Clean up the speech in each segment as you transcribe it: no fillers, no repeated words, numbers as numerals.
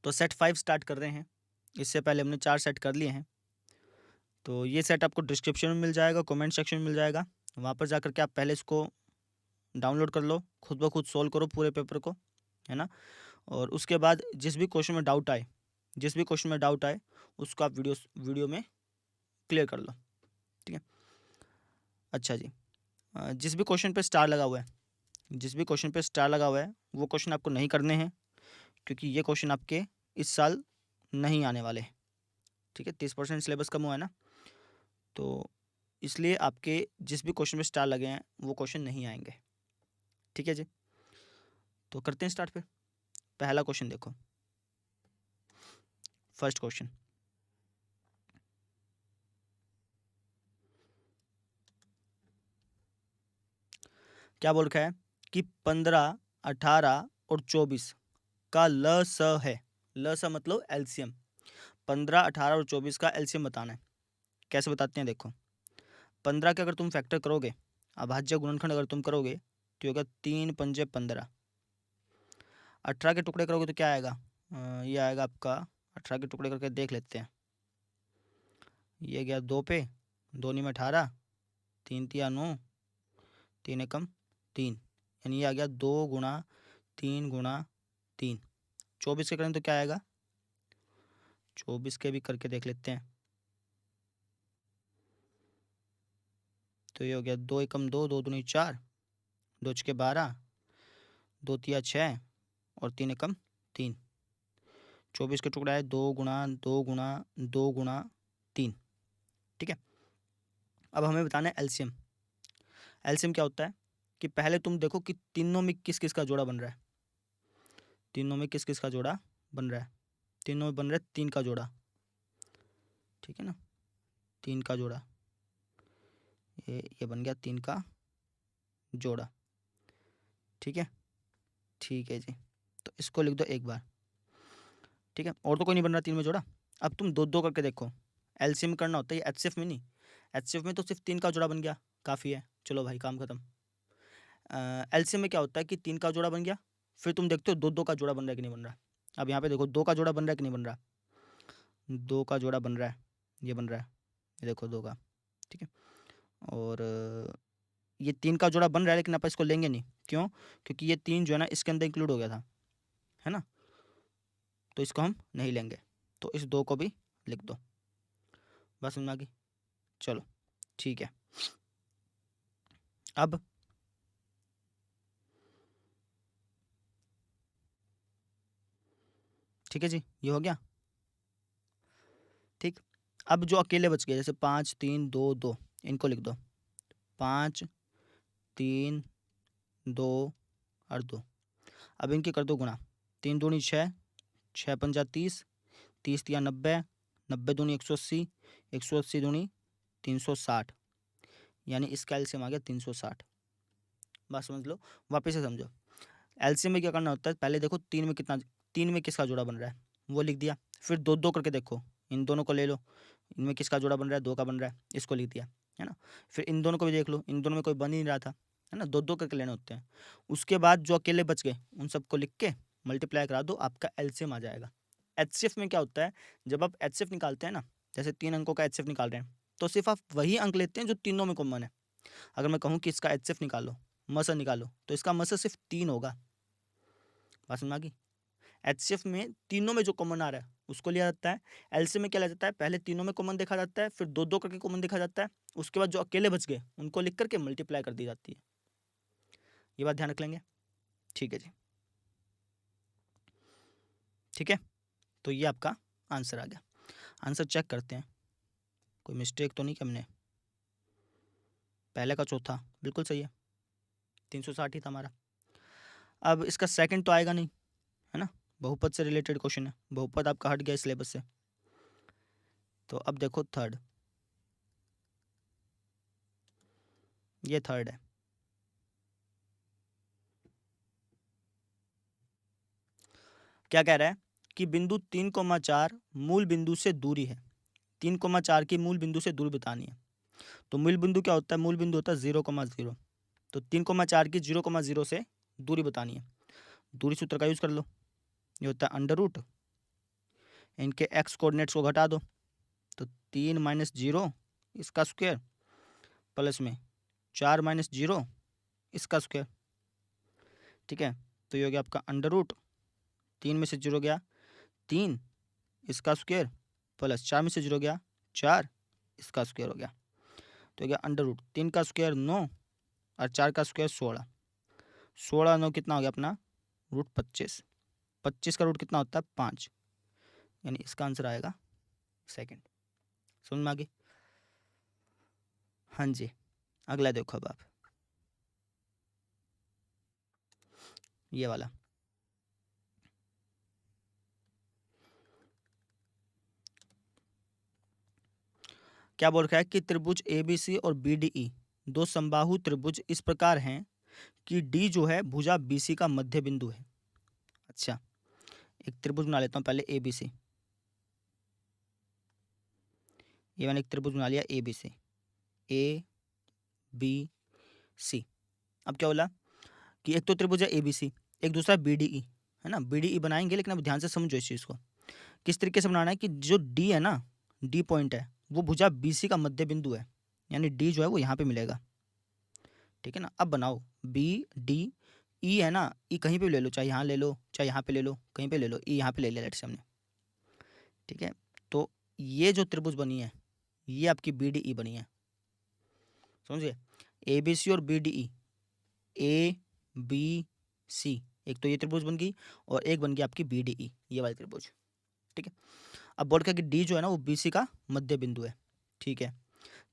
तो set 5 start कर रहे हैं। इससे पहले हमने 4 सेट कर लिए हैं। तो ये सेट आपको डिस्क्रिप्शन में मिल जाएगा, कमेंट सेक्शन में मिल जाएगा। वहाँ पर जाकर के आप पहले इसको डाउनलोड कर लो, खुद ब खुद सोल्व करो पूरे पेपर को, है ना। और उसके बाद जिस भी क्वेश्चन में डाउट आए उसको आप वीडियो में क्लियर कर लो, ठीक है। अच्छा जी, जिस भी क्वेश्चन पे स्टार लगा हुआ है वो क्वेश्चन आपको नहीं करने हैं, क्योंकि ये क्वेश्चन आपके इस साल नहीं आने वाले हैं, ठीक है। 30% सिलेबस कम हुआ है ना, तो इसलिए आपके जिस भी क्वेश्चन में स्टार लगे हैं वो क्वेश्चन नहीं आएंगे, ठीक है जी। तो करते हैं स्टार्ट। पे पहला क्वेश्चन देखो, फर्स्ट क्वेश्चन। क्या बोल रखा है कि 15, 18 और 24 का ल स है। ल स मतलब एलसीएम। 15, 18 और 24 का एलसीएम बताना है। कैसे बताते हैं देखो, 15 के अगर तुम फैक्टर करोगे, अभाज्य गुणनखंड अगर तुम करोगे तो होगा 3 पंजे 15। 18 के टुकड़े करोगे तो क्या आएगा, ये आएगा आपका, 18 के टुकड़े करके देख लेते हैं। ये गया 2 पे, 2 में 18, 3 तिया 9, 3 एकम 3, यानी ये आ गया 2 गुणा 3 गुणा 3। 24 के करें तो क्या आएगा, 24 के भी करके देख लेते हैं। तो ये हो गया 2 एकम 2, 2 दूनी 4, 2 छके 12, 2 तिया 6 और 3 एकम 3। 24 के टुकड़ा है 2 गुणा 2 गुणा 2 गुणा 3, ठीक है। अब हमें बताना है एलसीएम। एलसीएम क्या होता है कि पहले तुम देखो कि तीनों में किस किस का जोड़ा बन रहा है। तीनों में किस किस का जोड़ा बन रहा है, तीनों में बन रहा है 3 का जोड़ा, ठीक है ना। 3 का जोड़ा, ये बन गया 3 का जोड़ा, ठीक है। ठीक है जी, तो इसको लिख दो एक बार, ठीक है। और तो कोई नहीं बन रहा 3 में जोड़ा। अब तुम 2-2 करके देखो, एलसीएम करना होता है, एचसीएफ में नहीं। एचसीएफ में तो सिर्फ 3 का जोड़ा बन गया, काफ़ी है, चलो भाई काम खत्म। एलसीएम में क्या होता है कि 3 का जोड़ा बन गया, फिर तुम देखते हो 2-2 का जोड़ा बन रहा है कि नहीं बन रहा। अब यहाँ पे देखो 2 का जोड़ा बन रहा है कि नहीं बन रहा, 2 का जोड़ा बन रहा है, ये बन रहा है, ये देखो 2 का, ठीक है। और ये 3 का जोड़ा बन रहा है, लेकिन आप इसको लेंगे नहीं, क्यों, क्योंकि ये 3 जो है ना इसके अंदर इंक्लूड हो गया था, है ना, तो इसको हम नहीं लेंगे। तो इस 2 को भी लिख दो, बस समझ में आ गई। चलो ठीक है। अब ठीक है जी, ये हो गया, ठीक। अब जो अकेले बच गए, जैसे 5, 3, 2, 2, इनको लिख दो, 5, 3, 2 और 2। अब इनकी कर दो गुणा, 3 दूनी 6, 6 पंजा 30, 30 तिया 90, 90 दूनी 180, 180 दूनी 360, यानी इसका एलसीएम आ गया 360। बात समझ लो, वापस से समझो। एलसीएम में क्या करना होता है, पहले देखो 3 में कितना, 3 में किसका जोड़ा बन रहा है वो लिख दिया, फिर 2-2 करके देखो, इन दोनों को ले लो, इनमें किसका जोड़ा बन रहा है, 2 का बन रहा है, इसको लिख दिया, है ना। फिर इन दोनों को भी देख लो, इन दोनों में कोई बन ही नहीं रहा था, है ना, 2-2 करके लेने होते हैं। उसके बाद जो अकेले बच गए उन सबको लिख के मल्टीप्लाई करा दो, आपका एलसीएम आ जाएगा। एचसीएफ में क्या होता है, जब आप एचसीएफ निकालते हैं ना, जैसे 3 अंकों का एचसीएफ निकाल रहे हैं, तो सिर्फ आप वही अंक लेते हैं जो तीनों में कॉमन है। अगर मैं कहूँ कि इसका एचसीएफ निकालो, मस निकालो, तो इसका मस सिर्फ 3 होगा, बात समझ में आ गई। एचसीएफ में तीनों में जो कॉमन आ रहा है उसको लिया जाता है। एलसीएम में क्या लिया जाता है, पहले तीनों में कॉमन देखा जाता है, फिर 2-2 करके कॉमन देखा जाता है, उसके बाद जो अकेले बच गए उनको लिख करके मल्टीप्लाई कर दी जाती है। ये बात ध्यान रख लेंगे, ठीक है जी, ठीक है। तो ये आपका आंसर आ गया। आंसर चेक करते हैं, कोई मिस्टेक तो नहीं कि हमने, पहले का चौथा बिल्कुल सही है, 360 ही था हमारा। अब इसका सेकंड तो आएगा नहीं, है ना, बहुपद से रिलेटेड क्वेश्चन है, बहुपद आपका हट गया सिलेबस से। तो अब देखो थर्ड, ये थर्ड है। क्या कह रहा है कि बिंदु 3,4 मूल बिंदु से दूरी है, 3,4 की मूल बिंदु से दूरी बतानी है। तो मूल बिंदु क्या होता है, मूल बिंदु होता है 0,0। तो 3,4 की 0,0 से दूरी बतानी है। दूरी सूत्र का यूज कर लो, ये होता है अंडर रूट इनके एक्स कोऑर्डिनेट्स को घटा दो, तो 3 माइनस 0 इसका स्क्वायर प्लस में 4 माइनस 0 इसका स्क्वायर। ठीक है, तो ये हो गया आपका अंडर रूट 3 में से 0 गया 3 इसका स्क्वायर प्लस 4 में से 0 गया 4 इसका स्क्वायर हो गया। तो हो गया अंडर रूट 3 का स्क्वायर 9 और 4 का स्क्वायर 16। 16 9 कितना हो गया अपना रूट 25। 25 का रूट कितना होता है 5, यानी इसका आंसर आएगा सेकंड। समझ में आ गई? हाँ जी, अगला देखो अब आप ये वाला। क्या बोल रखा है कि त्रिभुज एबीसी और बीडीई दो समबाहु त्रिभुज इस प्रकार हैं कि डी जो है भुजा बीसी का मध्य बिंदु है। अच्छा, एक त्रिभुज बना लेता हूँ पहले एबीसी। ये मैंने एक त्रिभुज बना लिया एबीसी, ए बी सी। अब क्या बोला कि एक तो त्रिभुज है एबीसी, एक दूसरा बीडीई है ना। बीडीई बनाएंगे, लेकिन अब ध्यान से समझो इस चीज़ को। किस तरीके से बनाना है कि जो डी है ना, डी पॉइंट है, वो भुजा बीसी का मध्य बिंदु है, यानी डी जो है वो यहाँ पे मिलेगा। ठीक है ना। अब बनाओ बी डी ई है ना, ई कहीं पे भी ले लो, चाहे यहाँ ले लो चाहे यहाँ पे ले लो, कहीं पे ले लो, ई यहाँ पे ले लिया लेट से हमने। ठीक है, तो ये जो त्रिभुज बनी है ये आपकी बी डी ई बनी है। समझिए, ए बी सी और B D E, A B C, एक तो ये त्रिभुज बन गई और एक बन गई आपकी बी डी ई, ये वाली त्रिभुज। ठीक है, अब बोल के कि डी जो है ना वो बी सी का मध्य बिंदु है। ठीक है,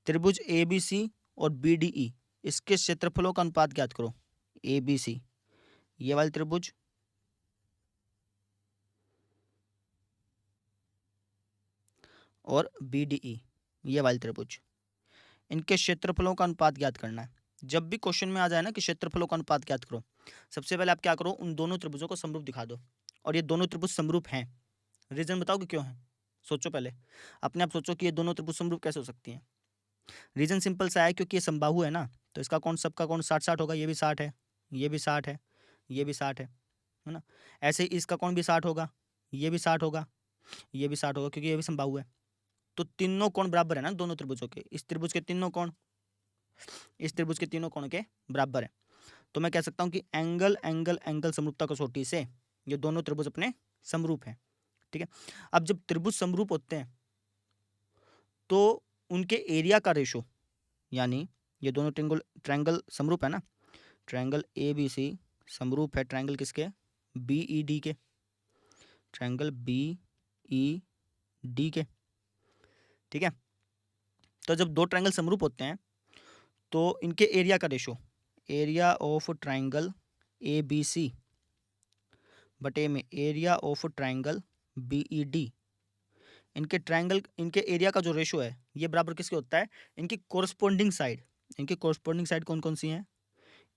त्रिभुज ए बी सी और बी डी ई इसके क्षेत्रफलों का अनुपात ज्ञात करो। ए बी सी ये वाली त्रिभुज और बी डी ई ये वाली त्रिभुज, इनके क्षेत्रफलों का अनुपात ज्ञात करना है। जब भी क्वेश्चन में आ जाए ना कि क्षेत्रफलों का अनुपात ज्ञात करो, सबसे पहले आप क्या करो, उन दोनों त्रिभुजों को समरूप दिखा दो। और ये दोनों त्रिभुज समरूप हैं, रीजन बताओ कि क्यों है। सोचो पहले, अपने आप सोचो कि ये दोनों त्रिभुज समरूप कैसे हो सकती हैं। रीजन सिंपल सा है, क्योंकि ये समबाहु है ना, तो इसका कौन सबका कौन 60-60 होगा। ये भी 60 है, ये भी 60 है, ये भी 60 है ना। ऐसे ही इसका कौन भी 60 होगा, ये भी 60 होगा, ये भी 60 होगा, क्योंकि ये भी समबाहु है। तो तीनों कोण बराबर है ना दोनों त्रिभुजों के। इस त्रिभुज के तीनों कोण इस त्रिभुज के तीनों कोण के बराबर है। तो मैं कह सकता हूँ कि एंगल एंगल एंगल समरूपता कसौटी से ये दोनों त्रिभुज अपने समरूप हैं। ठीक है, अब जब त्रिभुज समरूप होते हैं तो उनके एरिया का रेशो, यानी ये दोनों ट्रायंगल समरूप है ना, ट्रायंगल ए बी सी समरूप है ट्रायंगल किसके, बी ई डी के, ट्रायंगल बी ई डी के। ठीक है, तो जब दो ट्रायंगल समरूप होते हैं तो इनके एरिया का ratio, area of triangle A B C बटे में area of triangle B E D, इनके एरिया का जो रेशो है ये बराबर किसके होता है, इनकी कोरस्पोंडिंग साइड। इनकी कोरस्पोंडिंग साइड कौन कौन सी हैं,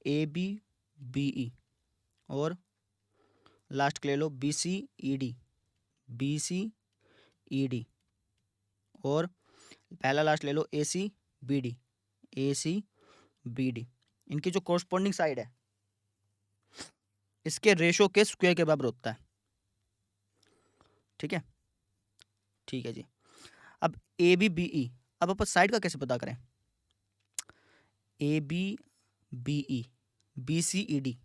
ए बी बी ई, और लास्ट के ले लो B C E D, B C E D, और पहला लास्ट ले लो A C B D, A C B D. इनकी जो कोरस्पोंडिंग साइड है इसके रेशो के स्क्वायर के बराबर होता है। ठीक है, ठीक है जी। अब ए बी बी ई, अब अपन साइड का कैसे पता करें, A B B E, B C E D,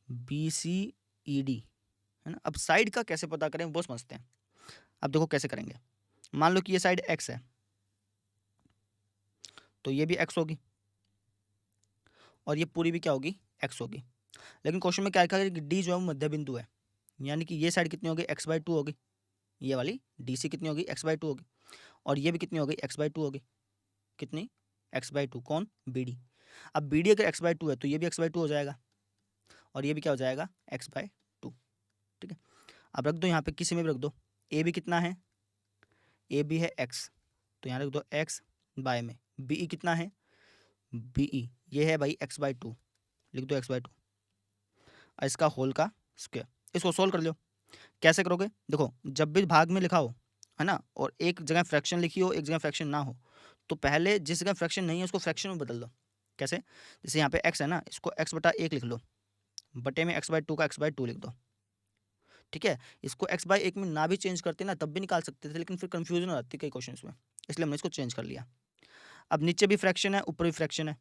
B C E D है ना। अब साइड का कैसे पता करें वो समझते हैं। अब देखो कैसे करेंगे, मान लो कि ये साइड एक्स है तो ये भी एक्स होगी और ये पूरी भी क्या होगी, एक्स होगी। लेकिन क्वेश्चन में क्या लिखा है कि डी जो है वो मध्य बिंदु है, यानी कि ये साइड कितनी होगी, x/2 होगी। ये वाली डी सी कितनी होगी, x/2 होगी। और ये भी कितनी होगी, x/2 होगी। कितनी, x/2। कौन, बी डी। अब बी डी अगर x/2 है तो ये भी x/2 हो जाएगा और ये भी क्या हो जाएगा, x/2। ठीक है, अब रख दो यहाँ पे, किसी में भी रख दो। ए भी कितना है, ए बी है x, तो यहाँ रख दो x बाय में। बी ई कितना है, बी ई ये है भाई x/2, लिख दो x/2 और इसका होल का स्क्वायर। इसको सोल्व कर लो। कैसे करोगे, देखो जब भी भाग में लिखा हो है ना, और एक जगह फ्रैक्शन लिखी हो एक जगह फ्रैक्शन ना हो, तो पहले जिस जगह फ्रैक्शन नहीं है उसको फ्रैक्शन में बदल दो। कैसे, जैसे यहाँ पे x है ना, इसको x/1 लिख लो, बटे में x/2 का x/2 लिख दो। ठीक है, इसको x/1 में ना भी चेंज करते ना तब भी निकाल सकते थे, लेकिन फिर कंफ्यूजन हो जाती है कई क्वेश्चन में, इसलिए हमने इसको चेंज कर लिया। अब नीचे भी फ्रैक्शन है, ऊपर भी फ्रैक्शन है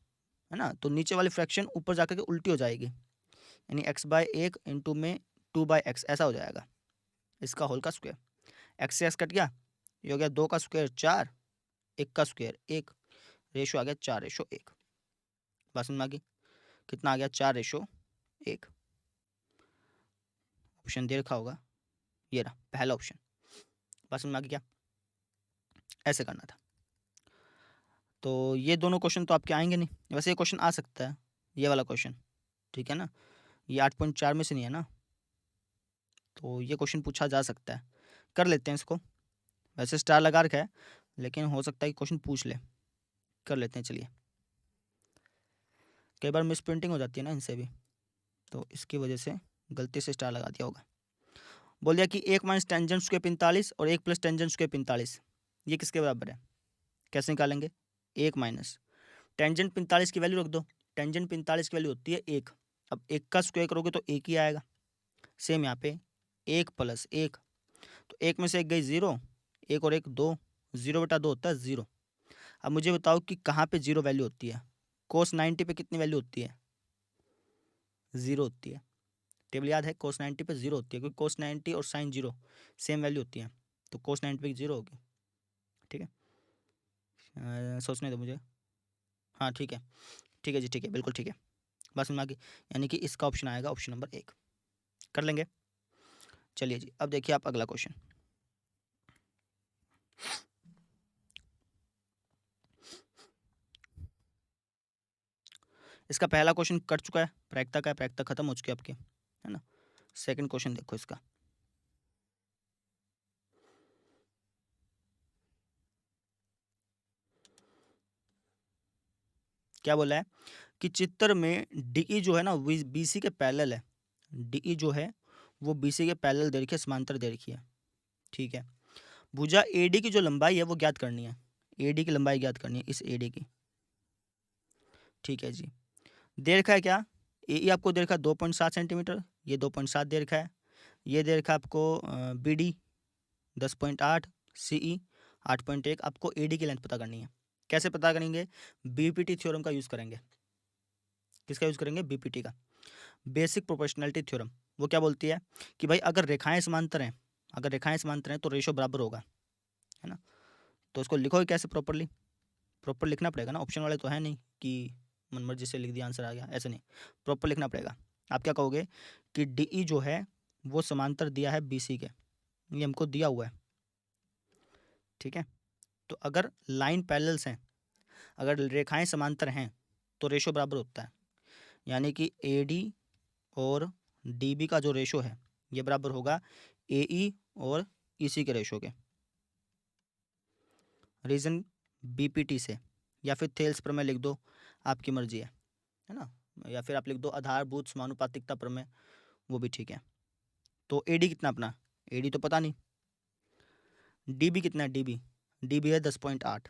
ना, तो नीचे वाली फ्रैक्शन ऊपर जाकर के उल्टी हो जाएगी, यानी x/1 इंटू में 2/x ऐसा हो जाएगा, इसका होल का स्क्वायर। x से x कट गया, ये हो गया 2 का स्क्वायर 4, 1 का स्क्वायर 1, रेशो आ गया 4:1। बात समझ में आ गई? कितना आ गया? 4:1। ऑप्शन दे रखा होगा, ये रहा पहला ऑप्शन। बात समझ में आ गई क्या? ऐसे करना था। तो ये दोनों क्वेश्चन तो आपके आएंगे नहीं, वैसे ये क्वेश्चन आ सकता है, ये वाला क्वेश्चन, ठीक है ना, ये 8.4 में से नहीं है ना, तो ये क्वेश्चन पूछा जा सकता है, कर लेते हैं इसको। वैसे स्टार लगा रखा है, लेकिन हो सकता है कि क्वेश्चन पूछ ले, कर लेते हैं। चलिए, कई बार मिस प्रिंटिंग हो जाती है ना इनसे भी, तो इसकी वजह से गलती से स्टार लगा दिया होगा। बोल दिया कि 1 माइनस टेंजेंट स्क्वायर 45 और 1 प्लस टेंजेंट स्क्वायर 45, ये किसके बराबर है? कैसे निकालेंगे? 1 माइनस टेंजेंट 45 की वैल्यू रख दो, टेंजेंट 45 की वैल्यू होती है 1, अब 1 का स्क्वायर करोगे तो 1 ही आएगा। सेम यहाँ पे 1 प्लस 1, तो 1 में से 1 गई 0, 1 और 1 2, 0/2 होता है 0। अब मुझे बताओ कि कहाँ पे 0 वैल्यू होती है? कोस 90 पे कितनी वैल्यू होती है? 0 होती है। टेबल याद है, कोस 90 पे 0 होती है, क्योंकि कोस 90 और साइन 0 सेम वैल्यू होती है, तो कोस 90 पे 0 होगी। ठीक है, सोचने दो मुझे। हाँ ठीक है, ठीक है जी, ठीक है, बिल्कुल ठीक है। बस में आ गई, यानी कि इसका ऑप्शन आएगा ऑप्शन नंबर 1, कर लेंगे। चलिए जी, अब देखिए आप अगला क्वेश्चन। इसका पहला क्वेश्चन कट चुका है, प्रायिकता का है, प्रायिकता खत्म हो चुकी है आपकी, है ना। सेकंड क्वेश्चन देखो इसका, क्या बोला है कि चित्र में डीई जो है ना बीसी के पैरेलल है, डीई जो है वो बीसी के पैरेलल दे रखी है, समांतर दे रखी है, ठीक है। भुजा एडी की जो लंबाई है वो ज्ञात करनी है, एडी की लंबाई ज्ञात करनी है, इस एडी की, ठीक है जी। दे रखा है क्या? ए आपको दे रखा है 2.7 सेंटीमीटर, ये 2.7 दे रखा है, ये दे रखा है आपको बी डी 10.8, सी ई 8.1। आपको ए डी की लेंथ पता करनी है। कैसे पता करेंगे? बीपीटी थ्योरम का यूज़ करेंगे। किसका यूज़ करेंगे? बीपीटी का, बेसिक प्रोपोर्शनैलिटी थ्योरम। वो क्या बोलती है कि भाई अगर रेखाएं समांतर हैं, अगर रेखाएं समांतर हैं तो रेशो बराबर होगा, है ना। तो उसको लिखोगे कैसे प्रॉपरली? प्रॉपर लिखना पड़ेगा ना, ऑप्शन वाले तो है नहीं कि मनमर्जी से लिख दिया आंसर आ गया, ऐसे नहीं, प्रॉपर लिखना पड़ेगा। आप क्या कहोगे कि डी जो है वो समांतर दिया है बी सी के, ये हमको दिया हुआ है, ठीक है। तो अगर लाइन पैरेलल्स हैं, अगर रेखाएं समांतर हैं तो रेशो बराबर होता है, यानी कि ए डी और डी बी का जो रेशो है ये बराबर होगा ए ई और ई सी के रेशो के। रीजन बीपीटी से, या फिर थेल्स प्रमेय लिख दो, आपकी मर्जी है ना, या फिर आप लिख दो आधारभूत समानुपातिकता प्रमेय, वो भी ठीक है। तो ए डी कितना अपना? ए डी तो पता नहीं। डी बी कितना है? डी बी है 10.8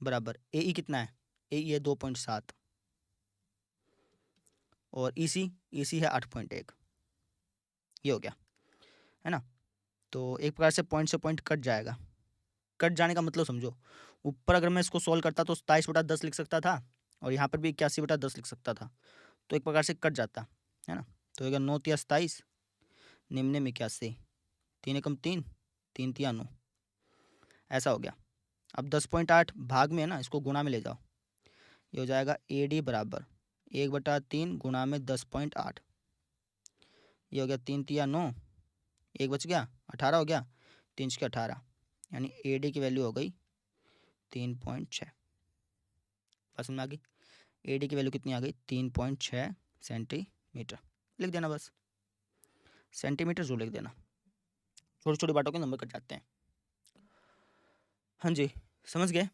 बराबर ए ई कितना है? ए ई है 2.7 और ई सी है 8.1, ये हो गया, है ना। तो एक प्रकार से पॉइंट कट जाएगा। कट जाने का मतलब समझो, ऊपर अगर मैं इसको सोल्व करता तो 27/10 लिख सकता था, और यहाँ पर भी 81/10 लिख सकता था, तो एक प्रकार से कट जाता, है ना। तो होगा 9 तिया 27, निम्न में 81, 3 एकम 3, 3 तिया 9, ऐसा हो गया। अब 10.8 भाग में है ना, इसको गुणा में ले जाओ, ये हो जाएगा ए डी बराबर 1/3 गुणा में 10.8, ये हो गया 3 तिया 9, एक बच गया 18 हो गया, 3 के 18, यानी ए डी की वैल्यू हो गई 3.6। पसंद में आ गई? ए डी की वैल्यू कितनी आ गई? 3.6 सेंटीमीटर। लिख देना बस, सेंटीमीटर जो लिख देना, छोटी छोटी बातों के नंबर कट जाते हैं। हाँ जी, समझ गए।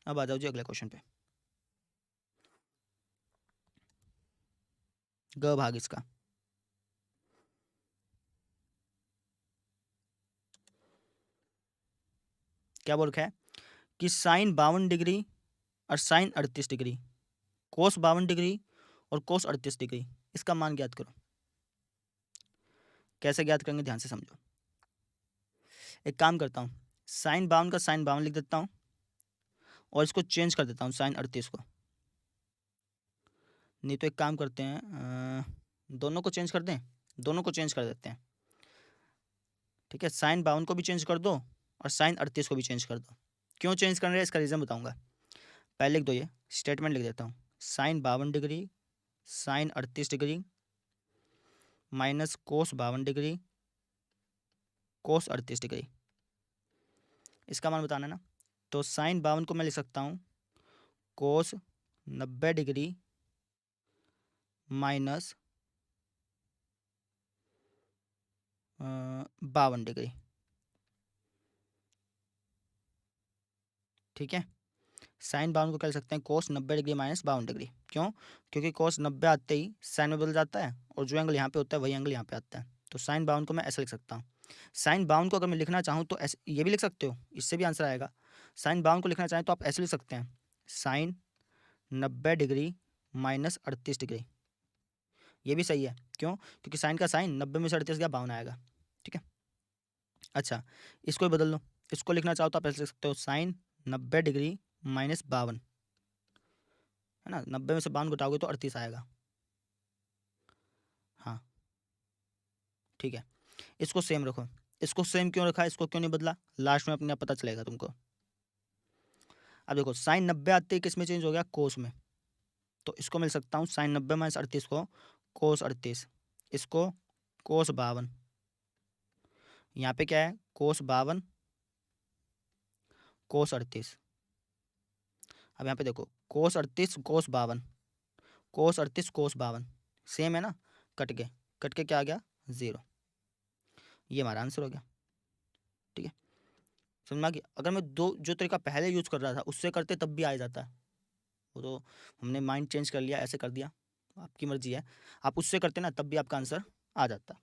अब आ जाओ जी अगले क्वेश्चन पे, ग भाग इसका। क्या बोल रखा है कि साइन 52 डिग्री और साइन 38 डिग्री, कोस 52 डिग्री और कोस 38 डिग्री, इसका मान ज्ञात करो। कैसे ज्ञात करेंगे ध्यान से समझो। एक काम करता हूँ, साइन 52 का साइन 52 लिख देता हूँ और इसको चेंज कर देता हूँ साइन 38 को। नहीं तो एक काम करते हैं, दोनों को चेंज कर दें, दोनों को चेंज कर देते हैं। ठीक है, साइन 52 को भी चेंज कर दो और साइन 38 को भी चेंज कर दो। क्यों चेंज कर रहे हैं इसका रीज़न बताऊंगा। पहले लिख दो, ये स्टेटमेंट लिख देता हूँ, sine 52 degree sine 38 degree minus cos 52 degree cos 38 degree. इसका मान बताना है ना। तो साइन 52 को मैं लिख सकता हूँ कोस 90 डिग्री माइनस 52 डिग्री। ठीक है, साइन 52 को क्या लिख सकते हैं, कोस 90 डिग्री माइनस 52 डिग्री। क्यों? क्योंकि कोस 90 आते ही साइन में बदल जाता है और जो एंगल यहाँ पे होता है वही एंगल यहाँ पे आता है। तो साइन 52 को मैं ऐसे लिख सकता हूँ। साइन 52 को अगर मैं लिखना चाहूँ तो ऐसे ये भी लिख सकते हो, इससे भी आंसर आएगा। साइन 52 को लिखना चाहें तो आप ऐसे लिख सकते हैं, साइन 90 डिग्री माइनस 38 डिग्री। ये भी सही है। क्यों? क्योंकि साइन का साइन 90 में से 38 गया 52 आएगा। ठीक है, अच्छा इसको भी बदल लो, इसको लिखना चाहो तो आप ऐसे लिख सकते हो, साइन 90 डिग्री माइनस 52, है ना, 90 में से 52 घटाओगे तो 38 आएगा। हाँ ठीक है, इसको सेम रखो। इसको सेम क्यों रखा, इसको क्यों नहीं बदला, लास्ट में अपने आप पता चलेगा तुमको। अब देखो साइन 90 आते ही किस में चेंज हो गया, कोस में। तो इसको मिल सकता हूँ साइन 90 माइनस 38 को कोस 38, इसको कोस 52। यहाँ पे क्या है, कोस 52 कोस 38। अब यहाँ पे देखो कोस 38 कोस 52, कोस 38 कोस 52 सेम है ना, कट के क्या आ गया, 0। ये हमारा आंसर हो गया। ठीक है, समझ में आ गया। अगर मैं दो जो तरीका पहले यूज कर रहा था उससे करते तब भी आ जाता है, वो तो हमने माइंड चेंज कर लिया, ऐसे कर दिया, आपकी मर्जी है। आप उससे करते ना तब भी आपका आंसर आ जाता।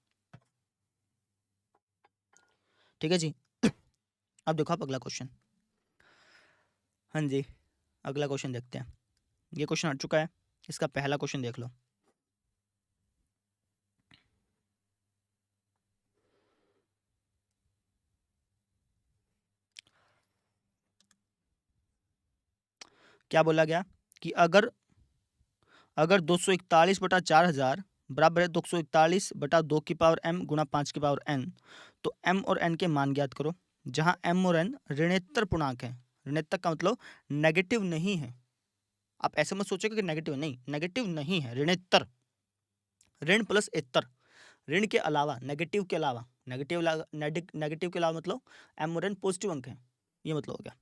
ठीक है जी। अब देखो आप अगला क्वेश्चन। हाँ जी, अगला क्वेश्चन देखते हैं। ये क्वेश्चन हट चुका है, इसका पहला क्वेश्चन देख लो। क्या बोला गया कि अगर 241 बटा 4000 बराबर है 241 बटा 2 की पावर m गुणा 5 की पावर n, तो m और n के मान ज्ञात करो। जहां m और n ऋणोत्तर पूर्णांक है, ऋणोत्तर का मतलब नेगेटिव नहीं है। आप ऐसे मत सोचोगे कि नेगेटिव, नहीं, नेगेटिव नहीं है, ऋणोत्तर, ऋण प्लस एत्तर, ऋण के अलावा, नेगेटिव के अलावा, नेगेटिव के अलावा मतलब m और n पॉजिटिव अंक है, ये मतलब हो गया।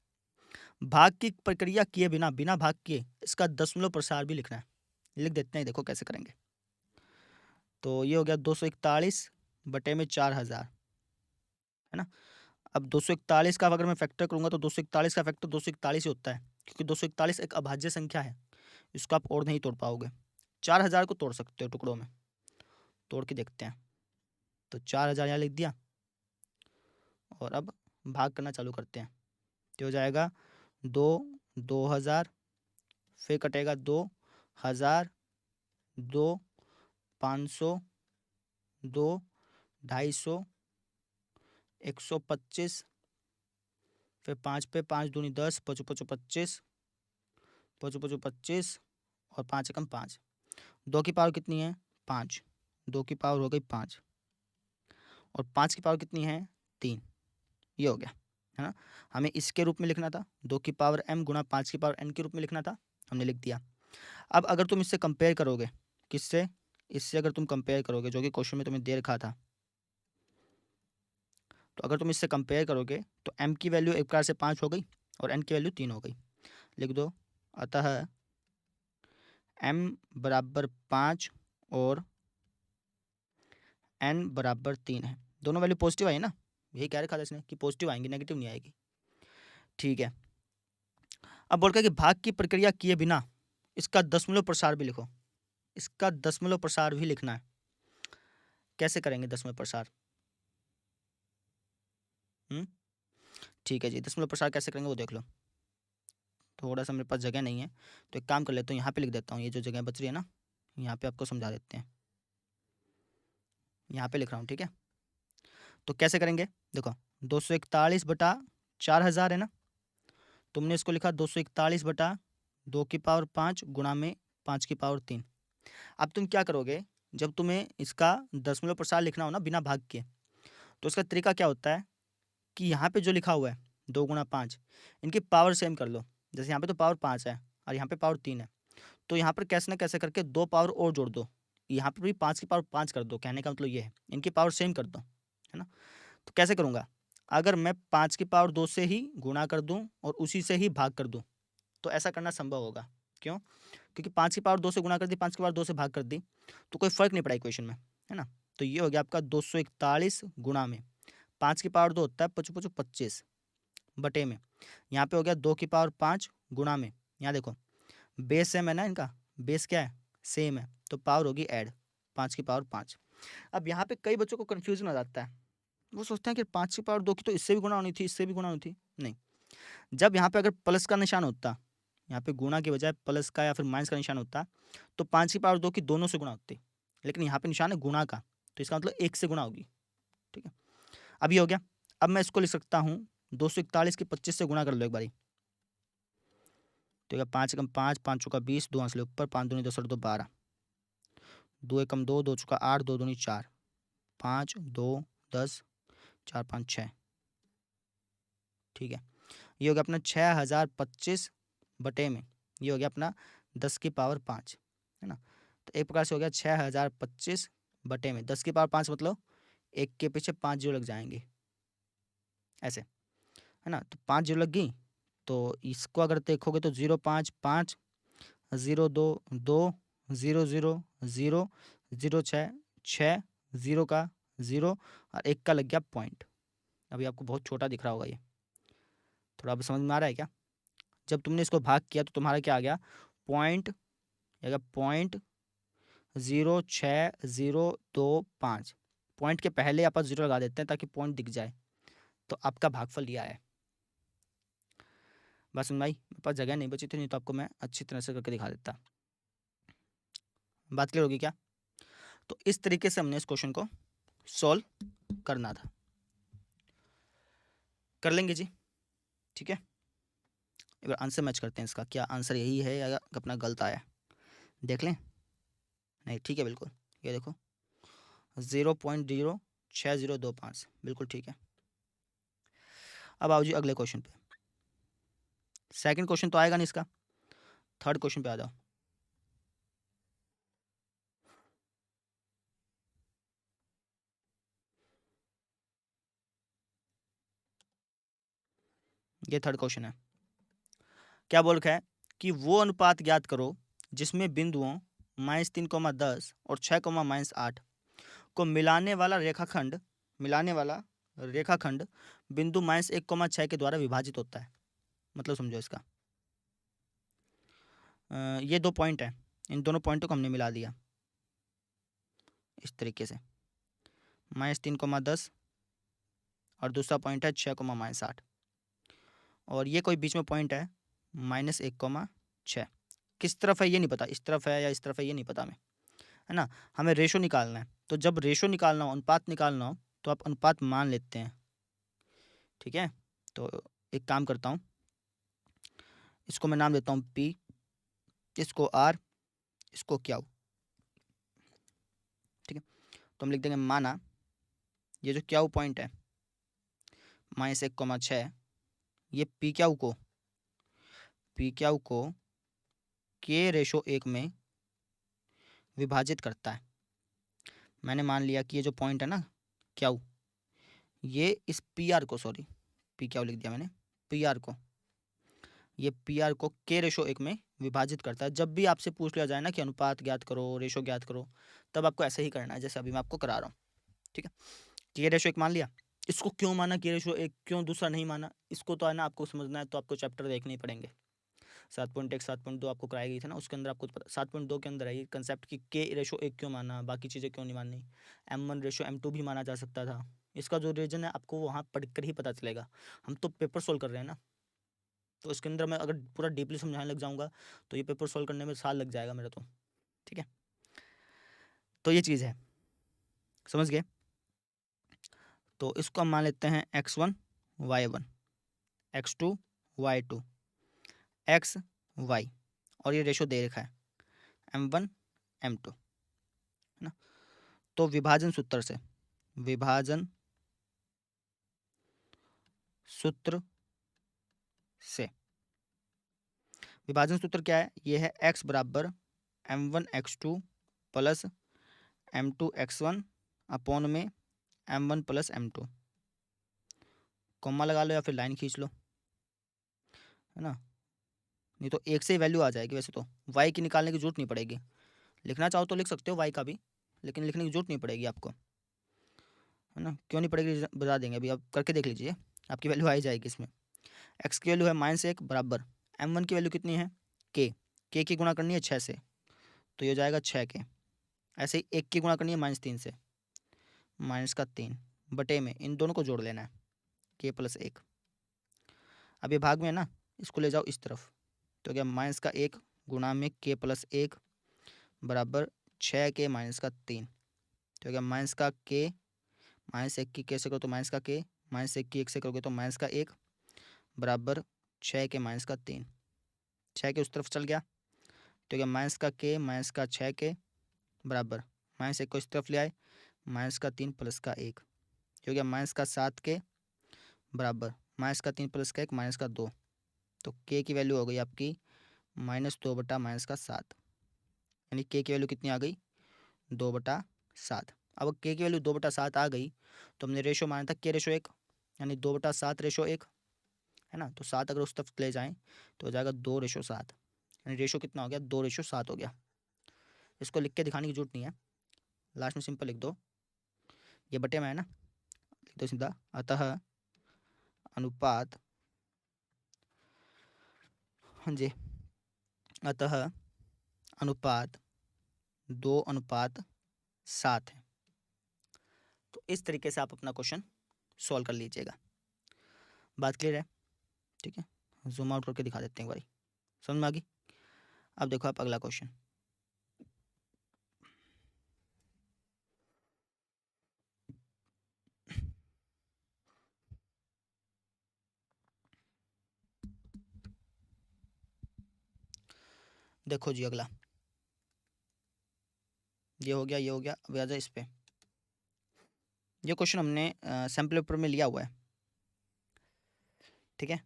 भाग की प्रक्रिया किए बिना, बिना भाग किए इसका दशमलव प्रसार भी लिखना है। लिख देते हैं, देखो कैसे करेंगे। तो ये हो गया 241 बटे में 4000, है ना। अब 241 का अगर मैं फैक्टर करूंगा तो 241 का फैक्टर 241 ही होता है, क्योंकि 241 एक अभाज्य संख्या है, इसको आप और नहीं तोड़ पाओगे। 4000 को तोड़ सकते हो टुकड़ों में, तोड़ के देखते हैं। तो 4000 यहाँ लिख दिया और अब भाग करना चालू करते हैं। तो हो जाएगा 2000, फिर कटेगा 2000, 500, 250, 125, फिर 5 पे 5 दूनी 10, 5 5 25, 5 5 25 और 5 एकम 5। 2 की पावर कितनी है, 5, 2 की पावर हो गई 5 और 5 की पावर कितनी है, 3। ये हो गया, है ना। हमें इसके रूप में लिखना था, 2 की पावर m गुणा 5 की पावर n के रूप में लिखना था, हमने लिख दिया। अब अगर तुम इससे कंपेयर करोगे, किससे, इससे अगर तुम कंपेयर करोगे, जो कि क्वेश्चन में तुम्हें दे रखा था, तो अगर तुम इससे कंपेयर करोगे तो m की वैल्यू एक प्रकार से 5 हो गई और n की वैल्यू 3 हो गई। लिख दो, अतः m बराबर 5 और n बराबर 3 है। दोनों वैल्यू पॉजिटिव आई ना, यही कह रखा था इसने कि पॉजिटिव आएंगी, नेगेटिव नहीं आएगी। ठीक है, अब बोल कि भाग की प्रक्रिया किए बिना इसका दशमलव प्रसार भी लिखो। इसका दशमलव प्रसार भी लिखना है। कैसे करेंगे दशमलव प्रसार, ठीक है जी, दशमलव प्रसार कैसे करेंगे वो देख लो। थोड़ा सा मेरे पास जगह नहीं है तो एक काम कर लेता हूँ, यहाँ पे लिख देता हूँ, ये जो जगह बच रही है ना, यहाँ पे आपको समझा देते हैं। यहाँ पे लिख रहा हूँ, ठीक है। तो कैसे करेंगे, देखो 241 बटा 4000 है ना, तुमने इसको लिखा 241 बटा 2 की पावर 5 गुणा में 5 की पावर 3। अब तुम क्या करोगे, जब तुम्हें इसका दशमलव प्रसार लिखना हो ना बिना भाग के, तो इसका तरीका क्या होता है कि यहाँ पे जो लिखा हुआ है 2 गुणा 5, इनकी पावर सेम कर लो। जैसे यहाँ पे तो पावर 5 है और यहाँ पे पावर 3 है, तो यहाँ पर कैसे ना कैसे करके 2 पावर और जोड़ दो, यहाँ पर भी 5 की पावर 5 कर दो। कहने का मतलब ये है इनकी पावर सेम कर दो, है ना। तो कैसे करूँगा, अगर मैं 5 की पावर 2 से ही गुणा कर दूँ और उसी से ही भाग कर दूँ, तो ऐसा करना संभव होगा। क्यों, क्योंकि 5 की पावर 2 से गुणा कर दी, 5 की पावर 2 से भाग कर दी, तो कोई फर्क नहीं पड़ा इक्वेशन में, है ना। तो ये हो गया आपका 241 गुणा में 5 की पावर 2 होता है 25 बटे में, यहाँ पे हो गया 2 की पावर 5 गुणा में, यहाँ देखो बेस सेम है ना, इनका बेस क्या है, सेम है, तो पावर होगी ऐड 5 की पावर 5। अब यहाँ पे कई बच्चों को कन्फ्यूजन हो जाता है, वो सोचते हैं कि 5 की पावर 2 की तो इससे भी गुणा होनी थी, इससे भी गुणा होनी थी। नहीं, जब यहाँ पे अगर प्लस का निशान होता, यहाँ पे गुणा के बजाय प्लस का या फिर माइनस का निशान होता, तो 5 की पावर 2 की दोनों से गुणा होती, लेकिन यहाँ पे निशान है गुणा का, तो इसका मतलब 1 से गुणा होगी। ठीक है, अब ये हो गया। अब मैं इसको लिख सकता हूँ 241 की 25 से गुणा कर लो एक बारी, तो 5 एकम 5, 5 चौका 20, 2 आंसर ऊपर, 5 दूनी 10 और 2 12, 2 एकम 2, 2 चौका 8, 2 दूनी 4, 5 2 10, 4 5 6। ठीक है, ये हो गया अपना 6025 बटे में, ये हो गया अपना 10 की पावर 5, है ना। तो एक प्रकार से हो गया 6025 बटे में 10 की पावर 5, मतलब 1 के पीछे 5 जीरो लग जाएंगे, ऐसे, है ना। तो 5 जीरो लग गई, तो इसको अगर देखोगे तो 0 5 5, 0 2 2, 0 0 0, 0 6 6, 0 का 0 और 1 का लग गया पॉइंट। अभी आपको बहुत छोटा दिख रहा होगा ये, थोड़ा अब समझ में आ रहा है क्या। जब तुमने इसको भाग किया तो तुम्हारा क्या आ गया, पॉइंट, 0.0602 5। पॉइंट के पहले आप 0 लगा देते हैं ताकि पॉइंट दिख जाए, तो आपका भागफल दिया है। बस सुन भाई, मेरे पास जगह नहीं बची थी, नहीं तो आपको मैं अच्छी तरह से करके दिखा देता। बात क्लियर होगी क्या। तो इस तरीके से हमने इस क्वेश्चन को सॉल्व करना था, कर लेंगे जी। ठीक है, एक बार आंसर मैच करते हैं इसका, क्या आंसर यही है या अपना गलत आया, देख लें। नहीं, ठीक है बिल्कुल, ये देखो 0.06025, बिल्कुल ठीक है। अब आओ जी अगले क्वेश्चन पे। सेकंड क्वेश्चन तो आएगा नहीं इसका, थर्ड क्वेश्चन पे आ जाओ। ये थर्ड क्वेश्चन है, क्या बोल रखा है कि वो अनुपात ज्ञात करो जिसमें बिंदुओं -3, 10 और 6, -8 को मिलाने वाला रेखाखंड बिंदु -1, 6 के द्वारा विभाजित होता है। मतलब समझो इसका, ये 2 पॉइंट है, इन दोनों पॉइंटों को हमने मिला दिया इस तरीके से, -3, 10 और दूसरा पॉइंट है 6, -8, और ये कोई बीच में पॉइंट है -1, 6। किस तरफ है ये नहीं पता, इस तरफ है या इस तरफ है ये नहीं पता हमें, है ना। हमें रेशो निकालना है, तो जब रेशो निकालना हो, अनुपात निकालना हो, तो आप अनुपात मान लेते हैं। ठीक है, तो एक काम करता हूँ, इसको मैं नाम देता हूँ P, इसको R, इसको Q। ठीक है, तो हम लिख देंगे माना ये जो Q पॉइंट है -1, 6, ये PQ को K/1 में विभाजित करता है। मैंने मान लिया कि ये जो पॉइंट है ना Q, ये इस PR को, सॉरी PQ लिख दिया मैंने, PR को, ये PR को K/1 में विभाजित करता है। जब भी आपसे पूछ लिया जाए ना कि अनुपात ज्ञात करो, रेशो ज्ञात करो, तब आपको ऐसे ही करना है जैसे अभी मैं आपको करा रहा हूँ। ठीक है, K/1 मान लिया, इसको क्यों माना K/1, क्यों दूसरा नहीं माना, इसको तो है ना आपको समझना है, तो आपको चैप्टर देखने ही पड़ेंगे। 7.1 7.2 आपको कराई गई थी ना, उसके अंदर आपको 7.2 के अंदर है ये कंसेप्ट कि K/1 क्यों माना, बाकी चीज़ें क्यों नहीं माननी, M1/M2 भी माना जा सकता था। इसका जो रीजन है आपको वहाँ पढ़ कर ही पता चलेगा, हम तो पेपर सोल्व कर रहे हैं ना, तो इसके अंदर मैं अगर पूरा डीपली समझाने लग जाऊँगा तो ये पेपर सोल्व करने में साल लग जाएगा मेरा तो। ठीक है, तो ये चीज़ है, समझ गए। तो इसको हम मान लेते हैं x1 y1, x2 y2, x y, और ये रेशो दे रखा है m1 m2, है ना। तो विभाजन सूत्र से, विभाजन सूत्र से, विभाजन सूत्र क्या है, ये है x बराबर m1 x2 plus m2 x1 upon में m1 प्लस m2, कॉमा लगा लो या फिर लाइन खींच लो, है ना। नहीं तो एक से ही वैल्यू आ जाएगी, वैसे तो y की निकालने की जरूरत नहीं पड़ेगी, लिखना चाहो तो लिख सकते हो y का भी, लेकिन लिखने की जरूरत नहीं पड़ेगी आपको, है ना। क्यों नहीं पड़ेगी बता देंगे, अभी आप करके देख लीजिए, आपकी वैल्यू आ ही जाएगी इसमें। x की वैल्यू है -1 बराबर m1 की वैल्यू कितनी है k की गुणा करनी है 6 से, तो ये हो जाएगा 6k। ऐसे ही 1 की गुणा करनी है -3 से, -3 बटे में इन दोनों को जोड़ लेना है k + 1। अब ये भाग में है ना, इसको ले जाओ इस तरफ, तो क्या -1 गुणा में k + 1 बराबर 6k - 3, तो क्या -k -1 की k से करो तो -k, -1 की 1 से करोगे तो -1 बराबर 6k - 3, 6 के उस तरफ चल गया, तो क्या -k -6k बराबर -1 को इस तरफ ले आए, -3 + 1, जो गया -7k बराबर -3 + 1 -2, तो k की वैल्यू हो गई आपकी -2 बटा -7, यानी k की वैल्यू कितनी आ गई 2/7। अब k की वैल्यू 2/7 आ गई, तो हमने रेशो माना था k/1, यानी 2/7/1, है ना। तो 7 अगर उस तरफ ले जाएं तो हो जाएगा 2/7, यानी रेशो कितना हो गया 2/7 हो गया। इसको लिख के दिखाने की जरूरत नहीं है, लास्ट में सिंपल लिख दो, ये बटे में है ना, लिख दो सीधा, अतः अनुपात, हाँ जी, अतः अनुपात 2:7 है। तो इस तरीके से आप अपना क्वेश्चन सॉल्व कर लीजिएगा। बात क्लियर है? ठीक है, जूम आउट करके दिखा देते हैं एक बारी, समझ में आ गई। अब देखो आप अगला क्वेश्चन, देखो जी अगला, ये हो गया, ये हो गया। अब आ जाए इस पे, ये क्वेश्चन हमने सैम्पल पेपर में लिया हुआ है, ठीक है।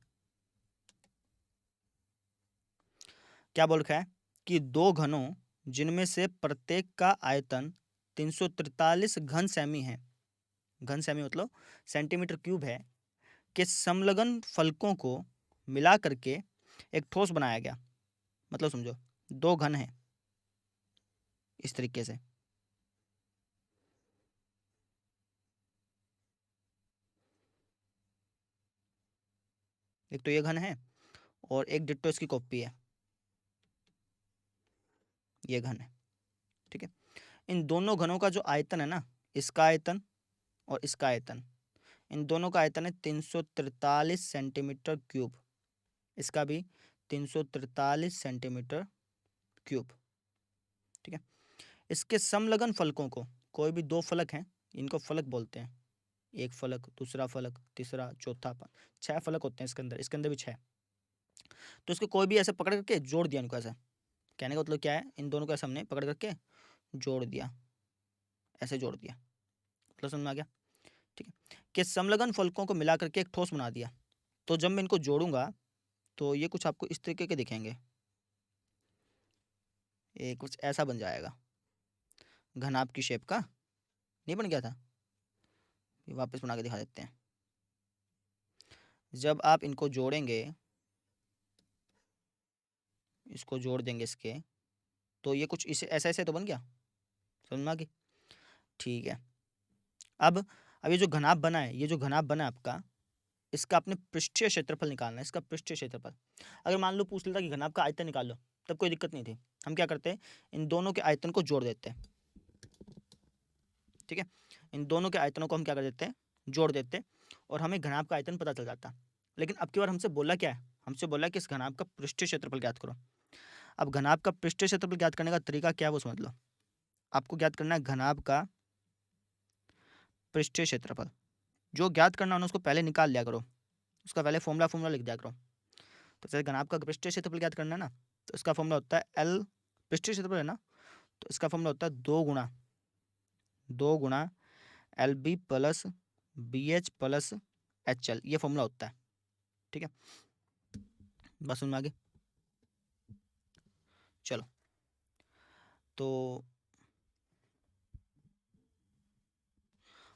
क्या बोल रखा है कि दो घनों जिनमें से प्रत्येक का आयतन 343 घन सेमी है, घन सेमी मतलब सेंटीमीटर क्यूब है, के समलग्न फलकों को मिला करके एक ठोस बनाया गया। मतलब समझो, दो घन हैं इस तरीके से, एक तो ये घन है और एक डिट्टो इसकी कॉपी है, ये घन है, ठीक है। इन दोनों घनों का जो आयतन है ना, इसका आयतन और इसका आयतन, इन दोनों का आयतन है 343 सेंटीमीटर क्यूब, इसका भी 343 सेंटीमीटर क्यूब, ठीक है। इसके समलग्न फलकों को, कोई भी दो फलक हैं, इनको फलक बोलते हैं, एक फलक, दूसरा फलक, तीसरा, चौथा, 6 फलक होते हैं इसके अंदर भी 6। तो इसको कोई भी ऐसे पकड़ करके जोड़ दिया इनको, ऐसे कहने का मतलब क्या है, इन दोनों को ऐसे हमने पकड़ करके जोड़ दिया, ऐसे जोड़ दिया, मतलब समझ में आ गया, ठीक है। कि समलग्न फलकों को मिला करके एक ठोस बना दिया। तो जब मैं इनको जोड़ूंगा तो ये कुछ आपको इस तरीके के दिखेंगे, ये कुछ ऐसा बन जाएगा, घनाभ की शेप का नहीं बन गया था, ये वापस बना के दिखा देते हैं। जब आप इनको जोड़ेंगे, इसको जोड़ देंगे इसके, तो ये कुछ इसे ऐसा ऐसे तो बन गया, समझ में आ गई, ठीक है। अब ये जो घनाभ बना है, ये जो घनाभ बना है आपका, इसका अपने पृष्ठीय क्षेत्रफल निकालना है, इसका पृष्ठीय क्षेत्रफल। अगर मान लो पूछ लेता कि घनाभ का आयतन निकाल लो, तब कोई दिक्कत नहीं थी, हम क्या करते हैं, इन दोनों के आयतन को जोड़ देते हैं, ठीक है। इन दोनों के आयतनों को हम क्या कर देते हैं, जोड़ देते हैं, और हमें घनाभ का आयतन पता चल जाता। लेकिन अब की बार हमसे बोला क्या है, हमसे बोला कि इस घनाभ का पृष्ठीय क्षेत्रफल ज्ञात करो। अब घनाभ का पृष्ठीय क्षेत्रफल ज्ञात करने का तरीका क्या है वो समझ लो। आपको ज्ञात करना है घनाभ का पृष्ठीय क्षेत्रफल, जो ज्ञात करना हो उसको पहले निकाल लिया करो, उसका पहले फॉर्मूला लिख दिया करो। तो जैसे घनाभ का पृष्ठीय क्षेत्रफल ज्ञात करना है ना, तो इसका फॉर्मूला होता है एल, पृष्ठीय क्षेत्रफल है ना, तो इसका फॉर्मूला होता है 2 गुणा L B plus B H plus H L, ये फॉर्मूला होता है। ठीक है, बस सुन में आगे। चलो, तो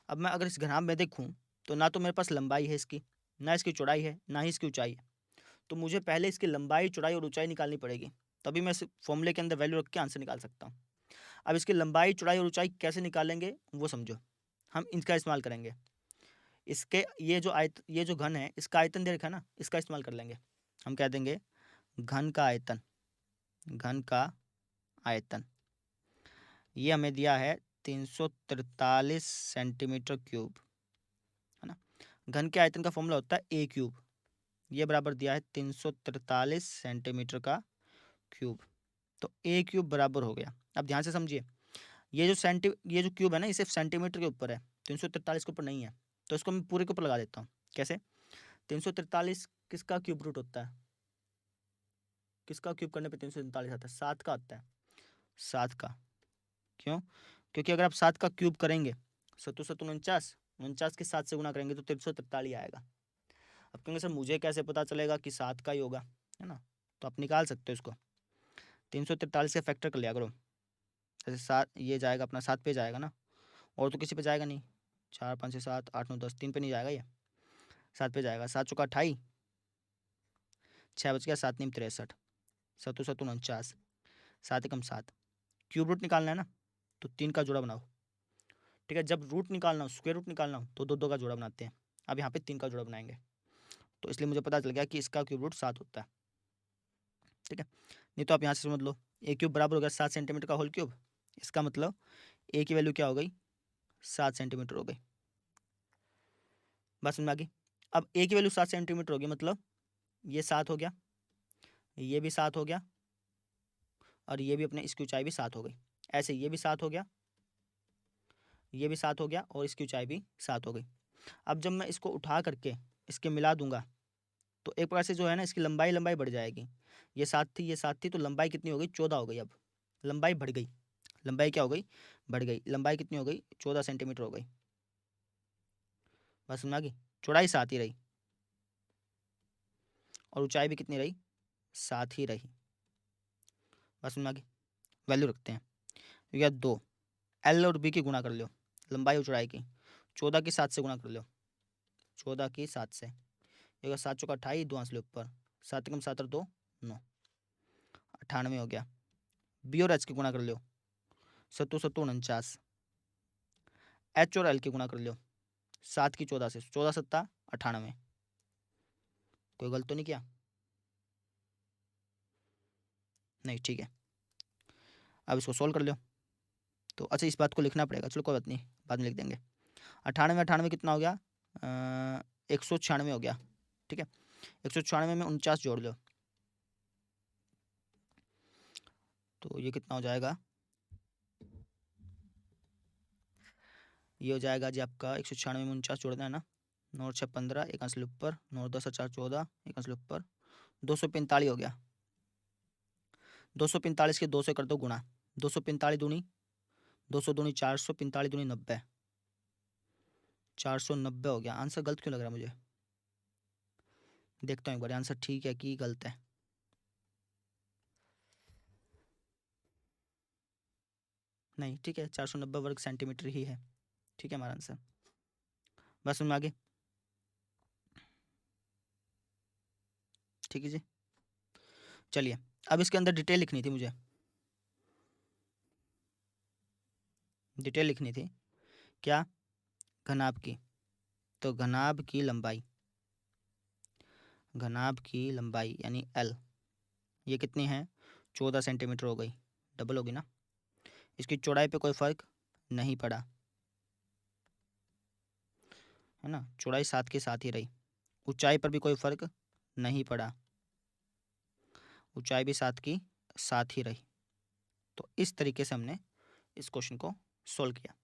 अब मैं अगर इस घनाभ में देखूं तो ना तो मेरे पास लंबाई है इसकी, ना इसकी चौड़ाई है, ना ही इसकी ऊंचाई है। तो मुझे पहले इसकी लंबाई, चौड़ाई और ऊंचाई निकालनी पड़ेगी, तभी मैं इस फॉर्मूले के अंदर वैल्यू रख के आंसर निकाल सकता हूँ। अब इसकी लंबाई, चौड़ाई और ऊंचाई कैसे निकालेंगे वो समझो। हम इनका इस्तेमाल करेंगे। इसके ये जो घन है, इसका आयतन दे रखा है ना, इसका इस्तेमाल कर लेंगे। हम कह देंगे घन का आयतन, घन का आयतन ये हमें दिया है 343 सेंटीमीटर क्यूब, है ना। घन के आयतन का फॉर्मूला होता है ए क्यूब, ये बराबर दिया है 343 सेंटीमीटर का क्यूब। तो ए क्यूब बराबर हो गया। अब ध्यान से समझिए, ये जो क्यूब है ना, ये सिर्फ सेंटीमीटर के ऊपर है, 343 के ऊपर नहीं है। तो इसको मैं पूरे के ऊपर लगा देता हूँ। कैसे? 343 किसका क्यूब रूट होता है? किसका क्यूब करने पे 343 आता है? 7 का आता है, 7 का। क्यों? क्योंकि अगर आप 7 का क्यूब करेंगे, 7 7 49, 49 के 7 से गुना करेंगे तो 343 आएगा। अब कहेंगे सर मुझे कैसे पता चलेगा कि 7 का ही होगा, है ना। तो आप निकाल सकते हो इसको, 343 का फैक्टर कर लिया करो। जैसे 7 ये जाएगा अपना 7 पे जाएगा ना, और तो किसी पे जाएगा नहीं। 4 5 6 7 8 9 10, 3 पे नहीं जाएगा, ये 7 पे जाएगा। 7 चौका 28, 6 बच गया, 7 नीम 63, 7 7 49, 7 एकम 7। क्यूब रूट निकालना है ना, तो 3 का जोड़ा बनाओ। ठीक है, जब रूट निकालना हो, स्क्वायर रूट निकालना हो, तो 2 का जोड़ा बनाते हैं। अब यहाँ पे 3 का जोड़ा बनाएंगे, तो इसलिए मुझे पता चल गया कि इसका क्यूब रूट 7 होता है। ठीक है, नहीं तो आप यहाँ से समझ लो, ए क्यूब बराबर हो गया 7 सेंटीमीटर का होल क्यूब। इसका मतलब ए की वैल्यू क्या हो गई? 7 सेंटीमीटर हो गई। बस समझ में आ गई। अब ए की वैल्यू 7 सेंटीमीटर होगी, मतलब ये 7 हो गया, ये भी 7 हो गया, और ये भी अपने इसकी ऊंचाई भी 7 हो गई। ऐसे ये भी 7 हो गया, ये भी 7 हो गया, और इसकी ऊंचाई भी 7 हो गई। अब जब मैं इसको उठा करके इसके मिला दूंगा, तो एक प्रकार से जो है ना, इसकी लंबाई लंबाई बढ़ जाएगी। ये 7 थी, ये 7 थी, तो लंबाई कितनी हो गई? 14 हो गई। अब लंबाई बढ़ गई, लंबाई क्या हो गई? बढ़ गई। लंबाई कितनी हो गई? 14 सेंटीमीटर हो गई। बस समझ आ गई। चौड़ाई 7 ही रही, और ऊंचाई भी कितनी रही? 7 ही रही। बस समझ आ गई। वैल्यू रखते हैं, या 2 एल और बी की गुणा कर लो, लंबाई और चौड़ाई की। 14 की 7 से गुणा कर लो, 14 की 7 से। ये 7 चौका 28, 2 आंसले ऊपर, 7 कम 7 और 2 9, 98 हो गया। बी और एच की गुणा कर लो, 7 7 49। एच और एल की गुणा कर लो, 7 की 14 से, 14 7 98। कोई गलत तो नहीं किया? नहीं, ठीक है। अब इसको सोल्व कर लो। तो अच्छा, इस बात को लिखना पड़ेगा, चलो कोई बात नहीं, बाद में लिख देंगे। 98 98 कितना हो गया? 196 हो गया। ठीक है, 196 में 49 जोड़ लो, तो ये कितना हो जाएगा? ये हो जाएगा जी आपका 196 में 49 जोड़ना है ना, 9 6 15, एक आंसर ऊपर, 9 10 4 14, एक आंसर ऊपर, 245 हो गया। 245 के 2 से कर दो गुणा, 245 दूनी 200 दूनी 400, 45 दूनी 90, 490 हो गया। आंसर गलत क्यों लग रहा है मुझे? देखता हूँ एक बार आंसर ठीक है कि गलत है। नहीं, ठीक है, 490 वर्ग सेंटीमीटर ही है। ठीक है हमारा आंसर। बस में आगे। ठीक है जी, चलिए अब इसके अंदर डिटेल लिखनी थी मुझे, डिटेल लिखनी थी। क्या? घनाभ की। तो घनाभ की लंबाई, घनाभ की लंबाई यानी एल, ये कितनी है? 14 सेंटीमीटर हो गई, डबल होगी ना। इसकी चौड़ाई पे कोई फर्क नहीं पड़ा, है ना, चौड़ाई 7 के साथ ही रही। ऊंचाई पर भी कोई फर्क नहीं पड़ा, ऊंचाई भी 7 की 7 ही रही। तो इस तरीके से हमने इस क्वेश्चन को सोल्व किया।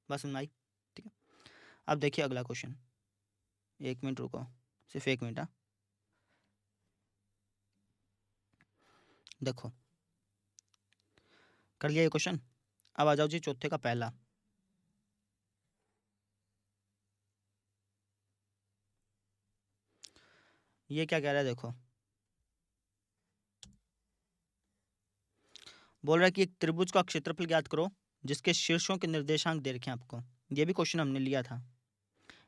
बस समझ आई? ठीक है, अब देखिए अगला क्वेश्चन। 1 मिनट रुको, सिर्फ 1 मिनट। हाँ देखो कर लिया ये क्वेश्चन। अब आ जाओ जी चौथे का पहला। ये क्या कह रहा है देखो, बोल रहा है कि एक त्रिभुज का क्षेत्रफल ज्ञात करो जिसके शीर्षों के निर्देशांक दे रखे हैं आपको। ये भी क्वेश्चन हमने लिया था।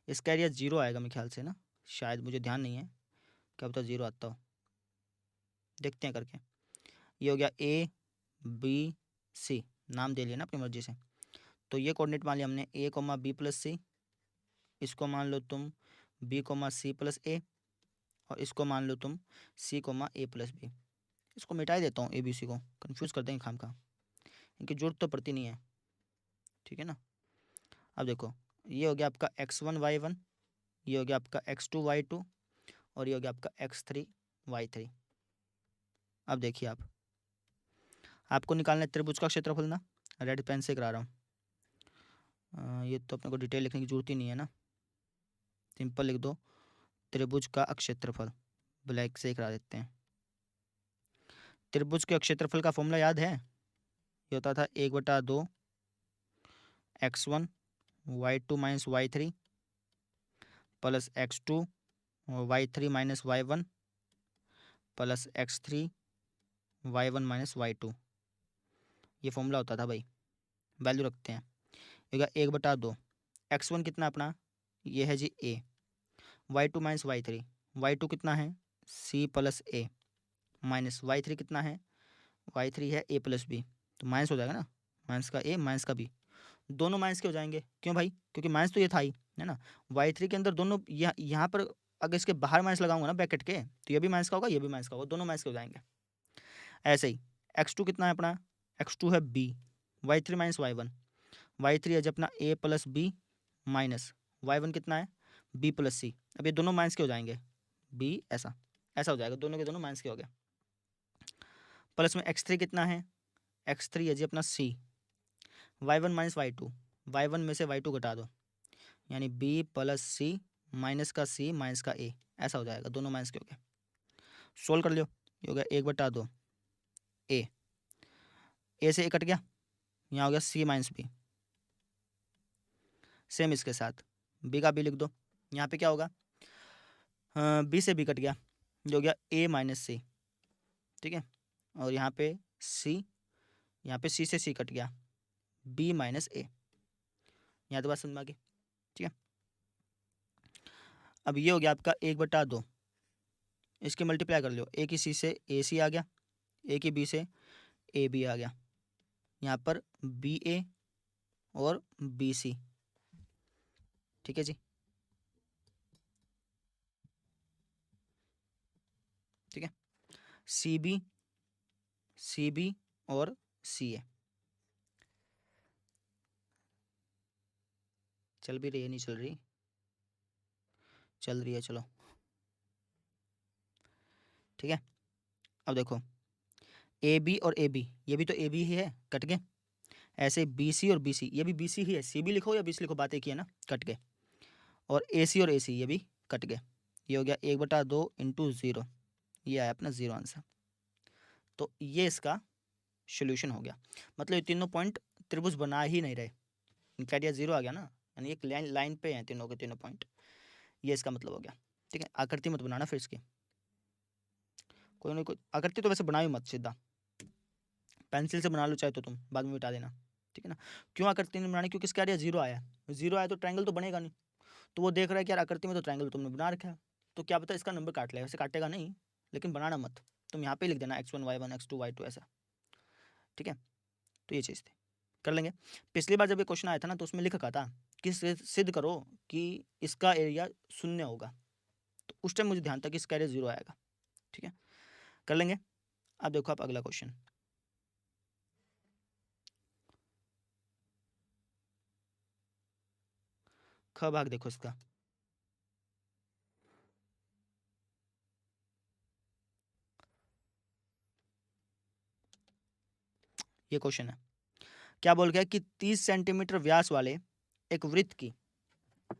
इसका एरिया 0 आएगा मेरे ख्याल से ना, शायद, मुझे ध्यान नहीं है, क्या पता 0 आता हो, देखते हैं करके। ये हो गया ABC, नाम दे लिया ना अपनी मर्जी से। तो ये कोऑर्डिनेट मान लिया हमने A, B+C। इसको मान लो तुम B, C+A, और इसको मान लो तुम C, A+B। इसको मिटा ही देता हूँ, ABC को, कंफ्यूज कर देंगे खामखा, इनकी जरूरत तो पड़ती नहीं है, ठीक है ना। अब देखो ये हो गया आपका x1y1, ये हो गया आपका x2y2, और ये हो गया आपका x3y3। अब देखिए आपको निकालना है त्रिभुज का क्षेत्रफल ना, रेड पेन से करा रहा हूँ। ये तो अपने को डिटेल लिखने की जरूरत ही नहीं है ना, सिंपल लिख दो त्रिभुज का क्षेत्रफल, ब्लैक से करा देते हैं। त्रिभुज के क्षेत्रफल का फॉर्मूला याद है, ये होता था 1/2 x1 y2 minus y3 plus x2 y3 minus y1 plus x3 y1 minus y2। ये फॉर्मूला होता था भाई, वैल्यू रखते हैं। ये 1/2 x1 कितना अपना, ये है जी a, y2 minus y3, y2 कितना है C+A, माइनस y3 कितना है, y3 है A+B। तो माइनस हो जाएगा ना, माइनस का a माइनस का b, दोनों माइनस के हो जाएंगे। क्यों भाई, क्योंकि माइनस तो ये था ही, है ना। y3 के अंदर दोनों यहाँ पर अगर इसके बाहर माइनस लगाऊंगा ना ब्रैकेट के, तो ये भी माइनस का होगा, ये भी माइनस का होगा, दोनों माइनस के हो जाएंगे। ऐसे ही x2 कितना है अपना, x2 है b, y3 minus y1, y3 है जब अपना A+B माइनस y1 कितना है B+C। अब ये दोनों माइनस के हो जाएंगे, b ऐसा ऐसा हो जाएगा, दोनों के दोनों माइनस के हो गए। प्लस में x3 कितना है, x3 है जी अपना C, y1 minus y2, y1 में से y2 घटा दो, यानी B+C माइनस का C माइनस का A, ऐसा हो जाएगा, दोनों माइनस के हो गए। सोल्व कर लो, ये हो गया 1/2 A से A कट गया, यहाँ हो गया C माइनस B। सेम इसके साथ B का B लिख दो, यहाँ पे क्या होगा, B से B कट गया, जो हो गया A माइनस C, ठीक है। और यहाँ पे C, यहाँ पे C से C कट गया, B माइनस A। यहाँ तो बात समझ में आ गई, ठीक है। अब ये हो गया आपका 1/2, इसके मल्टीप्लाई कर लो, A की C से AC आ गया, A की B से AB आ गया, यहाँ पर BA और BC, ठीक है जी। ठीक है, CB और CA चल भी रही है, नहीं चल रही, चल रही है, चलो ठीक है। अब देखो AB और AB, ये भी तो AB ही है, कट गए। ऐसे BC और BC, ये भी BC ही है, CB लिखो या BC लिखो, बात एक ही है ना, कट गए। और AC और AC, ये भी कट गए। ये हो गया 1/2 इंटू 0, ये आया अपना 0 आंसर। तो ये इसका सोल्यूशन हो गया, मतलब ये तीनों पॉइंट त्रिभुज बना ही नहीं रहे, इनका एरिया 0 आ गया ना, यानी एक लाइन पे हैं तीनों के तीनों पॉइंट, ये इसका मतलब हो गया। ठीक है, आकृति मत बनाना फिर इसकी, कोई ना कोई आकृति तो वैसे बनाओ मत, सीधा पेंसिल से बना लो चाहे तो तुम, बाद में मिटा देना, ठीक है ना। क्यों आकृति नहीं बनानी, क्योंकि इसका एरिया 0 आया, 0 आया तो ट्रायंगल तो बनेगा नहीं। तो वो देख रहा है कि यार आकृति में तो ट्रायंगल तुमने बना रखा है, तो क्या पता इसका नंबर काट लेगा, वैसे काटेगा नहीं, लेकिन बनाना मत, तुम यहाँ पे लिख देना x1 y1 x2 y2 ऐसा, ठीक है। तो ये चीज़ थी, कर लेंगे। पिछली बार जब ये क्वेश्चन आया था ना, तो उसमें लिख रखा था कि सिद्ध करो कि इसका एरिया 0 होगा, तो उस टाइम मुझे ध्यान था कि इसका एरिया 0 आएगा, ठीक है, कर लेंगे। अब देखो आप अगला क्वेश्चन, ख भाग देखो इसका। ये क्वेश्चन है, क्या बोल गया कि 30 सेंटीमीटर व्यास वाले एक वृत्त की,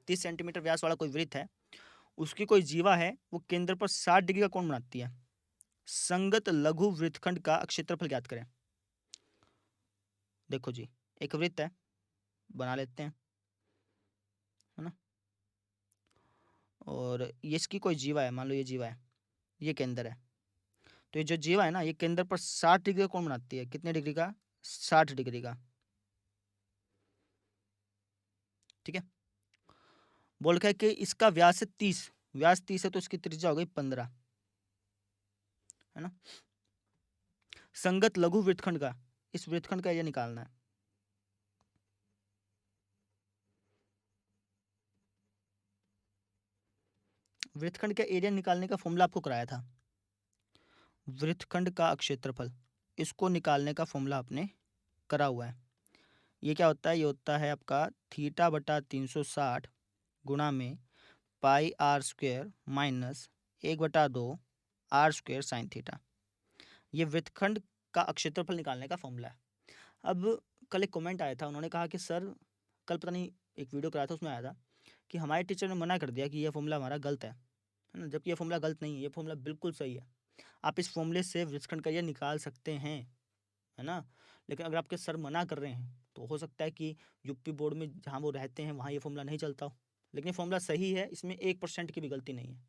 30 सेंटीमीटर व्यास वाला कोई वृत्त है, उसकी कोई जीवा है, वो केंद्र पर 60 डिग्री का कोण बनाती है। संगत लघु वृत्तखंड का क्षेत्रफल ज्ञात करें। देखो जी, एक वृत्त है, बना लेते हैं, है ना, और ये इसकी कोई जीवा है, मान लो ये जीवा है, ये केंद्र है। तो ये जो जीवा है ना, ये केंद्र पर 60 डिग्री का कोण बनाती है। कितने डिग्री का? 60 डिग्री का। ठीक है। बोल रखा है कि इसका व्यास है 30, व्यास 30 है तो इसकी त्रिज्या हो गई 15, है ना। संगत लघु वृत्तखंड का, इस वृत्तखंड का एरिया निकालना है। वृत्तखंड का एरिया निकालने का फॉर्मूला आपको कराया था, वृत्तखंड का क्षेत्रफल, इसको निकालने का फॉर्मूला आपने करा हुआ है। ये क्या होता है? ये होता है आपका थीटा बटा 360 गुणा में pi r square minus 1/2 r square sine theta. ये वृत्तखंड का क्षेत्रफल निकालने का फॉर्मूला है। अब कल एक कमेंट आया था, उन्होंने कहा कि सर, कल पता नहीं एक वीडियो कराया था, उसमें आया था कि हमारे टीचर ने मना कर दिया कि ये फॉर्मूला हमारा गलत है ना। जबकि ये फॉर्मूला गलत नहीं है, ये फॉर्मूला बिल्कुल सही है। आप इस फॉर्मूले से वृत्तखंड का एरिया निकाल सकते हैं, है ना। लेकिन अगर आपके सर मना कर रहे हैं तो हो सकता है कि यूपी बोर्ड में जहाँ वो रहते हैं वहाँ ये फॉर्मूला नहीं चलता हो। लेकिन ये फॉर्मूला सही है, इसमें 1% की भी गलती नहीं है।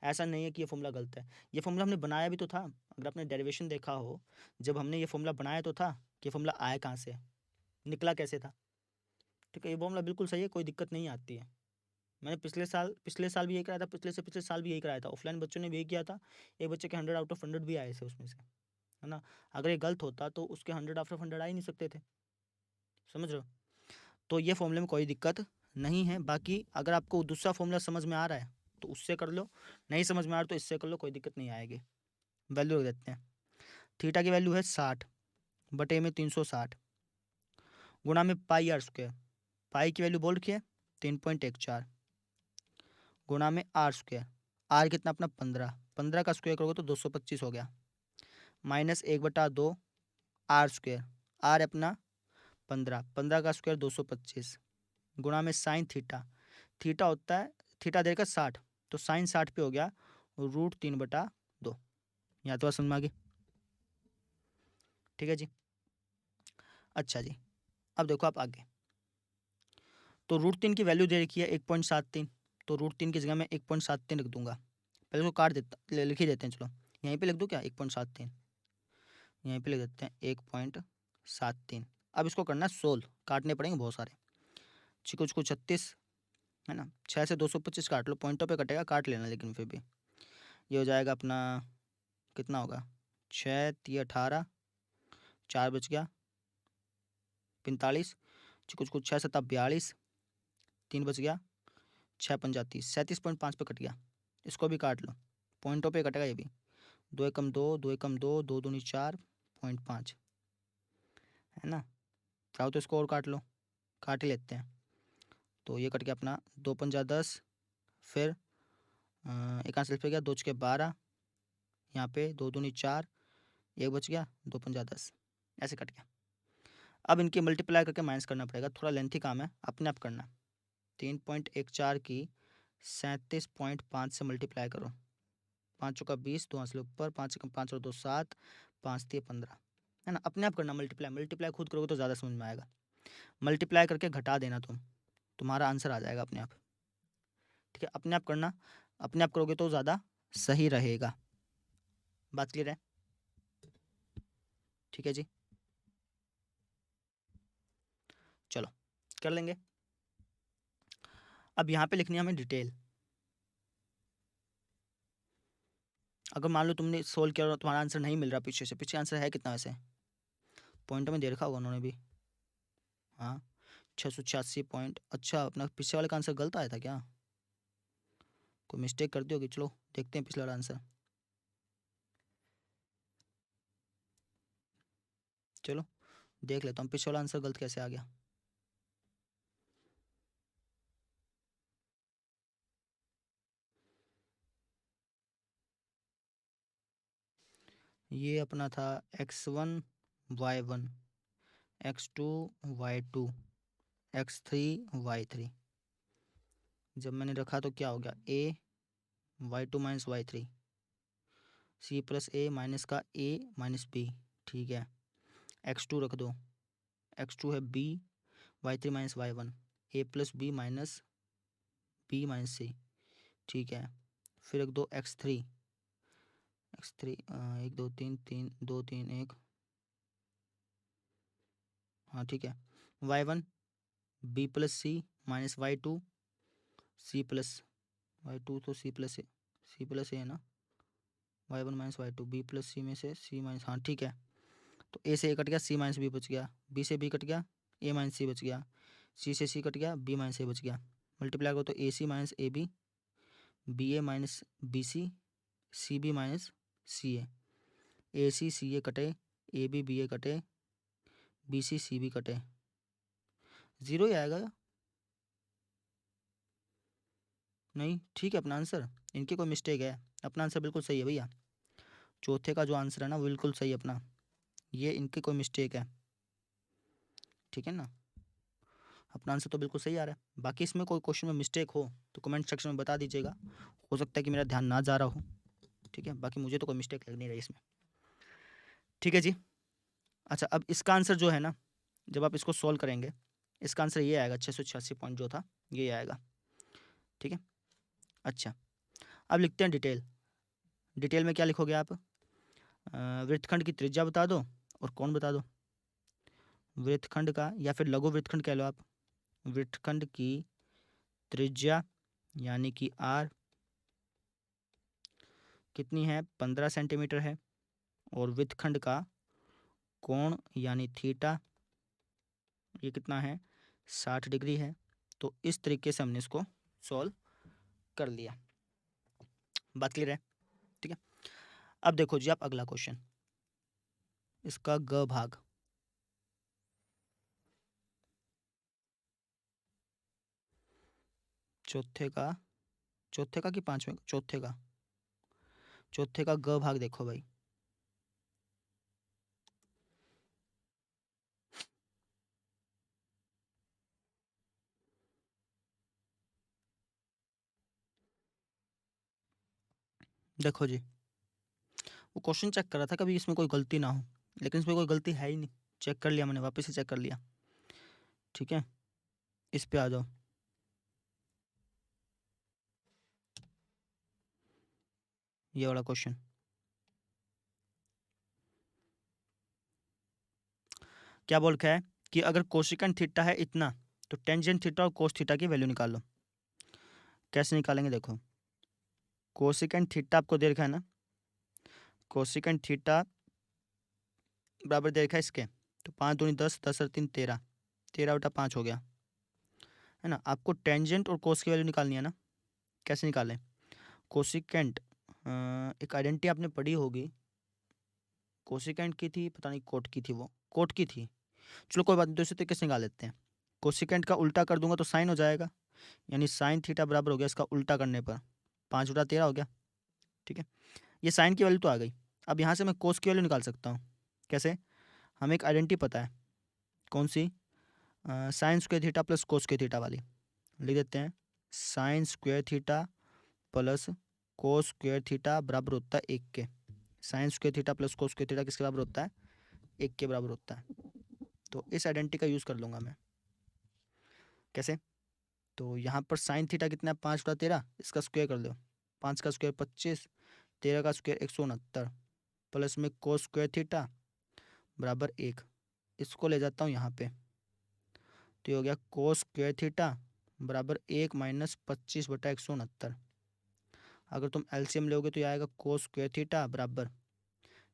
ऐसा नहीं है कि ये फॉर्मूला गलत है। ये फॉर्मूला हमने बनाया भी तो था, अगर आपने डेरिवेशन देखा हो, जब हमने ये फॉर्मूला बनाया तो था कि ये फॉर्मूला आया कहाँ से, निकला कैसे था। ठीक है, ये फॉर्मूला बिल्कुल सही है, कोई दिक्कत नहीं आती है। मैंने पिछले साल भी यही कराया था, पिछले से पिछले साल भी यही कराया था, ऑफलाइन बच्चों ने भी यही किया था। एक बच्चे के 100 आउट ऑफ 100 भी आए थे उसमें से, है ना। अगर ये गलत होता तो उसके 100 आउट ऑफ 100 आ ही नहीं सकते थे, समझ रहे हो। तो ये फॉर्मूले में कोई दिक्कत नहीं है। बाकी अगर आपको दूसरा फॉर्मूला समझ में आ रहा है तो उससे कर लो, नहीं समझ में आ रहा तो इससे कर लो, कोई दिक्कत नहीं आएगी। वैल्यू रख देते हैं। थीटा की वैल्यू है 60 बटे में 360 गुणा में पाई आर स्क्वायर। पाई की वैल्यू बोल रखी है 3.14 गुणा में आर स्क्वायर। आर कितना अपना 15, 15 का स्क्वायर करोगे तो 225 हो गया, माइनस 1/2 आर स्क्वायर। आर अपना 15, 15 का स्क्वायर 225 गुणा में साइन थीटा। थीटा होता है, थीटा देकर 60, तो साइन 60 पे हो गया √3/2। यहाँ तो समझ में आ गई। ठीक है जी। अच्छा जी, अब देखो आप आगे। तो √3 की वैल्यू दे रखी है 1.73, तो √3 की जगह मैं 1.73 लिख दूंगा। पहले उसको काट देता, लिख ही देते हैं, चलो यहीं पे लिख दूँ क्या 1.73, यहीं पे लिख देते हैं 1.73। अब इसको करना है सोल्व, काटने पड़ेंगे बहुत सारे। चिको चिको 36, है ना, 6 से 225 काट लो, पॉइंटों पे कटेगा, काट लेना, लेकिन फिर भी ये हो जाएगा अपना, कितना होगा, 6×3 = 18, 4 बच गया 45, चिको चिको 6×7 = 42, 3 बच गया 6×5 = 30, 37.5 पे कट गया। इसको भी काट लो, पॉइंटों पे कटेगा ये भी। 2 एकम 2, 2 एकम 2, 2 दूनी 4, 0.5, है ना। चाहो तो इसको और काट लो, काट ही लेते हैं। तो ये कट गया अपना 2×5 = 10, फिर एक आंसर पे गया 2×6 = 12, यहाँ पे 2 दूनी 4, 1 बच गया, 2×5 = 10, ऐसे कट गया। अब इनकी मल्टीप्लाई करके माइनस करना पड़ेगा, थोड़ा लेंथी काम है, अपने आप करना। 3.14 की 37.5 से मल्टीप्लाई करो, 5 चौका 20, 2 आंसर ऊपर, 5 एकम 5 और 2 7, 5 3 15, है ना। अपने आप करना मल्टीप्लाई, मल्टीप्लाई खुद करोगे तो ज़्यादा समझ में आएगा। मल्टीप्लाई करके घटा देना तुम्हारा आंसर आ जाएगा अपने आप। ठीक है, अपने आप करना, अपने आप करोगे तो ज़्यादा सही रहेगा। बात क्लियर है? ठीक है जी, चलो कर लेंगे। अब यहाँ पे लिखनी है हमें डिटेल। अगर मान लो तुमने सोल्व किया और तुम्हारा आंसर नहीं मिल रहा पीछे से, पीछे आंसर है कितना वैसे, पॉइंट में दे रखा होगा उन्होंने भी, हाँ 686 पॉइंट। अच्छा, अपना पीछे वाले का आंसर गलत आया था क्या, कोई मिस्टेक कर दी होगी। चलो देखते हैं पिछले वाला आंसर। चलो देख लेता हूँ पिछले वाला आंसर गलत कैसे आ गया। ये अपना था x1 y1, x2 y2, x3 y3। जब मैंने रखा तो क्या हो गया, a y2 minus y3, c plus A minus का a माइनस b, ठीक है। x2 रख दो, x2 है b, y3 minus y1, a plus b minus b minus c, ठीक है। फिर रख दो x3, x3 1 2 3 3 2 3 1, हाँ ठीक है। y1 b plus c minus y2 c plus y2 तो c प्लस ए है ना, y1 minus y2 b plus सी में से c माइनस, हाँ ठीक है। तो a से a कट गया, c माइनस b बच गया, b से b कट गया, a माइनस c बच गया, c से c कट गया, b माइनस a बच गया। मल्टीप्लाई करो तो a c minus a B, b a minus b c b minus a c a कटे, ए बी ए कटे, बी सी बी कटे, 0 ही आएगा। नहीं ठीक है अपना आंसर, इनकी कोई मिस्टेक है, अपना आंसर बिल्कुल सही है भैया। चौथे का जो आंसर है ना वो बिल्कुल सही है अपना, ये इनकी कोई मिस्टेक है, ठीक है ना। अपना आंसर तो बिल्कुल सही आ रहा है। बाकी इसमें कोई क्वेश्चन में मिस्टेक हो तो कमेंट सेक्शन में बता दीजिएगा, हो सकता है कि मेरा ध्यान ना जा रहा हो, ठीक है। बाकी मुझे तो कोई मिस्टेक लग नहीं रही इसमें, ठीक है जी। अच्छा अब इसका आंसर जो है ना, जब आप इसको सॉल्व करेंगे इसका आंसर ये आएगा, 686 पॉइंट जो था ये आएगा, ठीक है। अच्छा अब लिखते हैं डिटेल। डिटेल में क्या लिखोगे आप, वृत्तखंड की त्रिज्या बता दो और कोण बता दो। वृत्तखंड का या फिर लघु वृत्तखंड कह लो आप, वृत्तखंड की त्रिज्या यानी कि आर कितनी है, 15 सेंटीमीटर है, और वृत्तखंड का कोण यानी थीटा ये कितना है, 60 डिग्री है। तो इस तरीके से हमने इसको सॉल्व कर लिया, बात क्लियर है, ठीक है। अब देखो जी आप अगला क्वेश्चन, इसका ग भाग, चौथे का कि पांचवें, चौथे का ग भाग देखो भाई। देखो जी वो क्वेश्चन चेक कर रहा था कभी इसमें कोई गलती ना हो, लेकिन इसमें कोई गलती है ही नहीं, चेक कर लिया मैंने, वापस से चेक कर लिया, ठीक है। इस पे आ जाओ, ये वाला क्वेश्चन, क्या बोल रखा है कि अगर कोसिकेंट थीटा है इतना तो टेंजेंट थीटा और कोस थीटा की वैल्यू निकाल लो। कैसे निकालेंगे देखो, कोसिकेंट थीटा आपको दे रखा है ना, कोसिकेंट थीटा बराबर दे रखा है इसके, तो 5 दूनी 10, 10 और 3 13, 13/5 हो गया, है ना। आपको टेंजेंट और कोस की वैल्यू निकालनी है ना, कैसे निकालें, कोसिकेंट एक आइडेंटिटी आपने पढ़ी होगी, कोसिकेंट की थी पता नहीं कोट की थी, वो कोट की थी, चलो कोई बात नहीं, दूसरे तरीके से निकाल लेते हैं। कोसिकेंट का उल्टा कर दूंगा तो साइन हो जाएगा, यानी साइन थीटा बराबर हो गया इसका उल्टा करने पर 5/13 हो गया, ठीक है। ये साइन की वैल्यू तो आ गई। अब यहाँ से मैं कोस की वैल्यू निकाल सकता हूँ, कैसे, हमें एक आइडेंटिटी पता है, कौन सी, sine square theta plus cos square theta वाली, लिख देते हैं, sine square theta plus cos square theta बराबर होता है 1 के। Sine square theta plus cos square theta किसके बराबर होता है, 1 के बराबर होता है। तो इस आइडेंटिटी का यूज़ कर लूँगा मैं, कैसे, तो यहाँ पर साइन थीटा कितना है, 5/13, इसका स्क्वायर कर दो, 5 का स्क्वायर 25, 13 का स्क्वायर 169, प्लस में कोस स्क्वायर थीटा बराबर 1, इसको ले जाता हूँ यहाँ पे, तो ये हो गया कोस स्क्वायर थीटा बराबर 1 माइनस 25/169। अगर तुम एलसीएम लोगे तो ये आएगा कोस स्क्वायर थीटा बराबर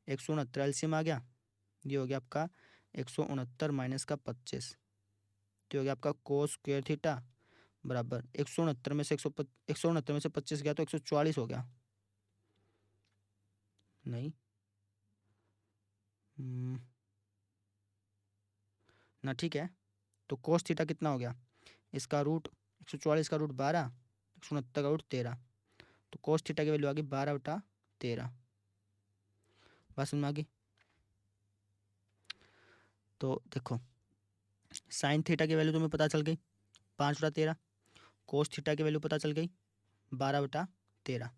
169, एलसीएम आ गया, ये हो गया आपका 169 माइनस का 25, तो हो गया आपका कोस स्क्वायर थीटा बराबर 169 में से 169 में से 25 गया तो 144 हो गया, नहीं ना, ठीक है। तो कोस थीटा कितना हो गया, इसका रूट 144 का रूट 12, 169 का रूट 13, तो कोस थीटा की वैल्यू आ गई 12/13, बात समझ में आ गई। तो देखो साइन थीटा की वैल्यू तुम्हें पता चल गई 5/13, कोस थीटा की वैल्यू पता चल गई 12/13,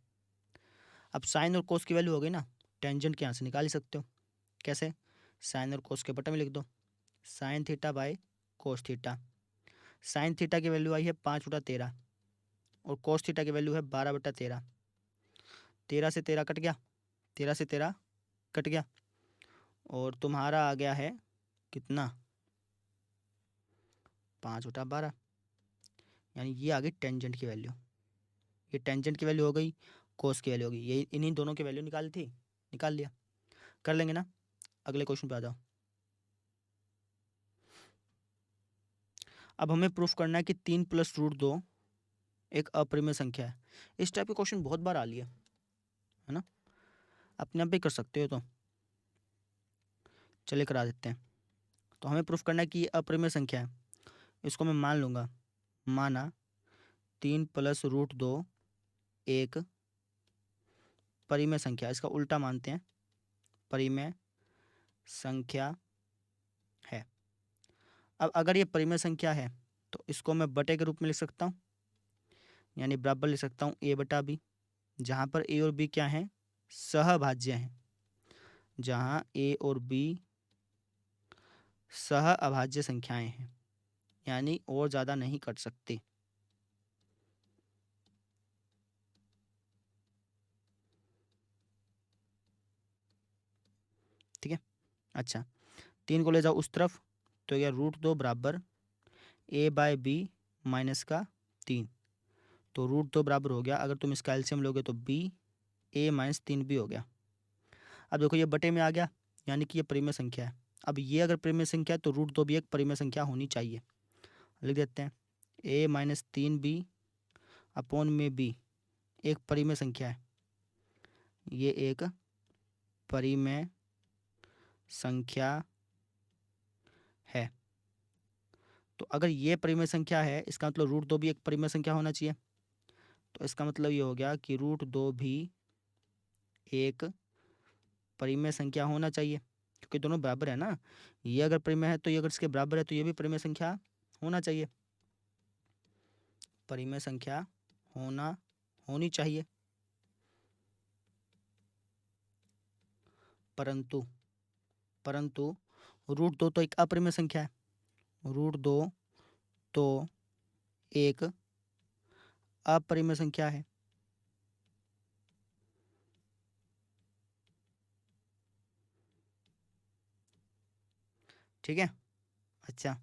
अब साइन और कोस की वैल्यू हो गई ना, टेंजेंट के यहाँ से निकाल ही सकते हो। कैसे? साइन और कोस के बटा में लिख दो, sine theta by cos theta. Sine theta की वैल्यू आई है 5/13 और कोस थीटा की वैल्यू है 12/13। 13 से 13 कट गया, 13 से 13 कट गया और तुम्हारा आ गया है कितना? 5/12। यानी ये आ गई टेंजेंट की वैल्यू। ये टेंजेंट की वैल्यू हो गई, कोस की वैल्यू हो गई, ये इन्हीं दोनों की वैल्यू निकाली थी, निकाल लिया। कर लेंगे ना, अगले क्वेश्चन पे आ जाओ। अब हमें प्रूफ करना है कि 3 + √2 एक अपरिमेय संख्या है। इस टाइप के क्वेश्चन बहुत बार आ लिए है ना, अपने आप भी कर सकते हो। तो चलिए करा देते हैं। तो हमें प्रूफ करना है कि ये अपरिमेय संख्या है। इसको मैं मान लूँगा, माना 3 + √2 एक परिमेय संख्या, इसका उल्टा मानते हैं, परिमेय संख्या है। अब अगर ये परिमेय संख्या है तो इसको मैं बटे के रूप में लिख सकता हूँ, यानी बराबर लिख सकता हूँ a/b, जहाँ पर a और b क्या हैं? सहभाज्य हैं। जहाँ a और b सहअभाज्य संख्याएं हैं, यानी और ज़्यादा नहीं कट सकते। ठीक है, अच्छा 3 को ले जाओ उस तरफ, तो यह √2 बराबर a/b - 3। तो √2 बराबर हो गया, अगर तुम इसका एलसीएम लोगे तो b, a - 3b हो गया। अब देखो ये बटे में आ गया, यानी कि ये परिमेय संख्या है। अब ये अगर परिमेय संख्या है तो √2 भी एक परिमेय संख्या होनी चाहिए। लिख देते हैं, a - 3b अपॉन में b एक परिमेय संख्या है। ये एक परिमेय संख्या है। तो अगर ये परिमेय संख्या है, इसका मतलब √2 भी एक परिमेय संख्या होना चाहिए। तो इसका मतलब ये हो गया कि √2 भी एक परिमेय संख्या होना चाहिए, क्योंकि दोनों बराबर है ना। ये अगर परिमेय है तो ये अगर इसके बराबर है तो ये भी परिमेय संख्या होना चाहिए, परिमेय संख्या होनी चाहिए। परंतु √2 तो एक अपरिमेय संख्या है, √2 तो एक अपरिमेय संख्या है। ठीक है, अच्छा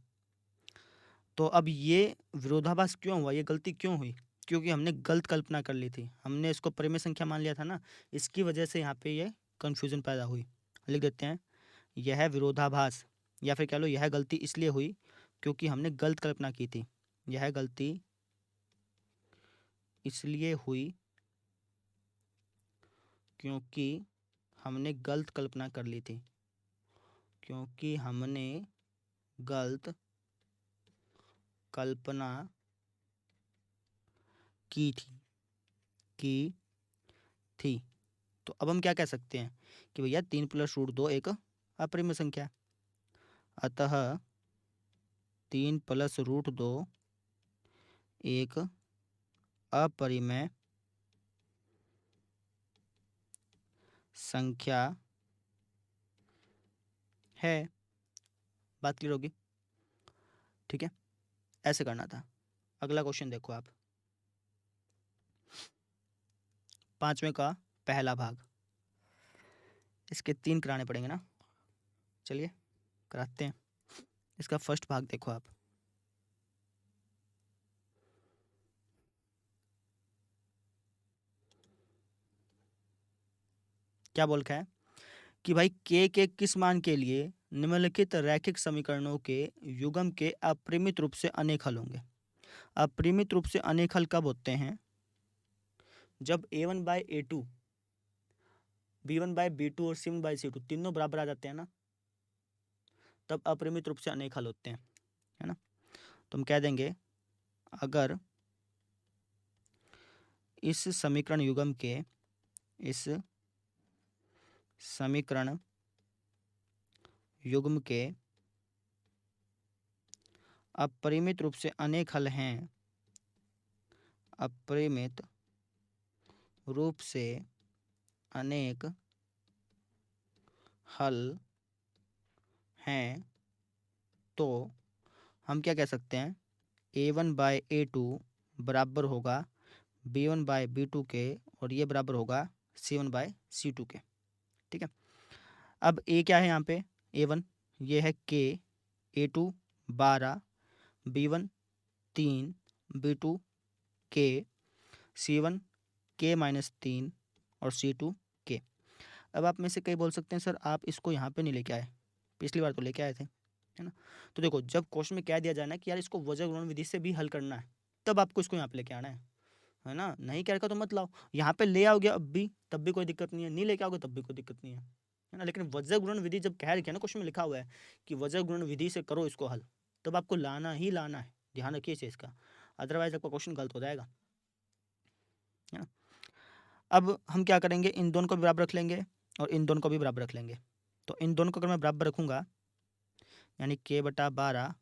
तो अब ये विरोधाभास क्यों हुआ, ये गलती क्यों हुई? क्योंकि हमने गलत कल्पना कर ली थी, हमने इसको परिमेय संख्या मान लिया था ना, इसकी वजह से यहाँ पे ये कन्फ्यूजन पैदा हुई। लिख देते हैं, यह विरोधाभास या फिर कह लो यह गलती इसलिए हुई क्योंकि हमने गलत कल्पना की थी। यह गलती इसलिए हुई क्योंकि हमने गलत कल्पना कर ली थी, क्योंकि हमने गलत कल्पना की थी। तो अब हम क्या कह सकते हैं कि भैया 3 + √2 एक अपरिमेय संख्या है। अतः 3 + √2 एक अपरिमेय संख्या है। बात क्लियर होगी? ठीक है, ऐसे करना था। अगला क्वेश्चन देखो आप, 5वें का पहला भाग। इसके 3 कराने पड़ेंगे ना, चलिए कराते हैं। इसका फर्स्ट भाग देखो आप, क्या बोल रखा है कि भाई के किस मान के लिए निम्नलिखित रैखिक समीकरणों के युग्म के अपरिमित रूप से अनेक हल होंगे। अपरिमित रूप से अनेक हल कब होते हैं? जब a1/a2, b1/b2 और c1/c2 तीनों बराबर आ जाते हैं ना, तब अपरिमित रूप से अनेक हल होते हैं, है ना। तो हम कह देंगे अगर इस समीकरण युग्म के अपरिमित रूप से अनेक हल हैं, अपरिमित रूप से अनेक हल हैं तो हम क्या कह सकते हैं, A1/A2 बराबर होगा B1/B2 के, और ये बराबर होगा C1/C2 के। ठीक है, अब A क्या है यहाँ पे, A1 ये है K, A2 12, B1 3, B2 K, C1 K-3 और C2 K। अब आप में से कई बोल सकते हैं सर आप इसको यहाँ पे नहीं लेके आए, पिछली बार तो लेके आए थे, है ना। तो देखो जब क्वेश्चन में कह दिया जाए ना कि यार इसको वजन गुणन विधि से भी हल करना है, तब आपको इसको यहाँ पे लेके आना है ना। नहीं कह रखा तो मत लाओ, यहाँ पे ले आओगे अब भी तब भी कोई दिक्कत नहीं है, नहीं लेके आओगे तब भी कोई दिक्कत नहीं है ना। लेकिन वजन गुणन विधि जब कह रखी है ना, क्वेश्चन में लिखा हुआ है कि वजन गुणन विधि से करो इसको हल, तब आपको लाना ही लाना है, ध्यान रखिए इस चीज़ का, अदरवाइज आपका क्वेश्चन गलत हो जाएगा, है ना। अब हम क्या करेंगे, इन दोनों को भी बराबर रख लेंगे और इन दोनों को भी बराबर रख लेंगे। तो इन दोनों को अगर मैं बराबर रखूँगा, यानी K/12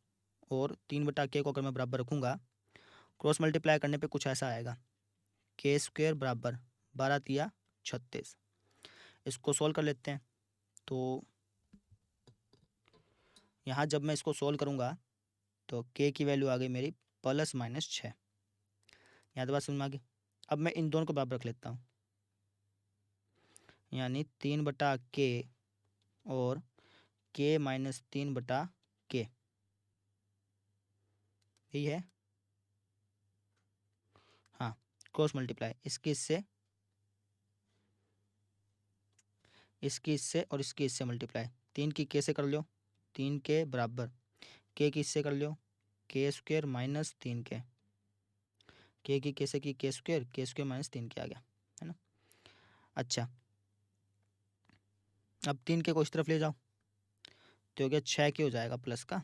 और 3/K को अगर मैं बराबर रखूँगा, क्रॉस मल्टीप्लाई करने पे कुछ ऐसा आएगा, K² बराबर 12 तिया 36। इसको सोल्व कर लेते हैं। तो यहाँ जब मैं इसको सोल्व करूँगा तो K की वैल्यू आ गई मेरी +-6। यहाँ तो बात समझ में आ गई। अब मैं इन दोनों को बराबर रख लेता हूँ, यानी 3/K और K-3/K, यही है। हाँ, क्रॉस मल्टीप्लाई इसकी इससे, इसकी इससे और इसकी इससे मल्टीप्लाई, 3 की K से कर लो 3K बराबर K की इससे कर लो K² - 3K, K की K से की K² - 3K आ गया, है ना। अच्छा, अब 3K को इस तरफ ले जाओ तो हो गया 6K हो जाएगा प्लस का,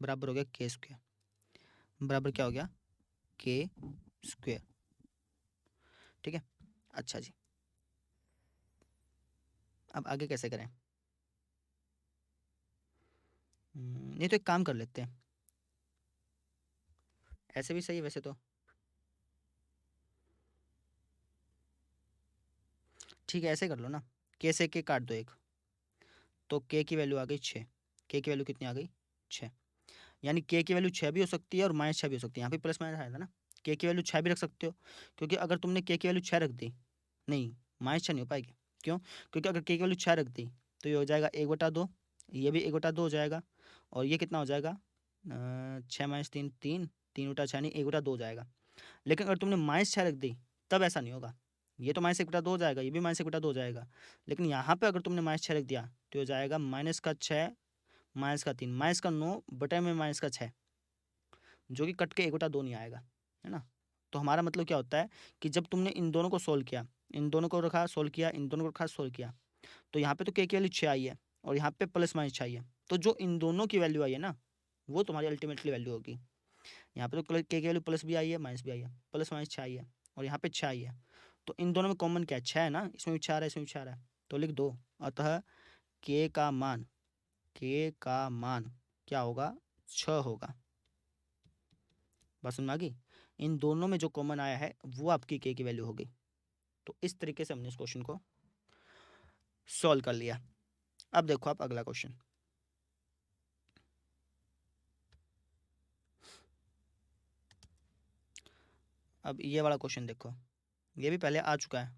बराबर हो गया K², बराबर क्या हो गया K²। ठीक है, अच्छा जी, अब आगे कैसे करें, नहीं तो एक काम कर लेते हैं, ऐसे भी सही है वैसे तो, ठीक है ऐसे कर लो ना, K से K काट दो एक, तो K की वैल्यू आ गई 6, K की वैल्यू कितनी आ गई 6, यानी K की वैल्यू 6 भी हो सकती है और -6 भी हो सकती है, यहाँ पे प्लस माइनस आया था ना, K की वैल्यू 6 भी रख सकते हो, क्योंकि अगर तुमने K की वैल्यू 6 रख दी, नहीं -6 नहीं हो पाएगी, क्यों, क्योंकि अगर K की वैल्यू 6 रख दी तो ये हो जाएगा 1/2, ये भी 1/2 हो जाएगा, और ये कितना हो जाएगा 6 - 3 3, 3/6 नहीं 1/2 हो जाएगा। लेकिन अगर तुमने -6 रख दी तब ऐसा नहीं होगा, ये तो -1/2 हो जाएगा, ये भी -1/2 हो जाएगा, लेकिन यहाँ पे अगर तुमने -6 रख दिया तो हो जाएगा -6 -3 -9 बटे में -6, जो कि कट के 1/2 नहीं आएगा, है ना। तो हमारा मतलब क्या होता है कि जब तुमने इन दोनों को सोल्व किया, इन दोनों को रखा सोल्व किया, इन दोनों को रखा सोल्व किया, तो यहाँ पे तो K की वैल्यू 6 आई है और यहाँ पे +-6 आई है, तो जो इन दोनों की वैल्यू आई है ना, वो तुम्हारी अल्टीमेटली वैल्यू होगी। यहाँ पे तो K की वैल्यू प्लस भी आई है माइनस भी आई है, +-6 आई है और यहाँ पे 6 आई है, तो इन दोनों में कॉमन क्या है 6 है ना, इसमें भी 6 आ रहा है, इसमें भी 6 आ रहा है, तो लिख दो, अतः K का मान क्या होगा 6 होगा। बात समझ में आ गई, इन दोनों में जो कॉमन आया है वो आपकी K की वैल्यू होगी। तो इस तरीके से हमने इस क्वेश्चन को सॉल्व कर लिया। अब देखो आप अगला क्वेश्चन, अब ये वाला क्वेश्चन देखो, ये भी पहले आ चुका है।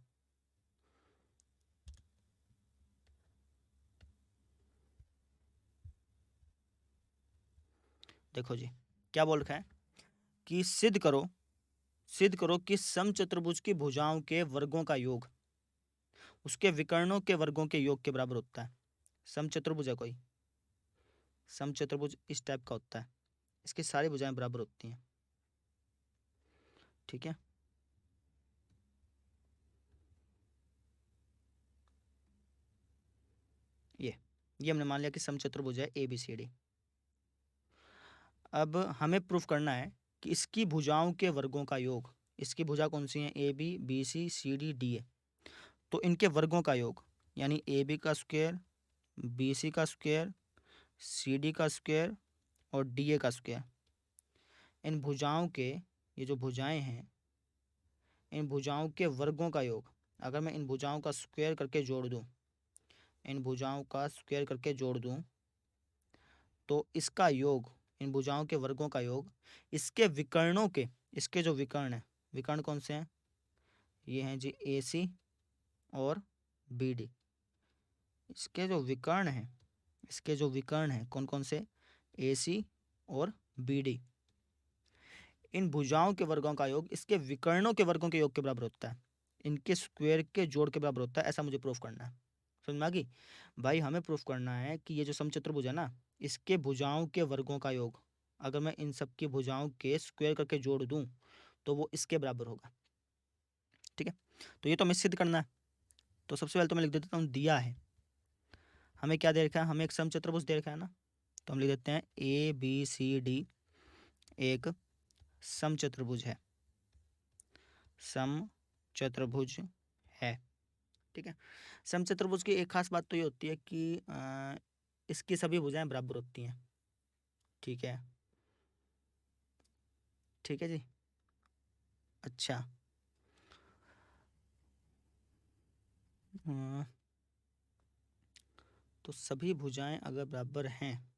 देखो जी क्या बोल रखा है कि सिद्ध करो कि समचतुर्भुज की भुजाओं के वर्गों का योग उसके विकर्णों के वर्गों के योग के बराबर होता है। समचतुर्भुज है कोई, समचतुर्भुज इस टाइप का होता है, इसकी सारी भुजाएं बराबर होती हैं, ठीक है। ये हमने मान लिया कि समचतुर्भुज है ABCD। अब हमें प्रूफ करना है कि इसकी भुजाओं के वर्गों का योग, इसकी भुजा कौन सी है AB BC CD DA, तो इनके वर्गों का योग यानी AB का स्क्वायर BC का स्क्वायर CD का स्क्वायर और DA का स्क्वायर, इन भुजाओं के, ये जो भुजाएं हैं इन भुजाओं के वर्गों का योग अगर मैं इन भुजाओं का स्क्वायर करके जोड़ दूं, इन भुजाओं का स्क्वायर करके जोड़ दूं, तो इसका योग, इन भुजाओं के वर्गों का योग इसके विकर्णों के, इसके जो विकर्ण है, विकर्ण कौन से हैं, ये हैं जी AC और BD। इसके जो विकर्ण हैं, इसके जो विकर्ण हैं कौन कौन से, AC और BD, इन भुजाओं के वर्गों का योग इसके विकर्णों के वर्गों के योग के बराबर होता है, इनके स्क्वायर के जोड़ के बराबर होता है। ऐसा मुझे प्रूफ करना है। समझ में आ गई भाई? हमें प्रूफ करना है कि ये जो समचतुर्भुज है ना, इसके भुजाओं के वर्गों का योग अगर मैं इन सब की भुजाओं के स्क्वायर करके जोड़ दूं तो वो इसके बराबर होगा। ठीक है, तो ये तो हमें सिद्ध करना है। तो सबसे पहले तो मैं लिख देता हूँ, दिया है हमें क्या दे रखा है, हमें एक समचतुर्भुज दे रखा है ना, तो हम लिख देते हैं ABCD एक समचतुर्भुज है, समचतुर्भुज है। ठीक है, समचतुर्भुज की एक खास बात तो ये होती है कि इसकी सभी भुजाएं बराबर होती हैं। ठीक है, ठीक है जी। अच्छा, तो सभी भुजाएं अगर बराबर हैं,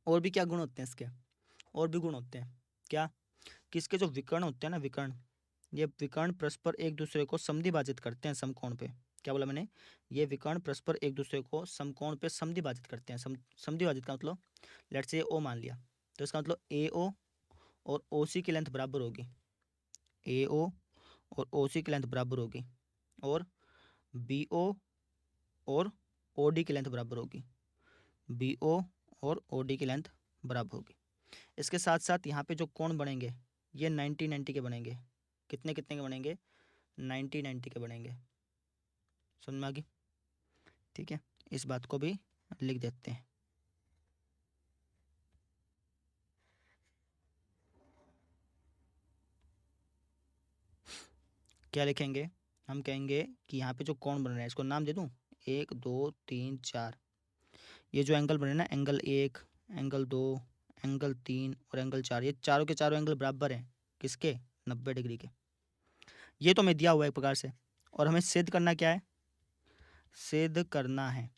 और भी क्या गुण होते हैं इसके, और भी गुण होते हैं क्या, कि इसके जो विकर्ण होते हैं ना, विकर्ण, ये विकर्ण परस्पर एक दूसरे को समद्विभाजित करते हैं समकोण पे। क्या बोला मैंने, ये विकर्ण परस्पर एक दूसरे को समकोण पे समद्विभाजित करते हैं। समद्विभाजित का मतलब, लेट्स से O मान लिया, तो इसका मतलब AO और OC की लेंथ बराबर होगी, AO और OC की लेंथ बराबर होगी, और BO और OD की लेंथ बराबर होगी, BO और OD की लेंथ बराबर होगी। इसके साथ साथ यहाँ पे जो कोण बनेंगे ये 90-90 के बनेंगे। कितने कितने के बनेंगे, 90-90 के बनेंगे। समझ में आ गई? ठीक है, इस बात को भी लिख देते हैं। क्या लिखेंगे, हम कहेंगे कि यहाँ पे जो कोण बन रहा है इसको नाम दे दूँ 1 2 3 4। ये जो एंगल बने ना, एंगल 1, एंगल 2, एंगल 3 और एंगल 4, ये चारों के चारों एंगल बराबर हैं किसके, 90 डिग्री के। ये तो हमें दिया हुआ है एक प्रकार से, और हमें सिद्ध करना क्या है, सिद्ध करना है,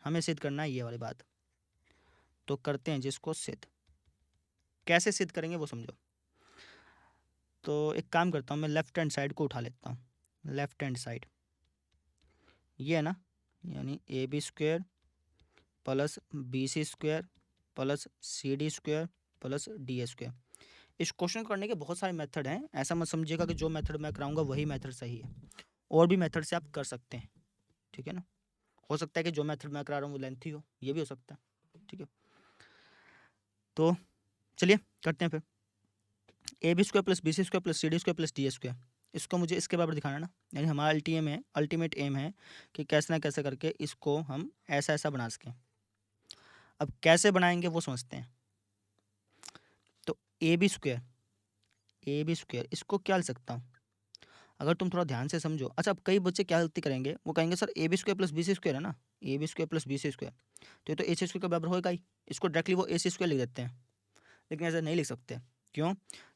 हमें सिद्ध करना है ये वाली बात। तो करते हैं जिसको सिद्ध। कैसे सिद्ध करेंगे वो समझो। तो एक काम करता हूँ, मैं लेफ्ट हैंड साइड को उठा लेता हूँ। लेफ्ट हैंड साइड ये है ना, यानी AB² plus BC² plus CD² plus DA²। इस क्वेश्चन को करने के बहुत सारे मेथड हैं, ऐसा मत समझिएगा कि जो मेथड मैं कराऊंगा वही मेथड सही है, और भी मेथड से आप कर सकते हैं। ठीक है ना, हो सकता है कि जो मेथड मैं करा रहा हूँ वो लेंथी हो, ये भी हो सकता है। ठीक है, तो चलिए करते हैं फिर। AB² plus BC² plus CD² plus DA², इसको मुझे इसके बराबर दिखाना है ना, यानी हमारा अल्टीमेट एम है कि कैसे ना कैसे करके इसको हम ऐसा ऐसा बना सकें। अब कैसे बनाएंगे वो समझते हैं। तो AB² इसको क्या लिख सकता हूँ, अगर तुम थोड़ा ध्यान से समझो। अच्छा, अब कई बच्चे क्या गलती करेंगे, वो कहेंगे सर AB² प्लस BC² है ना, AB² प्लस BC², तो ये तो AC² के बराबर होगा ही, इसको डायरेक्टली वो AC² लिख देते हैं। लेकिन ऐसा नहीं लिख सकते। क्यों?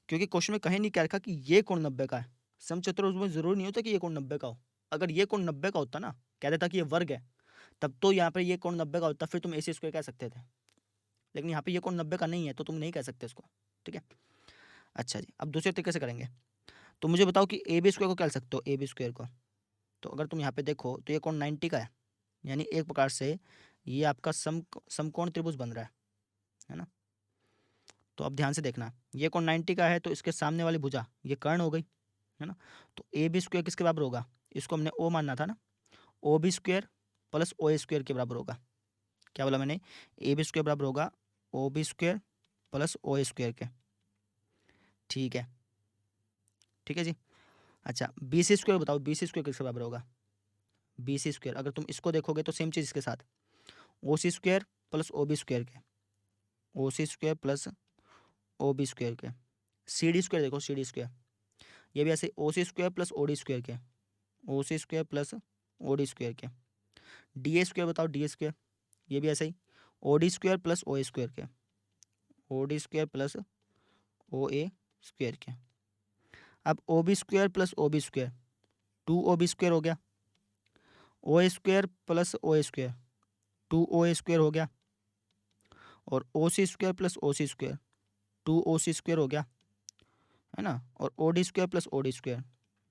क्योंकि क्वेश्चन में कहीं नहीं क्या रखा कि ये कोण 90 का है। समचतुर्भुज में जरूरी नहीं होता कि ये कोण 90 का हो। अगर ये कोण 90 का होता ना, कह देता कि ये वर्ग है, तब तो यहाँ पर ये कोण 90 का होता, फिर तुम AC² कह सकते थे। लेकिन यहाँ पे ये कोण 90 का नहीं है, तो तुम नहीं कह सकते इसको। ठीक है, अच्छा जी, अब दूसरे तरीके से करेंगे। तो मुझे बताओ कि AB² को क्या लिख सकते हो, AB² को। तो अगर तुम यहाँ पे देखो तो ये कोण 90 का है, यानी एक प्रकार से ये आपका समकोण त्रिभुज बन रहा है ना। तो अब ध्यान से देखना, ये कोण 90 का है, तो इसके सामने वाली भुजा ये कर्ण हो गई, है ना। तो AB² किसके बराबर होगा, इसको हमने O मानना था ना, OB² प्लस OA² के बराबर होगा। क्या बोला मैंने, AB² बराबर होगा OB² प्लस OA² के। ठीक है, ठीक है जी। अच्छा, BC² बताओ, BC² किसके बराबर होगा, BC² अगर तुम इसको देखोगे तो सेम चीज़ इसके साथ, OC² प्लस OB² के, OC² प्लस OB² के। CD² देखो, CD², ये भी ऐसे OC² प्लस OD² के, OC² प्लस OD² के। DA² बताओ, DA², ये भी ऐसे ही OD² प्लस OA² के, OD² प्लस OA² के। अब OB² प्लस OB², 2OB² हो गया, OA² प्लस OA², 2OA² हो गया, और OC² प्लस OC², 2OC² हो गया, है ना, और OD² प्लस OD²,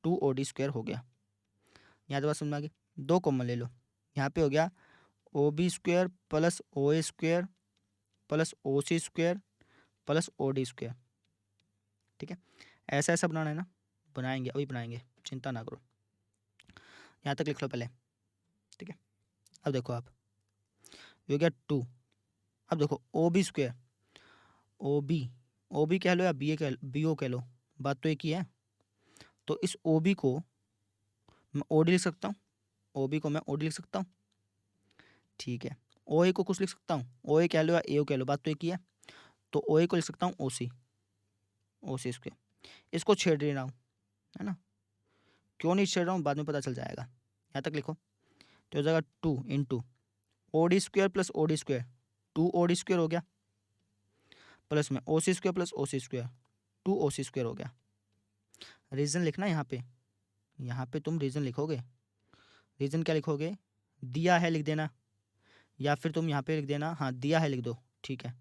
2OD² हो गया। यहाँ तो बात समझ में आ गई। 2 कॉमन ले लो, यहाँ पे हो गया OB² plus OA² plus OC² plus OD²। ठीक है, ऐसा ऐसा बनाना है ना, बनाएंगे, अभी बनाएंगे, चिंता ना करो। यहाँ तक लिख लो पहले। ठीक है, अब देखो आप, ये हो गया 2। अब देखो OB², OB कह लो या BO कह लो, बात तो एक ही है। तो इस OB को मैं OD लिख सकता हूँ, OB को मैं OD लिख सकता हूँ। ठीक है, OA को कुछ लिख सकता हूँ, OA कह लो या AO कह लो, बात तो एक ही है। तो OA को लिख सकता हूँ OC²। इसको छेड़ रहा हूँ, है ना, क्यों नहीं छेड़ रहा हूँ बाद में पता चल जाएगा। यहाँ तक लिखो, तो हो जाएगा 2 into OD² plus OD², 2OD² हो गया, प्लस में OC² प्लस OC², 2OC² हो गया। रीज़न लिखना यहाँ पे तुम रीज़न लिखोगे। रीज़न क्या लिखोगे, दिया है लिख देना, या फिर तुम यहाँ पे लिख देना, हाँ दिया है लिख दो। ठीक है,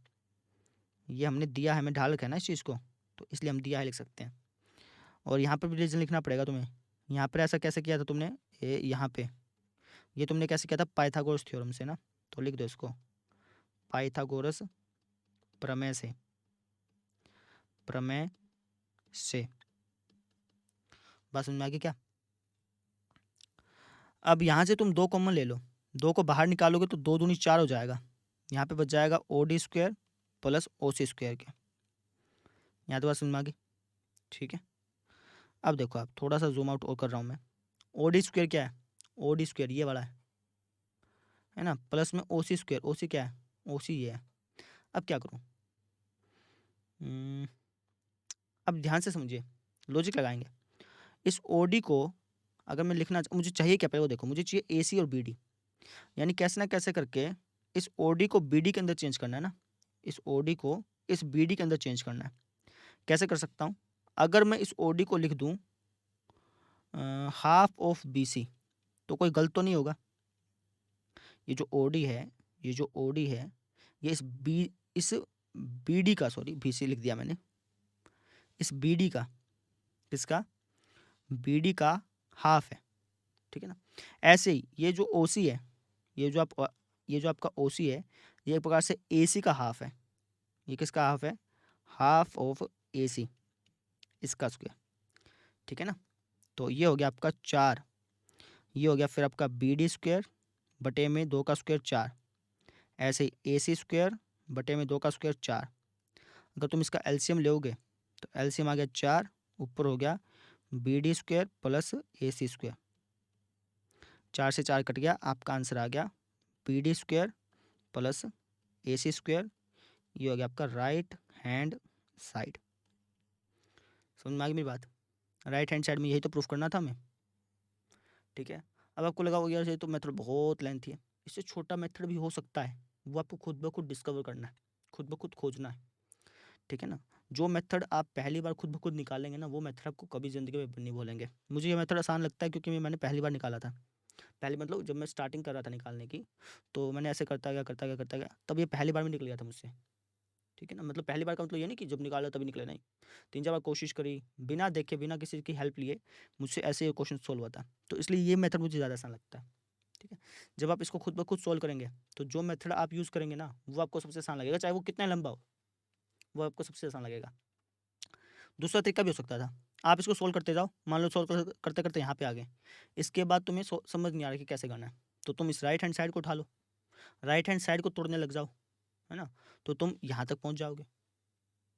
ये हमने दिया है, हमें ढाल रखा है ना इस चीज़ को, तो इसलिए हम दिया है लिख सकते हैं। और यहाँ पर भी रीज़न लिखना पड़ेगा तुम्हें। यहाँ पर ऐसा कैसे किया था तुमने, यहाँ पे ये तुमने कैसे किया था, पाइथागोरस थ्योरम से ना, तो लिख दो इसको पाइथागोरस प्रमेय से, बात समझ में आ गई क्या। अब यहाँ से तुम 2 कॉमन ले लो, 2 को बाहर निकालोगे तो 2 दूनी 4 हो जाएगा। यहाँ पे बच जाएगा OD² प्लस OC² के। यहाँ तो बात समझ में आ गई। ठीक है, अब देखो आप, थोड़ा सा जूम आउट और कर रहा हूँ मैं। OD² क्या है, OD² ये वाला है ना, प्लस में OC², OC क्या है, OC ये है। अब क्या करूँ, अब ध्यान से समझिए, लॉजिक लगाएंगे। इस OD को अगर मैं लिखना, मुझे चाहिए क्या पहले वो देखो, मुझे चाहिए AC और BD, यानी कैसे ना कैसे करके इस OD को BD के अंदर चेंज करना है ना, इस OD को इस BD के अंदर चेंज करना है। कैसे कर सकता हूँ, अगर मैं इस OD को लिख दूँ हाफ ऑफ BC, तो कोई गलत तो नहीं होगा। ये जो OD है, ये इस BD का, सॉरी BC लिख दिया मैंने, इस BD का, किसका, BD का हाफ है। ठीक है ना, ऐसे ही ये जो OC है, ये जो आपका OC है, ये एक प्रकार से AC का हाफ है। ये किसका हाफ है, हाफ ऑफ AC, इसका स्क्वायर। ठीक है ना, तो ये हो गया आपका 4, ये हो गया फिर आपका BD² बटे में 2 का स्क्वायर 4, ऐसे ही AC² बटे में 2 का स्क्वायर 4। अगर तुम इसका LCM लोगे तो LCM आ गया 4, ऊपर हो गया BD² प्लस AC², 4 से 4 कट गया, आपका आंसर आ गया BD² प्लस AC²। ये हो गया आपका राइट हैंड साइड। समझ में आ गई मेरी बात, राइट हैंड साइड में यही तो प्रूफ करना था हमें। ठीक है, अब आपको लगा हो यार ये तो मेथड बहुत लेंथी है, इससे छोटा मेथड भी हो सकता है, वो आपको खुद ब खुद डिस्कवर करना है, खुद ब खुद खोजना है। ठीक है ना, जो मेथड आप पहली बार खुद ब खुद निकालेंगे ना, वो मेथड आपको कभी ज़िंदगी में नहीं भूलेंगे। मुझे ये मेथड आसान लगता है क्योंकि मैंने पहली बार निकाला था, पहली मतलब जब मैं स्टार्टिंग कर रहा था निकालने की, तो मैंने ऐसे करता गया, तब ये पहली बार में निकल गया था मुझसे। ठीक है ना, मतलब पहली बार का मतलब ये नहीं कि जब निकाला तभी निकले, नहीं, 3-4 बार कोशिश करी, बिना देखे बिना किसी की हेल्प लिए मुझसे ऐसे ये क्वेश्चन सोल्व हुआ था, तो इसलिए ये मेथड मुझे ज़्यादा आसान लगता है। ठीक है, जब आप इसको खुद ब खुद सोल्व करेंगे तो जो मेथड आप यूज़ करेंगे ना, वो आपको सबसे आसान लगेगा, चाहे वो कितना लंबा हो, वो आपको सबसे आसान लगेगा। दूसरा तरीका भी हो सकता था, आप इसको सोल्व करते जाओ, मान लो सोल्व करते करते यहाँ पे आ गए, इसके बाद तुम्हें समझ नहीं आ रहा कि कैसे करना है, तो तुम इस राइट हैंड साइड को उठा लो, राइट हैंड साइड को तोड़ने लग जाओ, है ना, तो तुम यहाँ तक पहुँच जाओगे।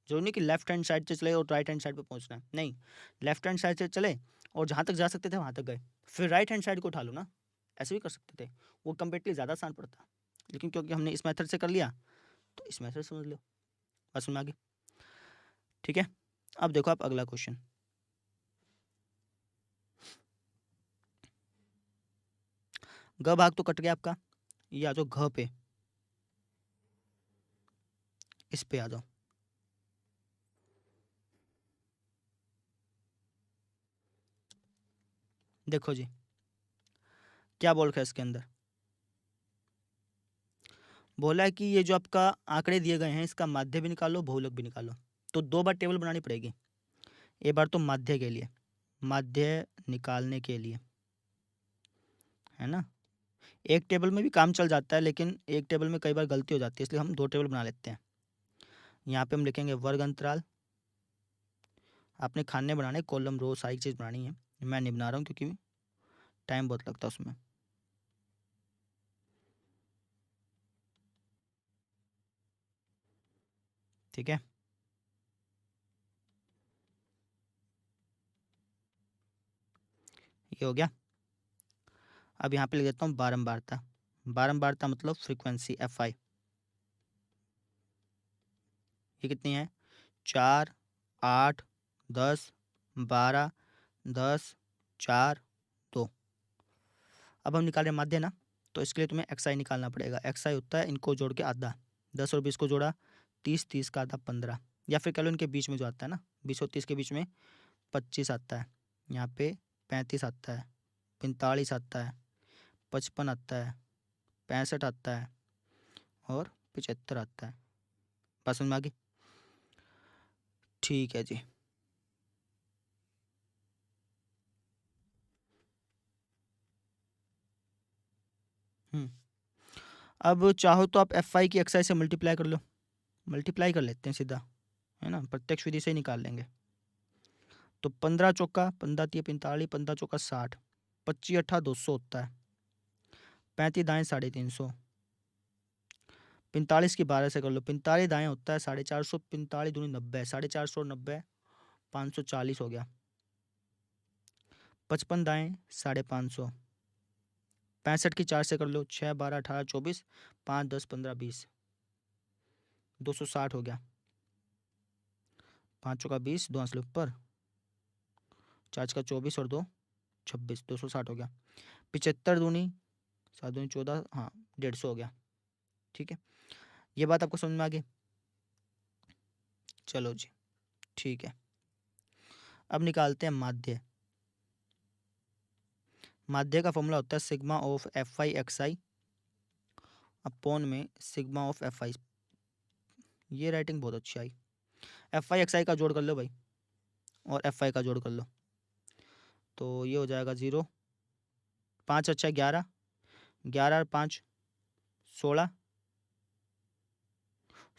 जरूरी नहीं कि लेफ्ट हैंड साइड से चले और राइट हैंड साइड पे पहुंचना है, नहीं, लेफ्ट हैंड साइड से चले और जहाँ तक जा सकते थे वहाँ तक गए, फिर राइट हैंड साइड को उठा लो ना, ऐसे भी कर सकते थे, वो कंपेरेटिवली ज़्यादा आसान पड़ता, लेकिन क्योंकि हमने इस मेथड से कर लिया तो इस मेथड समझ लो, बस में आ गई। ठीक है, अब देखो आप अगला क्वेश्चन, ग भाग तो कट गया आपका, ये आ जाओ घ पे, इस पे आ जाओ। देखो जी क्या बोल रखा है इसके अंदर, बोला है कि ये जो आपका आंकड़े दिए गए हैं इसका माध्य भी निकालो बहुलक भी निकालो। तो 2 बार टेबल बनानी पड़ेगी। एक बार तो माध्य के लिए, माध्य निकालने के लिए, है ना। एक टेबल में भी काम चल जाता है लेकिन एक टेबल में कई बार गलती हो जाती है, इसलिए हम 2 टेबल बना लेते हैं। यहाँ पे हम लिखेंगे वर्ग अंतराल, आपने खाने बनाने कॉलम रो सारी चीज़ बनानी है, मैं नहीं बना रहा हूँ क्योंकि टाइम बहुत लगता है उसमें। ठीक है, ये हो गया। अब यहाँ पे लिख देता हूँ बारंबारता। बारंबारता मतलब फ्रीक्वेंसी FI। ये कितनी है? 4, 8, 10, 12, 10, 4, 2। अब हम निकाल रहे हैं माध्य ना, तो इसके लिए तुम्हें XI निकालना पड़ेगा। XI होता है इनको जोड़ के आधा, 10 और 20 को जोड़ा 30, 30 का आधा 15, या फिर कह लो इनके बीच में जो आता है ना 20 और 30 के बीच में 25 आता है, यहाँ पे 35 आता है, 45 आता है, 55 आता है, 65 आता है और 75 आता है। बात समझ में आ गई? ठीक है जी। अब चाहो तो आप FI की XI से मल्टीप्लाई कर लो, मल्टीप्लाई कर लेते हैं सीधा, है ना, प्रत्यक्ष विधि से ही निकाल लेंगे। तो 15 चौका 15 तिया 45, 15 चौका 60, 25 अट्ठा 200 होता है, 35 दाएँ 350, 45 की 12 से कर लो, 45 दाएँ होता है 450, 45 दूनी 90, 450 और 90 540 हो गया, 55 दाएँ 550, 65 की 4 से कर लो, 6 12 18 24, 5 10 15 20, 260 हो गया, 5 चौका 20, 2 आंसले ऊपर, 4 का 24 और 2 26, 260 हो गया। 75 दूनी 7 दूनी 14, हाँ 150 हो गया। ठीक है, ये बात आपको समझ में आ गई? चलो जी ठीक है। अब निकालते हैं माध्य। माध्य का फॉर्मूला होता है sigma of FI XI upon में सिग्मा ऑफ FI। ये राइटिंग बहुत अच्छी आई। FI XI का जोड़ कर लो भाई और FI का जोड़ कर लो, तो ये हो जाएगा 0, 5 अच्छा 11, 11 और 5 16,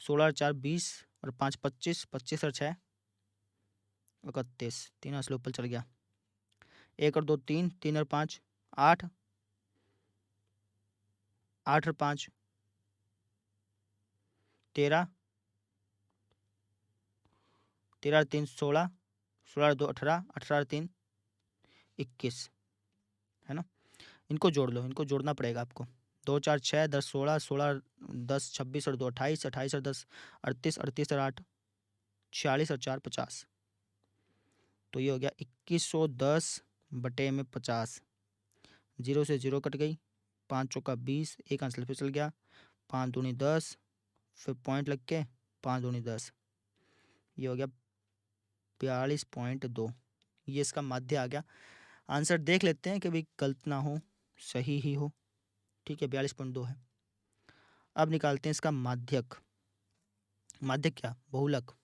16 और 4 20 और 5 25, 25 और 6 31, 3 असले ऊपर चल गया, 1 और 2 3, 3 और 5 8, 8 और 5 13, 13 और 3 16, 16 और 2 18, 18 और 3 21, है ना। इनको जोड़ लो, इनको जोड़ना पड़ेगा आपको। 2 4 6 10 16, 16 10 26 और 2 28, 28 और 10 38, 38 और 8 46 और 4 50, तो ये हो गया 2110 बटे में 50। 0 से 0 कट गई, 5 चौका 20, एक आंसर फिर चल गया, 5 दूनी 10, फिर पॉइंट लग के 5 दूनी 10, ये हो गया 42.2। ये इसका माध्य आ गया। आंसर देख लेते हैं कि भाई गलत ना हो, सही ही हो। ठीक है, 42.2 है। अब निकालते हैं इसका माध्यक। माध्यक क्या? बहुलक।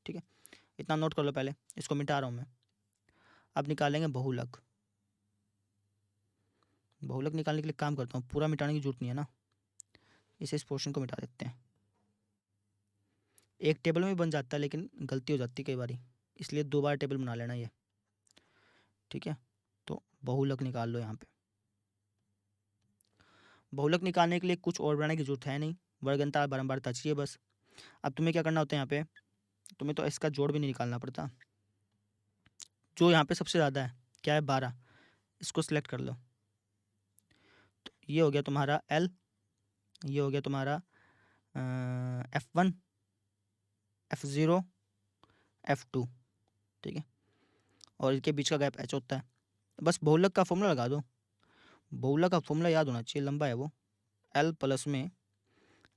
ठीक है, इतना नोट कर लो पहले, इसको मिटा रहा हूँ मैं। अब निकालेंगे बहुलक। बहुलक निकालने के लिए काम करता हूँ, पूरा मिटाने की जरूरत नहीं है ना, इस पोर्शन को मिटा देते हैं। एक टेबल में भी बन जाता है लेकिन गलती हो जाती है कई बार, इसलिए 2 बार टेबल बना लेना ये। ठीक है, तो बहुलक निकाल लो यहाँ पे। बहुलक निकालने के लिए कुछ और बनाने की जरूरत है नहीं, वर्गंता बारंबारता चाहिए बस। अब तुम्हें क्या करना होता है यहाँ पे, तुम्हें तो इसका जोड़ भी नहीं निकालना पड़ता। जो यहाँ पे सबसे ज़्यादा है क्या है 12, इसको सिलेक्ट कर लो। तो ये हो गया तुम्हारा L, ये हो गया तुम्हारा F1, F0, F2। ठीक है, और इसके बीच का गैप H होता है। बस बहुलक का फॉर्मूला लगा दो, बहुलक का फॉर्मूला याद होना चाहिए, लंबा है वो। L प्लस में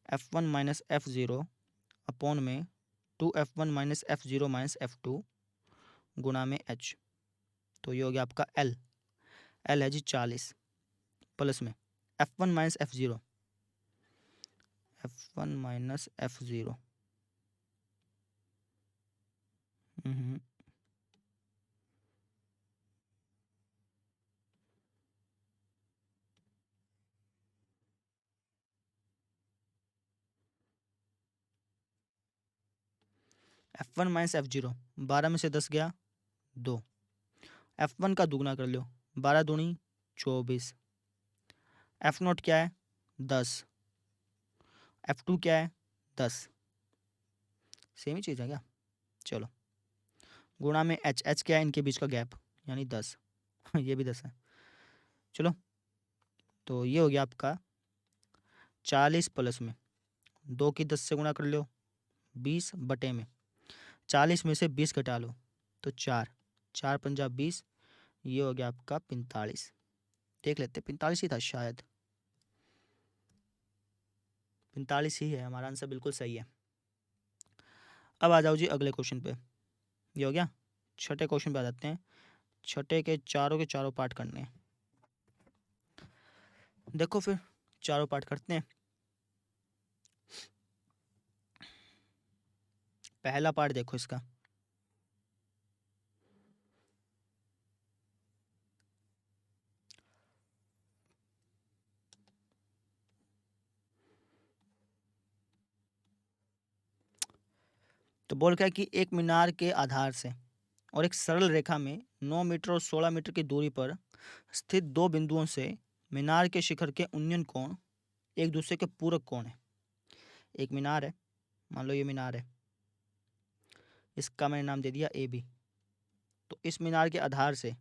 F1 माइनस F0 अपॉन में 2F1 minus F0 minus F2 गुणा में H, तो ये हो गया आपका L। L है जी 40 प्लस में F1 minus F0, F1 minus F0। F1 minus F0, 12 में से 10 गया 2, F1 का दुगना कर लो, 12 दूनी 24, F0 क्या है 10, F2 क्या है 10, सेम ही चीज़ है क्या? चलो, गुणा में H क्या है इनके बीच का गैप यानी 10 ये भी 10 है। चलो, तो ये हो गया आपका 40 प्लस में 2 की 10 से गुणा कर लो 20 बटे में 40 में से 20 घटा लो तो 4, 4 पंजा 20, ये हो गया आपका 45। देख लेते 45 ही था शायद, 45 ही है हमारा आंसर, बिल्कुल सही है। अब आ जाओ जी अगले क्वेश्चन पे, ये हो गया। छठे क्वेश्चन पे आ जाते हैं। छठे के चारों पार्ट करने हैं। देखो फिर चारों पार्ट करते हैं। पहला पार्ट देखो इसका, तो बोल क्या है कि एक मीनार के आधार से और एक सरल रेखा में 9 मीटर और 16 मीटर की दूरी पर स्थित दो बिंदुओं से मीनार के शिखर के उन्नयन कोण एक दूसरे के पूरक कोण है। एक मीनार है, मान लो ये मीनार है, इसका मैंने नाम दे दिया ए बी। तो इस मीनार के आधार से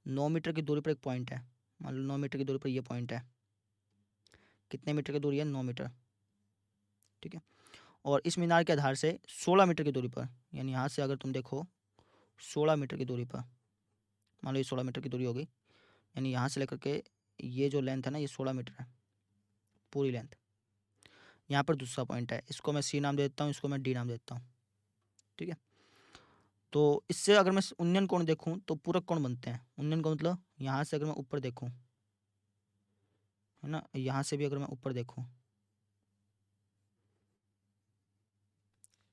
9 मीटर की दूरी पर एक पॉइंट है, मान लो 9 मीटर की दूरी पर ये पॉइंट है। कितने मीटर की दूरी है? 9 मीटर, ठीक है। और इस मीनार के आधार से 16 मीटर की दूरी पर, यानी यहाँ से अगर तुम देखो 16 मीटर की दूरी पर, मान लो ये 16 मीटर की दूरी होगी, यानी यहाँ से लेकर के ये जो लेंथ है ना, ये 16 मीटर है पूरी लेंथ। यहाँ पर दूसरा पॉइंट है, इसको मैं सी नाम दे देता हूँ, इसको मैं डी नाम देता हूँ, ठीक है। तो इससे अगर मैं उन्नयन कोण देखूँ तो पूरक कोण बनते हैं। उन्नयन कोण मतलब यहाँ से अगर मैं ऊपर देखूँ, है ना, यहाँ से भी अगर मैं ऊपर देखूँ,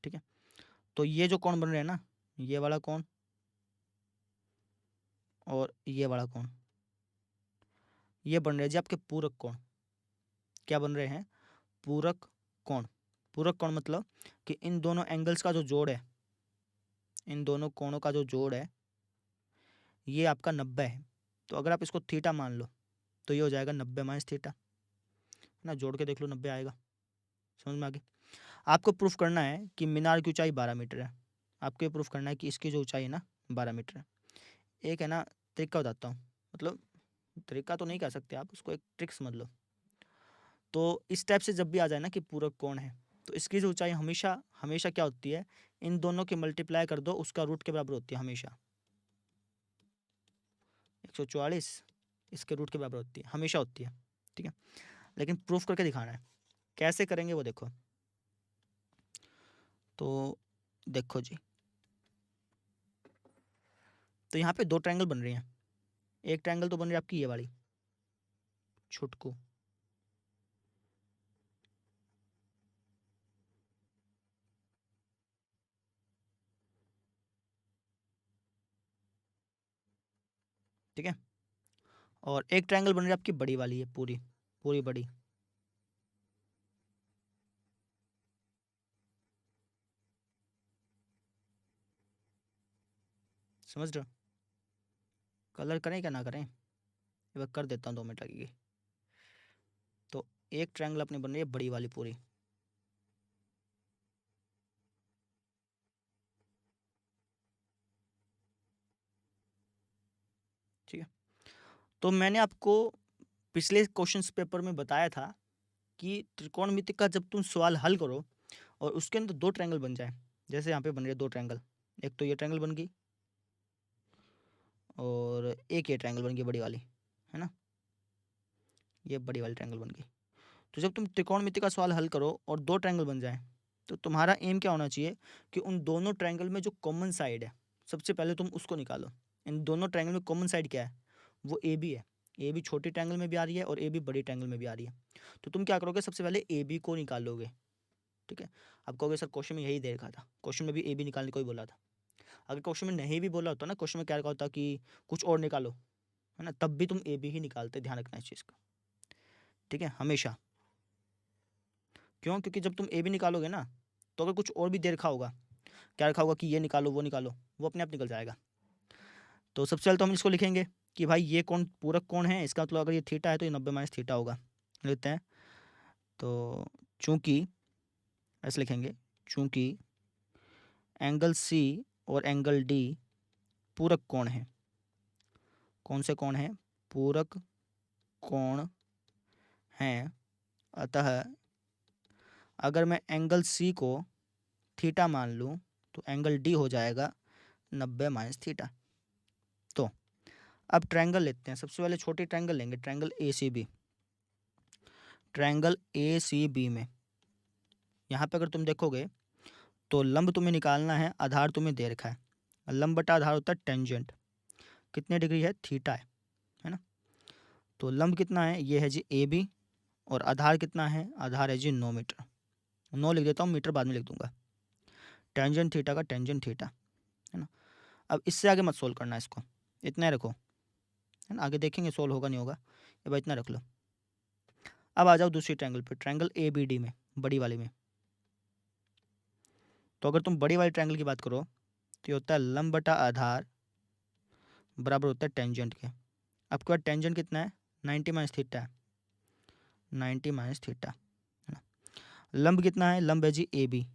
ठीक है, तो ये जो कोण बन रहे हैं ना, ये वाला कोण और ये वाला कोण, ये बन रहे हैं जी आपके पूरक कोण। क्या बन रहे हैं? पूरक कोण। पूरक कोण मतलब कि इन दोनों एंगल्स का जो जोड़ है, इन दोनों कोणों का जो जोड़ है, ये आपका 90 है। तो अगर आप इसको थीटा मान लो तो ये हो जाएगा 90 माइनस थीटा, है ना, जोड़ के देख लो 90 आएगा। समझ में आ गई? आपको प्रूफ करना है कि मीनार की ऊंचाई 12 मीटर है। आपको ये प्रूफ करना है कि इसकी जो ऊंचाई है ना 12 मीटर है। एक है ना तरीका बताता हूँ, मतलब तरीका तो नहीं कह सकते आप, उसको एक ट्रिक समझ लो। तो इस टाइप से जब भी आ जाए ना कि पूरक कोण है, तो इसकी जो ऊंचाई हमेशा हमेशा क्या होती है, इन दोनों के मल्टीप्लाई कर दो, उसका रूट के बराबर होती है हमेशा। 144 इसके रूट के बराबर होती है, हमेशा होती है, ठीक है। लेकिन प्रूफ करके दिखाना है, कैसे करेंगे वो देखो। तो देखो जी, तो यहाँ पे दो ट्रायंगल बन रही हैं। एक ट्रायंगल तो बन रही है आपकी ये वाली छुटकू, ठीक है, और एक ट्रायंगल बन रही है आपकी बड़ी वाली है, पूरी पूरी बड़ी। समझ रहे हो? कलर करें क्या ना करें? ये कर देता हूँ 2 मिनट लगेगी। तो एक ट्रायंगल अपनी बन रही है बड़ी वाली पूरी, ठीक है। तो मैंने आपको पिछले क्वेश्चंस पेपर में बताया था कि त्रिकोणमिति का जब तुम सवाल हल करो और उसके अंदर दो ट्रायंगल बन जाए, जैसे यहाँ पे बन रही है दो ट्रायंगल, एक तो ये ट्रायंगल बन गई और एक ये ट्रायंगल बन गई बड़ी वाली, है ना, ये बड़ी वाली ट्रायंगल बन गई। तो जब तुम त्रिकोणमिति का सवाल हल करो और दो ट्रायंगल बन जाए, तो तुम्हारा एम क्या होना चाहिए कि उन दोनों ट्रायंगल में जो कॉमन साइड है, सबसे पहले तुम उसको निकालो। इन दोनों ट्रायंगल में कॉमन साइड क्या है? वो ए बी है। ए बी छोटी ट्रायंगल में भी आ रही है और ए बी बड़ी ट्रायंगल में भी आ रही है। तो तुम क्या करोगे, सबसे पहले ए बी को निकालोगे, ठीक है। अब कहोगे सर क्वेश्चन में यही दे रखा था, क्वेश्चन में भी ए बी निकालने को ही बोला था। अगर क्वेश्चन में नहीं भी बोला होता ना, क्वेश्चन में क्या रखा होता कि कुछ और निकालो, है ना, तब भी तुम ए बी ही निकालते, ध्यान रखना इस चीज़ का, ठीक है, हमेशा। क्यों? क्योंकि जब तुम ए बी निकालोगे ना, तो अगर कुछ और भी दे रखा होगा, क्या रखा होगा कि ये निकालो वो निकालो, वो अपने आप निकल जाएगा। तो सबसे पहले तो हम इसको लिखेंगे कि भाई ये कौन पूरक कौन है, इसका मतलब अगर ये थीटा है तो ये 90 माइनस थीटा होगा, लेते हैं। तो चूंकि ऐसे लिखेंगे, चूंकि एंगल सी और एंगल डी पूरक कोण है। कौन से कोण हैं? पूरक कोण हैं। अतः अगर मैं एंगल सी को थीटा मान लूँ तो एंगल डी हो जाएगा 90 माइनस थीटा। तो अब ट्रायंगल लेते हैं, सबसे पहले छोटी ट्रायंगल लेंगे, triangle A C B. Triangle A C B में यहाँ पे अगर तुम देखोगे तो लंब तुम्हें निकालना है, आधार तुम्हें दे रखा है। लंब बटा आधार होता है टेंजेंट, कितने डिग्री है? थीटा है ना। तो लंब कितना है? ये है जी ए बी, और आधार कितना है? आधार है जी 9 मीटर। 9 लिख देता हूँ, मीटर बाद में लिख दूंगा। टेंजेंट थीटा का टेंजेंट थीटा, है ना। अब इससे आगे मत सोल्व करना, इसको इतना ही रखो, है ना, आगे देखेंगे सोल्व होगा नहीं होगा, ये भाई इतना रख लो। अब आ जाओ दूसरी ट्रायंगल पे, ट्रायंगल ए बी डी में, बड़ी वाली में। तो अगर तुम बड़ी वाली ट्रायंगल की बात करो तो ये होता है लंब बटा आधार बराबर होता है टेंजेंट के। आपके पास टेंजेंट कितना है? 90 माइनस थीटा है, 90 माइनस थीटा, है ना। लंब कितना है? लंब है जी ए बी,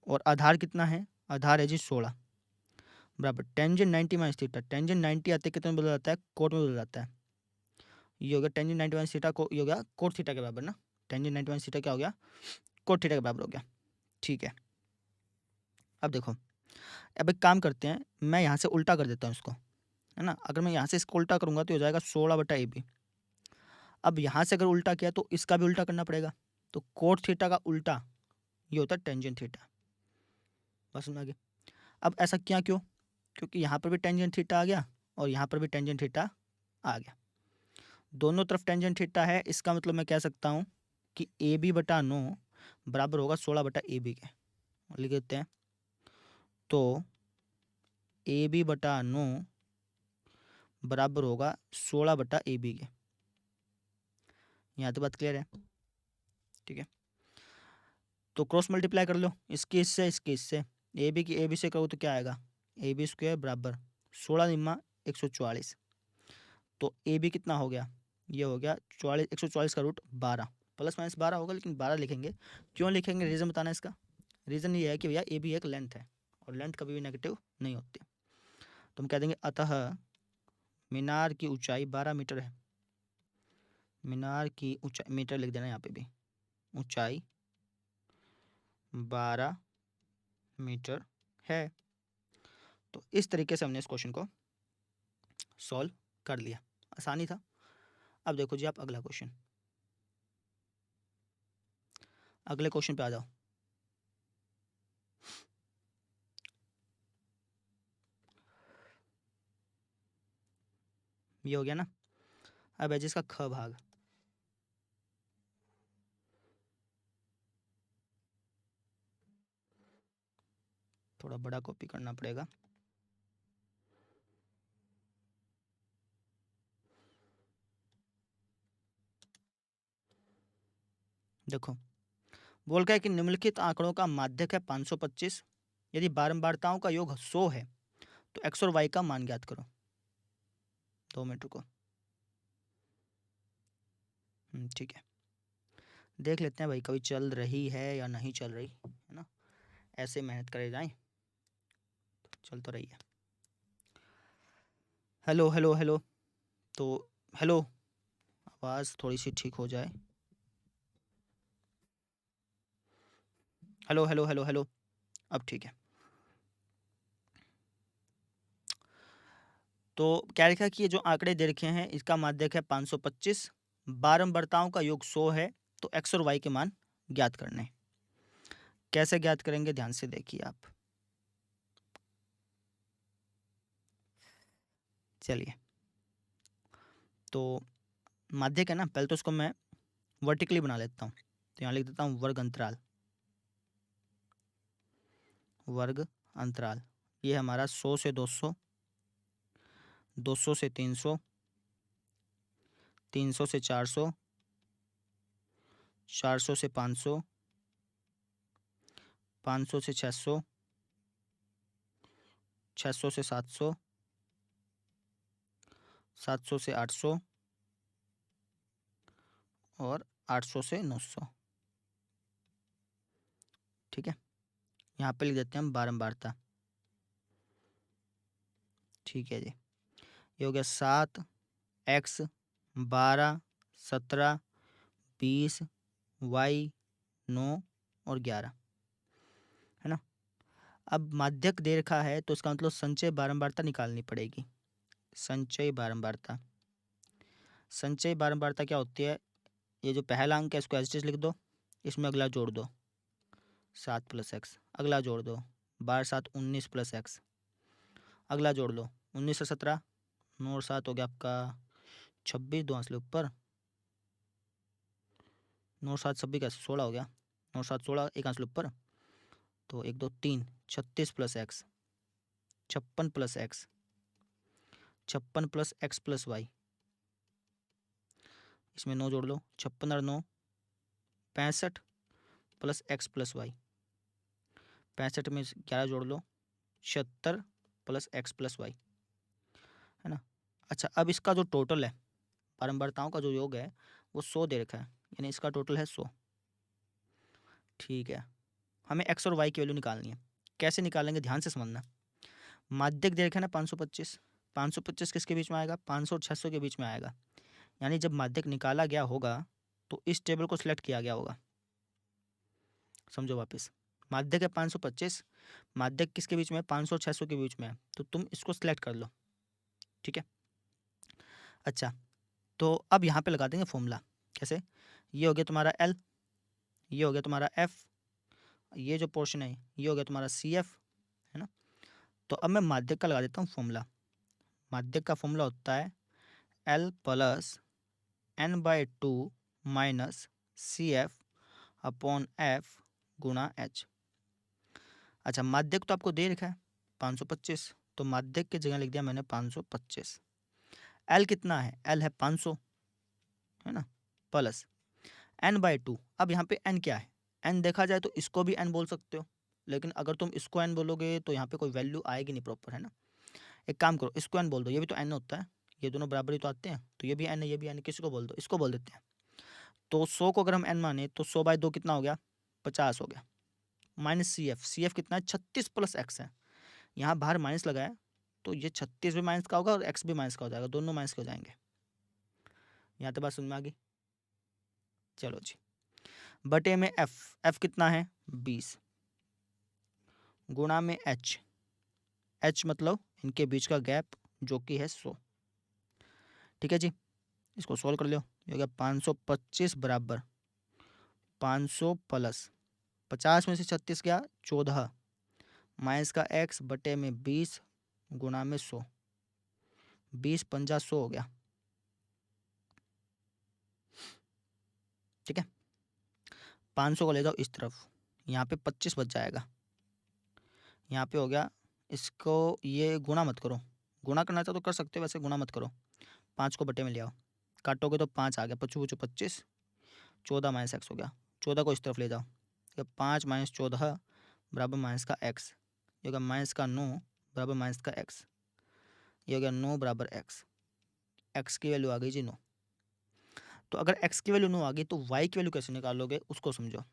और आधार कितना है? आधार है जी 16 बराबर टेंजेंट 90 माइनस थीटा। टेंजेंट 90 आते कितने में बदल जाता है? कोट में बदल जाता है। ये हो गया टेंजेंट 90 माइनस थीटा को, ये हो गया कोट थीटा के बराबर ना। टेंजेंट 90 माइनस थीटा क्या हो गया? कोट थीटा के बराबर हो गया, ठीक है। अब देखो, अब एक काम करते हैं, मैं यहाँ से उल्टा कर देता हूँ इसको, है ना। अगर मैं यहाँ से इसको उल्टा करूँगा तो हो जाएगा 16 बटा ए बी। अब यहाँ से अगर उल्टा किया तो इसका भी उल्टा करना पड़ेगा। तो कोट थीटा का उल्टा ये होता है टेंजेंट थीटा, बस समझ आ गया। अब ऐसा क्या क्यों? क्योंकि यहाँ पर भी टेंजेंट थीटा आ गया और यहाँ पर भी टेंजेंट थीटा आ गया, दोनों तरफ टेंजेंट थीटा है। इसका मतलब मैं कह सकता हूँ कि ए बी बटा 9 बराबर होगा 16 बटा ए बी के, लिख देते हैं। तो ए बी बटा 9 बराबर होगा 16 बटा ए बी के। यहाँ तो बात क्लियर है, ठीक है। तो क्रॉस मल्टीप्लाई कर लो, इसके इससे इसके इससे, ए बी से करो तो क्या आएगा? ए बी स्क्वायर बराबर 16 निम्मा 144। तो ए बी कितना हो गया? ये हो गया 44, 144 का रूट 12, प्लस माइनस 12 होगा, लेकिन 12 लिखेंगे। क्यों लिखेंगे? रीज़न बताना इसका। रीज़न ये है कि भैया ए बी एक लेंथ है और लेंथ कभी भी नेगेटिव नहीं होती। तो हम कह देंगे अतः मीनार की ऊंचाई 12 मीटर है। मीनार की ऊंचाई, मीटर लिख देना यहाँ पे भी, ऊंचाई 12 मीटर है। तो इस तरीके से हमने इस क्वेश्चन को सॉल्व कर लिया, आसानी था। अब देखो जी आप अगला क्वेश्चन, अगले क्वेश्चन पे आ जाओ। ये हो गया ना। अब है जिसका ख भाग। थोड़ा बड़ा कॉपी करना पड़ेगा। देखो, बोल का है कि निम्नलिखित आंकड़ों का माध्यक है 525। यदि बारंबारताओं का योग 100 है तो एक्स और वाई का मान ज्ञात करो। 2 मिनट रुको, ठीक है। देख लेते हैं भाई कभी चल रही है या नहीं चल रही, है ना। ऐसे मेहनत करे जाएं, चल तो रही है। हेलो हेलो हेलो, तो हेलो, आवाज़ थोड़ी सी ठीक हो जाए। हेलो हेलो हेलो हेलो, अब ठीक है। तो क्या लिखा कि ये जो आंकड़े दे रखे हैं इसका माध्यक है 525, बारंबारताओं का योग 100 है, तो एक्स और वाई के मान ज्ञात करने हैं। कैसे ज्ञात करेंगे ध्यान से देखिए आप। चलिए, तो माध्यक है ना, पहले तो इसको मैं वर्टिकली बना लेता हूँ। तो यहाँ लिख देता हूँ वर्ग अंतराल, वर्ग अंतराल। ये हमारा 100 से 200, 200 से 300, 300 से 400, 400 से 500, 500 से 600, 600 से 700, 700 से 800 और 800 से 900। ठीक है, यहाँ पे लिख देते हैं हम बारंबारता। ठीक है जी, ये हो गया 7, x, 12, 17, 20, y, 9 और 11, है ना। अब माध्यक दे रखा है तो इसका मतलब संचय बारंबारता निकालनी पड़ेगी। संचय बारंबारता, संचय बारंबारता क्या होती है? ये जो पहला अंक है इसको एज इट इज लिख दो, इसमें अगला जोड़ दो 7 प्लस एक्स, अगला जोड़ दो 12 7 19 प्लस एक्स, अगला जोड़ लो 19 से 17, 9 और 7 हो गया आपका 26, 2 आंसले ऊपर, 9 7 26 कैसे 16 हो गया, 9 7 16, एक आंसले ऊपर, तो 1 2 3 36 plus X, 56 plus X, 56 plus X plus Y, इसमें 9 जोड़ लो, 56 और 9 65 प्लस एक्स प्लस वाई, 65 में 11 जोड़ लो 76 प्लस एक्स प्लस वाई, है ना। अच्छा, अब इसका जो टोटल है बारंबारताओं का जो योग है वो 100 दे रखा है, यानी इसका टोटल है 100। ठीक है, हमें एक्स और वाई की वैल्यू निकालनी है। कैसे निकालेंगे ध्यान से समझना। माध्यक दे रखा है ना 525, 525 किसके बीच में आएगा? 500 और 600 के बीच में आएगा। यानी जब माध्यक निकाला गया होगा तो इस टेबल को सिलेक्ट किया गया होगा। समझो वापस, माध्यक है 525, माध्यक किसके बीच में है? 500 और 600 के बीच में है, तो तुम इसको सिलेक्ट कर लो। ठीक है, अच्छा तो अब यहाँ पे लगा देंगे फॉर्मूला। कैसे? ये हो गया तुम्हारा एल, ये हो गया तुम्हारा एफ, ये जो पोर्शन है ये हो गया तुम्हारा सी एफ, है ना। तो अब मैं माध्यक का लगा देता हूँ फॉर्मूला। माध्यक का फॉर्मूला होता है L plus n/2 minus C F upon F गुणा एच। अच्छा, माध्यक तो आपको दे रखा है 525, तो माध्यक की जगह लिख दिया मैंने 525। एल कितना है? एल है 500, है ना, प्लस n/2। अब यहाँ पे n क्या है? n देखा जाए तो इसको भी n बोल सकते हो, लेकिन अगर तुम इसको n बोलोगे तो यहाँ पे कोई वैल्यू आएगी नहीं प्रॉपर, है ना। एक काम करो, इसको n बोल दो, ये भी तो n होता है, ये दोनों बराबर ही तो आते हैं, तो ये भी n है ये भी n, किसी को बोल दो, इसको बोल देते हैं। तो 100 को अगर हम n माने तो 100/2 कितना हो गया? 50 हो गया। Minus C F, C F कितना है? 36 प्लस एक्स है, यहाँ बाहर माइनस लगा है तो ये 36 भी माइनस का होगा और एक्स भी माइनस का हो जाएगा, दोनों माइनस के हो जाएंगे। यहाँ तो बात समझ में आ गई। चलो जी, बटे में एफ, एफ कितना है? 20, गुणा में एच, एच मतलब इनके बीच का गैप जो कि है 100। ठीक है जी, इसको सोल्व कर लो। ये हो गया 525 बराबर 500 प्लस 50 में से 36 गया 14, माइनस का एक्स बटे में 20 गुणा में 100, 20 पंजा 100 हो गया। ठीक है, 500 को ले जाओ इस तरफ, यहाँ पे 25 बच जाएगा, यहाँ पे हो गया। इसको ये गुणा मत करो, गुणा करना चाहो तो कर सकते हो, वैसे गुणा मत करो। 5 को बटे में ले आओ, काटोगे तो 5 आ गया, 25 25, 14 माइनस एक्स हो गया। 14 को इस तरफ ले जाओ, 5 माइनस 14 बराबर माइनस का एक्स, ये होगा माइनस का 9 बराबर माइनस का एक्स, ये हो गया 9 बराबर एक्स। एक्स की वैल्यू आ गई जी 9। तो अगर एक्स की वैल्यू 9 आ गई तो वाई की वैल्यू कैसे निकालोगे उसको समझो।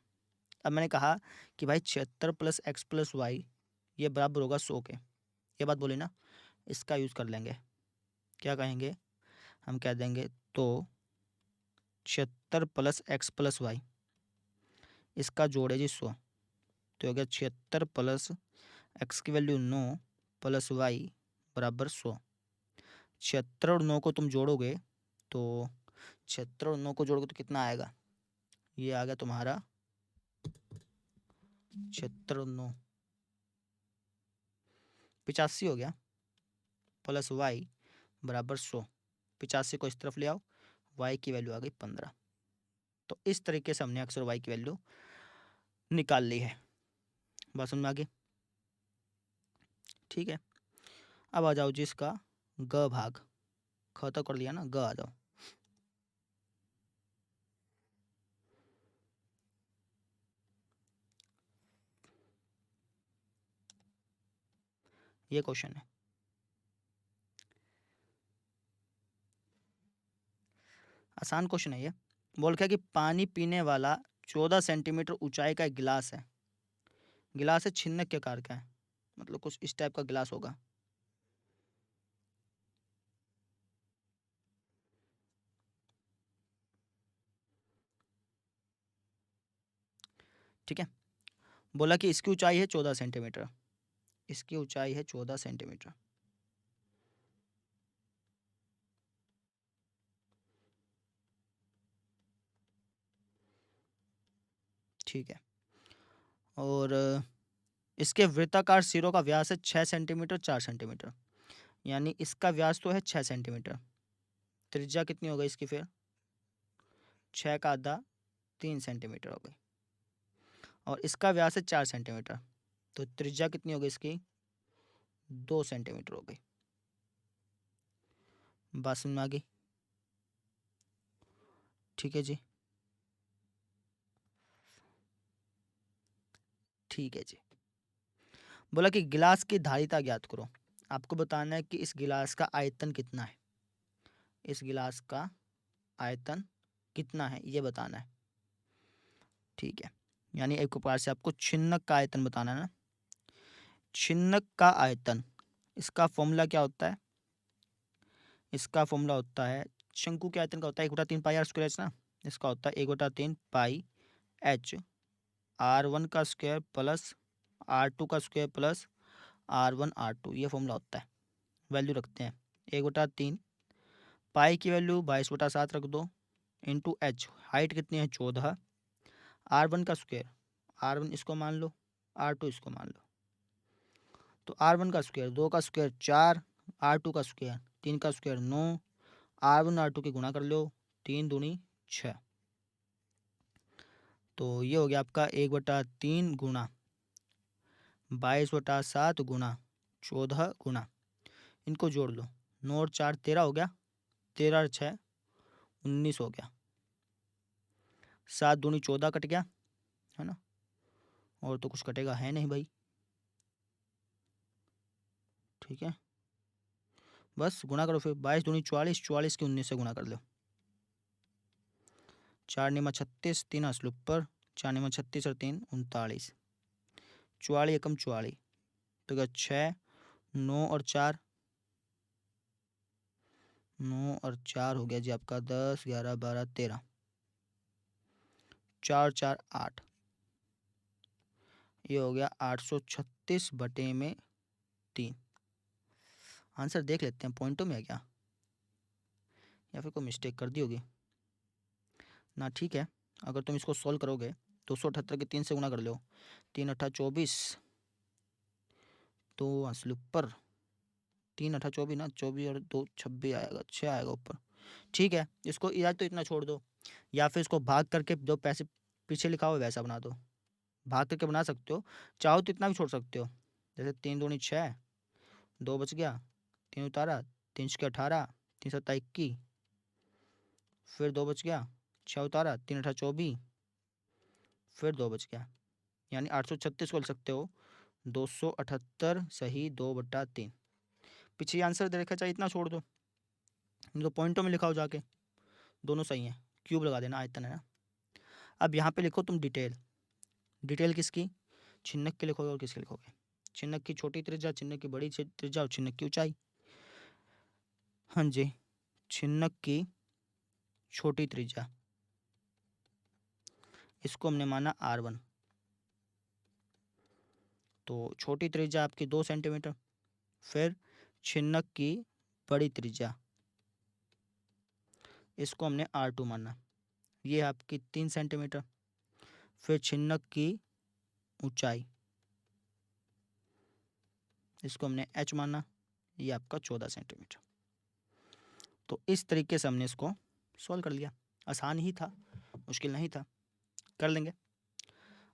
अब मैंने कहा कि भाई 76 प्लस एक्स प्लस वाई ये बराबर होगा 100 के, ये बात बोली ना, इसका यूज़ कर लेंगे। क्या कहेंगे? हम कह देंगे तो 76 प्लस एक्स प्लस वाई, इसका जोड़ है जी 100, तो हो गया 76 प्लस एक्स की वैल्यू 9 प्लस वाई बराबर 100। 76 और 9 को तुम जोड़ोगे तो 76 और 9 को जोड़ोगे तो कितना आएगा? ये आ गया तुम्हारा 76 और 9 85 हो गया, प्लस वाई बराबर 100, 85 को इस तरफ ले आओ, y की वैल्यू आ गई 15। तो इस तरीके से हमने अक्सर y की वैल्यू निकाल ली है। बात समझ में आ गई? ठीक है, अब आ जाओ जी इसका ग भाग। ख तो कर लिया ना, ग आ जाओ। ये क्वेश्चन है, आसान क्वेश्चन है ये। बोल क्या कि पानी पीने वाला 14 सेंटीमीटर ऊंचाई का एक गिलास है। गिलास है छिन्नक के आकार का है, मतलब कुछ इस टाइप का गिलास होगा। ठीक है, बोला कि इसकी ऊंचाई है 14 सेंटीमीटर। इसकी ऊंचाई है 14 सेंटीमीटर। ठीक है, और इसके वृत्ताकार सिरों का व्यास है 6 सेंटीमीटर 4 सेंटीमीटर। यानी इसका व्यास तो है 6 सेंटीमीटर। त्रिज्या कितनी हो गई इसकी फिर? 6 का आधा 3 सेंटीमीटर हो गई। और इसका व्यास है 4 सेंटीमीटर, तो त्रिज्या कितनी हो गई इसकी? 2 सेंटीमीटर हो गई। बात समझ में आ गई? ठीक है जी, ठीक है जी। बोला कि गिलास की धारिता ज्ञात करो। आपको बताना है कि इस गिलास का आयतन कितना है। इस गिलास का आयतन कितना है ये बताना है। ठीक है, यानी एक प्रकार से आपको छिन्नक का आयतन बताना है ना। छिन्नक का आयतन, इसका फॉर्मूला क्या होता है? इसका फॉर्मूला होता है, शंकु के आयतन का होता है 1/3 पाई आर स्क्वायर एच ना। इसका होता है 1/3 पाई एच R1 का स्क्वायर प्लस R2 का स्क्वायर प्लस R1 R2, ये फॉर्मूला होता है। वैल्यू रखते हैं 1/3, पाई की वैल्यू 22/7 रख दो, इंटू एच, हाइट कितनी है 14, R1 का स्क्वायर, R1 इसको मान लो, R2 इसको मान लो। तो R1 का स्क्वायर 2 का स्क्वायर 4, R2 का स्क्वायर 3 का स्क्वायर 9, R1 R2 की गुणा कर लो, 3 दूनी 6। तो ये हो गया आपका 1/3 गुणा 22/7 गुणा 14 गुणा, इनको जोड़ लो, 9 और 4 13 हो गया, 13 और 6 19 हो गया, 7 दूनी 14 कट गया, है ना। और तो कुछ कटेगा है नहीं भाई। ठीक है, बस गुणा करो फिर, 22 दूनी 44, 44 की 19 से गुणा कर लो, 4 निमा 36, 3 असलुप पर, 4 निमा 36 और 3 39, 44 एकम 44, तो क्या 6 9 और 4, 9 और 4 हो गया जी आपका 10 11 12 13, 4 4 8, ये हो गया 836/3। आंसर देख लेते हैं, पॉइंटों में है क्या या फिर कोई मिस्टेक कर दी होगी ना। ठीक है, अगर तुम इसको सॉल्व करोगे 278 के 3 से गुणा कर लो, 3 अट्ठा 24, तो असली ऊपर 3 अट्ठा 24 ना, 24 और 2 26 आएगा, 6 आएगा ऊपर। ठीक है, इसको या तो इतना छोड़ दो, या फिर इसको भाग करके जो पैसे पीछे लिखा हो वैसा बना दो। भाग करके बना सकते हो, चाहो तो इतना भी छोड़ सकते हो, जैसे 3 दूनी 6, 2 बच गया, 3 उतारा, 3 छक्के 18, 3 सत्ता 21, फिर 2 बच गया, 6 उतारा, 3 अट्ठा 24, फिर 2 बच गया, यानी 836 को लिख सकते हो 278 सही 2/3। पीछे आंसर दे रखा, चाहिए इतना छोड़ दो, नहीं तो पॉइंटों में लिखा हो जाके, दोनों सही हैं, क्यूब लगा देना, आयतन है ना। अब यहाँ पे लिखो तुम डिटेल। डिटेल किसकी? छिन्नक की लिखोगे और किसकी लिखोगे? छिन्नक की छोटी त्रिज्या, छिन्नक की बड़ी त्रिज्या और छिन्नक की ऊंचाई। हाँ जी, छिन्नक की छोटी त्रिज्या, इसको हमने माना R1, तो छोटी त्रिज्या आपकी 2 सेंटीमीटर। फिर छिन्नक की बड़ी त्रिज्या, इसको हमने R2 माना, ये आपकी 3 सेंटीमीटर। फिर छिन्नक की ऊंचाई, इसको हमने H माना, ये आपका 14 सेंटीमीटर। तो इस तरीके से हमने इसको सॉल्व कर लिया। आसान ही था, मुश्किल नहीं था, कर लेंगे।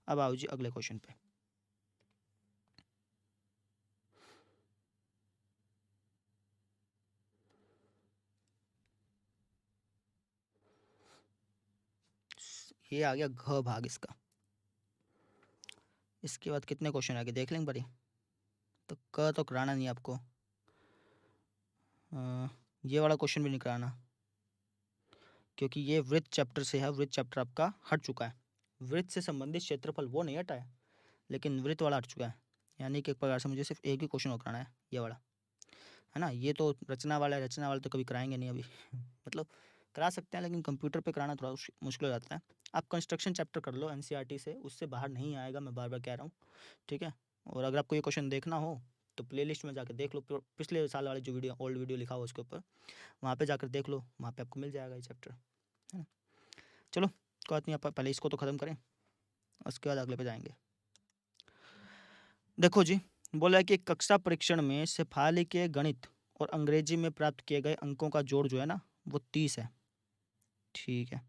अब आओ जी अगले क्वेश्चन पे। ये आ गया घ भाग इसका। इसके बाद कितने क्वेश्चन आगे देख लेंगे बड़ी। तो क तो कराना नहीं आपको, ये वाला क्वेश्चन भी नहीं कराना, क्योंकि ये वृत्त चैप्टर से है। वृत्त चैप्टर आपका हट चुका है। वृत्त से संबंधित क्षेत्रफल वो नहीं हटा है, लेकिन वृत्त वाला हट चुका है। यानी कि एक प्रकार से मुझे सिर्फ एक ही क्वेश्चन और कराना है, ये वाला, है ना। ये तो रचना वाला है, रचना वाला तो कभी कराएंगे नहीं अभी मतलब करा सकते हैं, लेकिन कंप्यूटर पे कराना थोड़ा मुश्किल हो जाता है। आप कंस्ट्रक्शन चैप्टर कर लो एनसीईआरटी से, उससे बाहर नहीं आएगा, मैं बार बार कह रहा हूँ, ठीक है। और अगर आपको ये क्वेश्चन देखना हो तो प्लेलिस्ट में जाकर देख लो, पिछले साल वाले जो वीडियो ओल्ड वीडियो लिखा हो उसके ऊपर, वहाँ पे जाकर देख लो, वहाँ पे आपको मिल जाएगा ये चैप्टर, है ना। चलो कोई बात नहीं, आप पहले इसको तो ख़त्म करें, उसके बाद अगले पे जाएंगे। देखो जी, बोला है कि कक्षा परीक्षण में शेफाली के गणित और अंग्रेजी में प्राप्त किए गए अंकों का जोड़ जो है ना वो 30 है, ठीक है।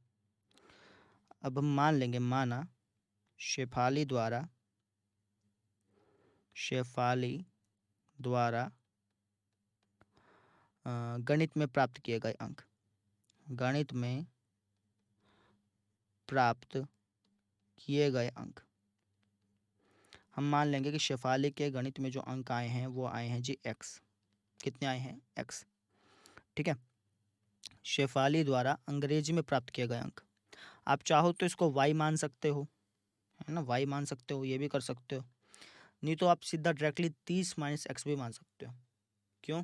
अब हम मान लेंगे, माना शेफाली द्वारा गणित में प्राप्त किए गए अंक, गणित में प्राप्त किए गए अंक, हम मान लेंगे कि शेफाली के गणित में जो अंक आए हैं वो आए हैं जी x। कितने आए हैं? x, ठीक है। शेफाली द्वारा अंग्रेजी में प्राप्त किए गए अंक, आप चाहो तो इसको y मान सकते हो, है ना, y मान सकते हो, ये भी कर सकते हो। नहीं तो आप सीधा डायरेक्टली 30 - x भी मान सकते हो। क्यों?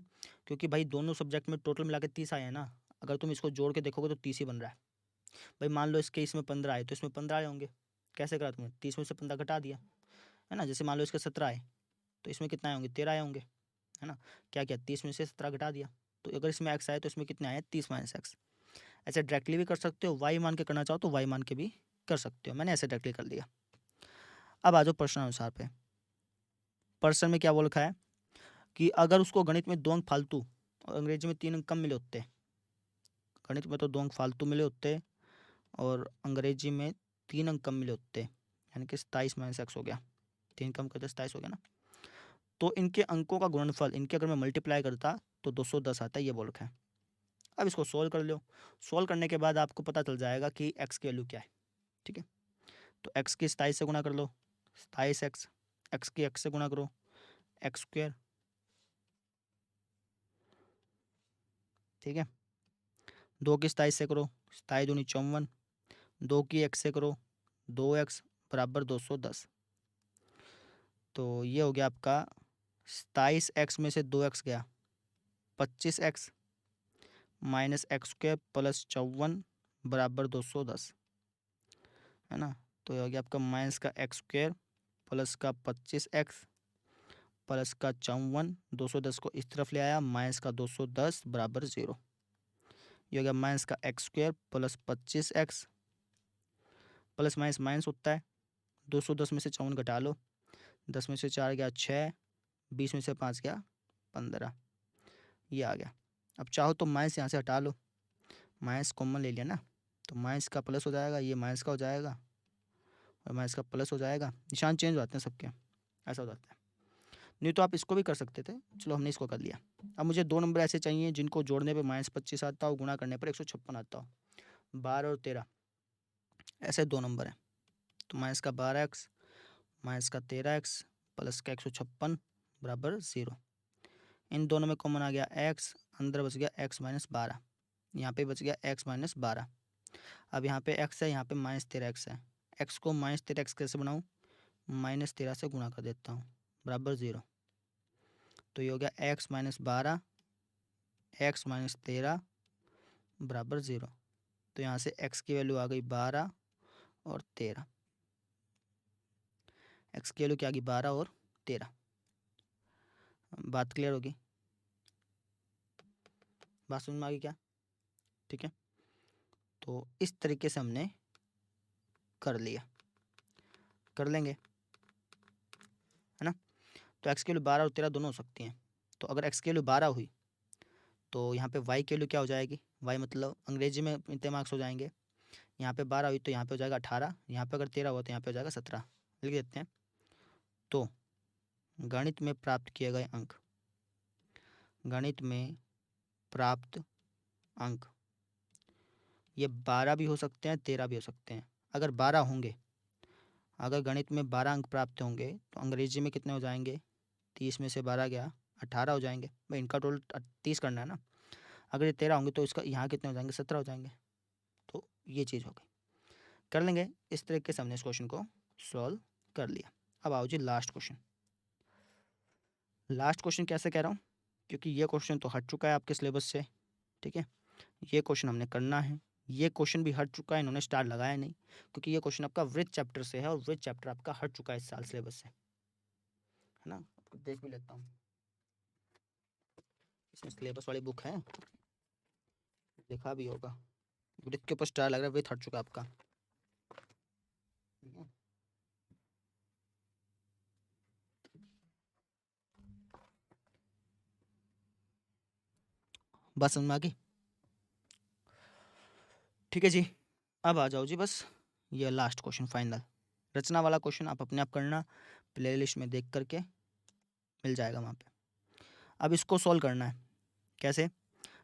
क्योंकि भाई दोनों सब्जेक्ट में टोटल मिला के 30 आए हैं ना। अगर तुम इसको जोड़ के देखोगे तो 30 ही बन रहा है। भाई मान लो इसके इसमें 15 आए तो इसमें 15 आए होंगे। कैसे करा तुमने? 30 में से 15 घटा दिया, है ना। जैसे मान लो इसके 17 आए तो इसमें कितना आए होंगे? 13 आए होंगे, है ना। क्या किया? 30 में से 17 घटा दिया, तो अगर इसमें एक्स आए तो इसमें कितने आए? 30 - एक्स। ऐसे डायरेक्टली भी कर सकते हो, वाई मान के करना चाहो तो वाई मान के भी कर सकते हो। मैंने ऐसे डायरेक्टली कर लिया। अब आ जाओ प्रश्न अनुसार पे। प्रश्न में क्या बोल रखा है कि अगर उसको गणित में 2 अंक फालतू और अंग्रेजी में 3 अंक कम मिले होते, गणित में तो 2 अंक फालतू मिले होते और अंग्रेजी में 3 अंक कम मिले होते, यानी कि 27 - एक्स हो गया, 3 कम करते 27 हो गया ना। तो इनके अंकों का गुणनफल, इनके अगर मैं मल्टीप्लाई करता तो 210 आता है, ये बोल रखा है। अब इसको सोल्व कर लो। सोल्व करने के बाद आपको पता चल जाएगा कि एक्स की वैल्यू क्या है, ठीक है। तो एक्स की 27 से गुणा कर लो, 27 एक्स, एक्स की एक्स से गुणा करो, एक्स स्क्वायर, ठीक है। 2 की 27 से करो, 27 दूनी 54, 2 की एक्स से करो, 2x बराबर 210। तो ये हो गया आपका 27x में से 2x गया, 25x minus x square plus 54 बराबर 210, है ना। तो ये हो गया आपका माइनस का एक्स स्क्वायर प्लस का 25x प्लस का 54, 210 को इस तरफ ले आया, माइनस का 210 बराबर 0। ये हो गया माइनस का x square plus 25x, plus minus minus होता है, 210 में से 54 घटा लो, 10 में से 4 गया 6, 20 में से 5 गया 15, ये आ गया। अब चाहो तो माइनस यहाँ से हटा लो, माइनस कॉमन ले लिया ना, तो माइनस का प्लस हो जाएगा, ये माइनस का हो जाएगा और माइनस का प्लस हो जाएगा, निशान चेंज हो जाते हैं सबके, ऐसा हो जाता है। नहीं तो आप इसको भी कर सकते थे, चलो हमने इसको कर लिया। अब मुझे 2 नंबर ऐसे चाहिए जिनको जोड़ने पे -25 आता हो, गुणा करने पर 156 आता हो। 12 और 13 ऐसे 2 नंबर हैं। तो माइनस का 12x माइनस का 13x प्लस का 156 बराबर 0। इन दोनों में कॉमन आ गया x, अंदर बच गया x - 12, यहाँ पे बच गया x - 12। अब यहाँ पे x है, यहाँ पे -13x है। x को -13x कैसे बनाऊँ? -13 से गुणा कर देता हूँ, बराबर 0। तो ये हो गया x - 12 x - 13 बराबर 0। तो यहाँ से x की वैल्यू आ गई 12 और 13, x की वैल्यू क्या आ गई? 12 और 13। बात क्लियर होगी? बात समझ में आ गई क्या? ठीक है, तो इस तरीके से हमने कर लिया, कर लेंगे, है ना। तो x की वैल्यू 12 और 13 दोनों हो सकती हैं। तो अगर x की वैल्यू 12 हुई तो यहाँ पे y की वैल्यू क्या हो जाएगी, y मतलब अंग्रेजी में इतने मार्क्स हो जाएंगे। यहाँ पे 12 हुई तो यहाँ पे हो जाएगा 18, यहाँ पे अगर 13 हुआ तो यहाँ पे हो जाएगा 17, लिख देते हैं। तो गणित में प्राप्त किए गए अंक, गणित में प्राप्त अंक ये 12 भी हो सकते हैं, 13 भी हो सकते हैं। अगर 12 होंगे, अगर गणित में 12 अंक प्राप्त होंगे तो अंग्रेजी में कितने हो जाएंगे, 30 में से 12 गया 18 हो जाएंगे भाई, इनका टोटल 30 करना है ना। अगर ये 13 होंगे तो इसका यहाँ कितने हो जाएंगे, 17 हो जाएंगे। तो ये चीज़ हो गई, कर लेंगे इस तरीके से हमने इस क्वेश्चन को सॉल्व कर लिया। अब आओ जी लास्ट क्वेश्चन। लास्ट क्वेश्चन कैसे कह रहा हूँ, क्योंकि ये क्वेश्चन तो हट चुका है आपके सिलेबस से, ठीक है। ये क्वेश्चन हमने करना है, ये क्वेश्चन भी हट चुका है, इन्होंने स्टार लगाया नहीं, क्योंकि ये क्वेश्चन आपका वृत्त चैप्टर से है और वृत्त चैप्टर आपका हट चुका है इस साल सिलेबस से, है ना। आपको देख भी लेता हूँ, इसमें सिलेबस वाली बुक है, देखा भी होगा, वृत्त के ऊपर स्टार लग रहा है, वृत्त हट चुका है आपका। बस समझ में आ गई, ठीक है जी। अब आ जाओ जी, बस ये लास्ट क्वेश्चन फाइनल, रचना वाला क्वेश्चन आप अपने आप करना, प्लेलिस्ट में देख करके मिल जाएगा वहाँ पे। अब इसको सॉल्व करना है कैसे,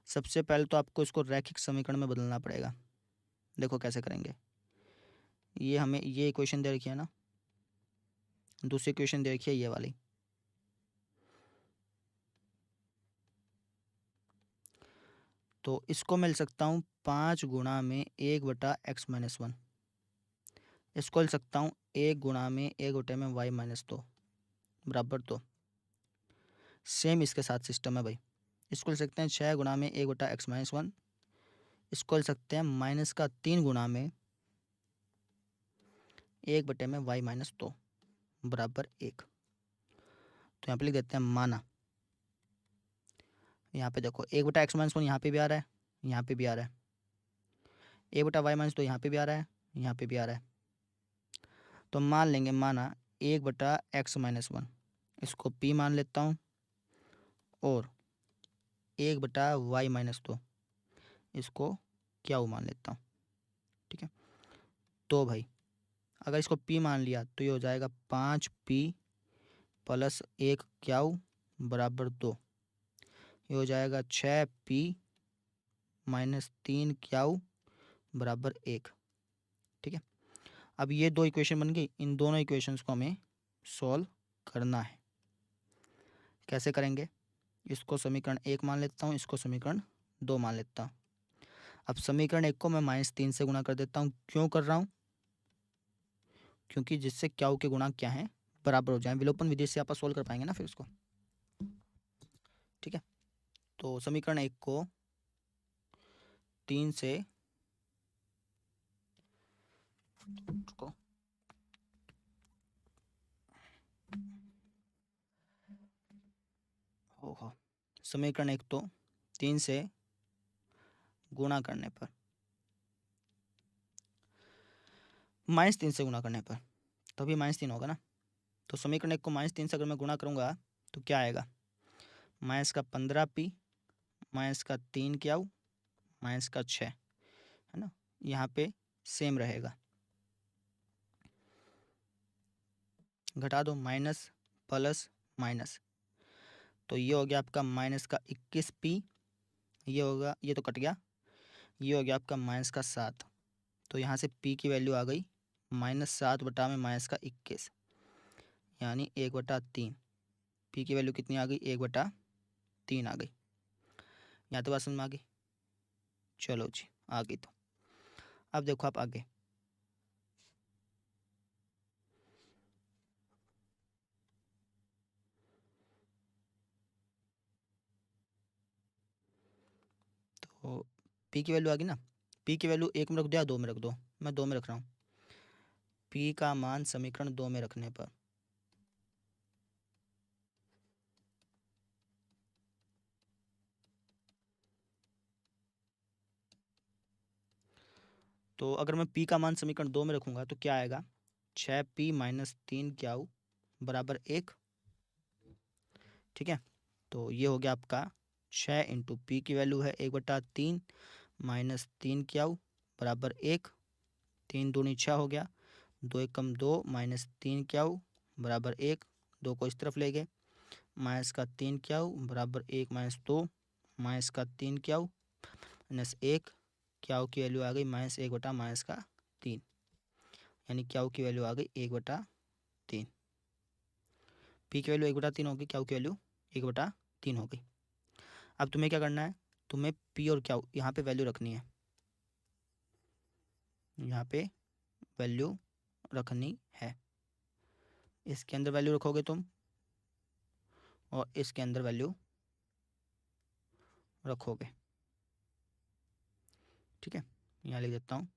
सबसे पहले तो आपको इसको रैखिक समीकरण में बदलना पड़ेगा। देखो कैसे करेंगे, ये हमें ये इक्वेशन दे रखी है ना, दूसरी इक्वेशन दे रखी है ये वाली, तो इसको मिल सकता हूँ 5 गुणा में 1/x-1, इसको लिख सकता हूँ 1 गुणा में 1/y-2 बराबर 2। सेम इसके साथ सिस्टम है भाई, इसको लिख सकते हैं 6 गुणा में 1/x-1, इसको लिख सकते हैं -3 गुणा में 1/y-2 बराबर 1। तो यहाँ पे लिख देते हैं माना, यहाँ पे देखो 1/x-1 यहाँ पे भी आ रहा है, यहाँ पे भी आ रहा है, 1/y-2 यहाँ पे भी आ रहा है, यहाँ पे भी आ रहा है। तो मान लेंगे, माना 1/x-1, इसको p मान लेता हूँ, और 1/y-2 इसको क्या मान लेता हूँ, ठीक है। तो भाई अगर इसको p मान लिया तो ये हो जाएगा 5p + 1 क्याऊ बराबर 2, ये हो जाएगा 6p - 3 क्याऊ बराबर 1, ठीक है। अब ये दो इक्वेशन बन गई, इन दोनों इक्वेशंस को हमें सॉल्व करना है। कैसे करेंगे, इसको समीकरण 1 मान लेता हूँ, इसको समीकरण 2 मान लेता हूँ। अब समीकरण 1 को मैं -3 से गुणा कर देता हूँ, क्यों कर रहा हूँ, क्योंकि जिससे क्याऊ के गुणांक क्या हैं, बराबर हो जाए, विलोपन विधि से आप सॉल्व कर पाएंगे ना फिर उसको, ठीक है। तो समीकरण 1 को 3 से समीकरण 1 तो 3 से गुणा करने पर, -3 से गुणा करने पर तभी -3 होगा ना। तो समीकरण 1 को -3 से अगर मैं गुणा करूंगा तो क्या आएगा, -15p -3 क्याऊ -6, है ना, यहाँ पे सेम रहेगा, घटा दो, माइनस प्लस माइनस, तो ये हो गया आपका -21p, ये होगा, ये तो कट गया, ये हो गया आपका -7। तो यहाँ से p की वैल्यू आ गई -7 बटा में -21, यानी 1/3। p की वैल्यू कितनी आ गई, 1/3 आ गई। यहाँ तो बात समझ में आ गई, चलो जी आ गई। तो अब देखो आप आगे, तो p की वैल्यू आ गई ना, p की वैल्यू 1 में रख दो या 2 में रख दो, मैं 2 में रख रहा हूँ। p का मान समीकरण 2 में रखने पर तो अगर मैं p का मान समीकरण 2 में रखूंगा तो क्या आएगा, 6p - 3 क्याऊ बराबर 1, ठीक है। तो ये हो गया आपका 6 इंटू पी की वैल्यू है 1/3 माइनस 3 क्याऊ बराबर 1, 3 दूनी 6 हो गया, 2 एकम 2 माइनस 3 क्याऊ बराबर 1, 2 को इस तरफ ले गए, माइनस का 3 क्याऊ बराबर 1 माइनस 2 माइनस का 3 क्याऊ माइनस 1, क्याऊ की वैल्यू आ गई माइनस 1/-3, यानी क्याऊ की वैल्यू आ गई 1/3। पी की वैल्यू 1/3 होगी, क्याऊ की वैल्यू 1/3 हो गई। अब तुम्हें क्या करना है, तुम्हें पी और क्याऊ यहाँ पे वैल्यू रखनी है, यहाँ पे वैल्यू रखनी है। इसके अंदर वैल्यू रखोगे तुम और इसके अंदर वैल्यू रखोगे, ठीक है। यहाँ लिख देता हूँ,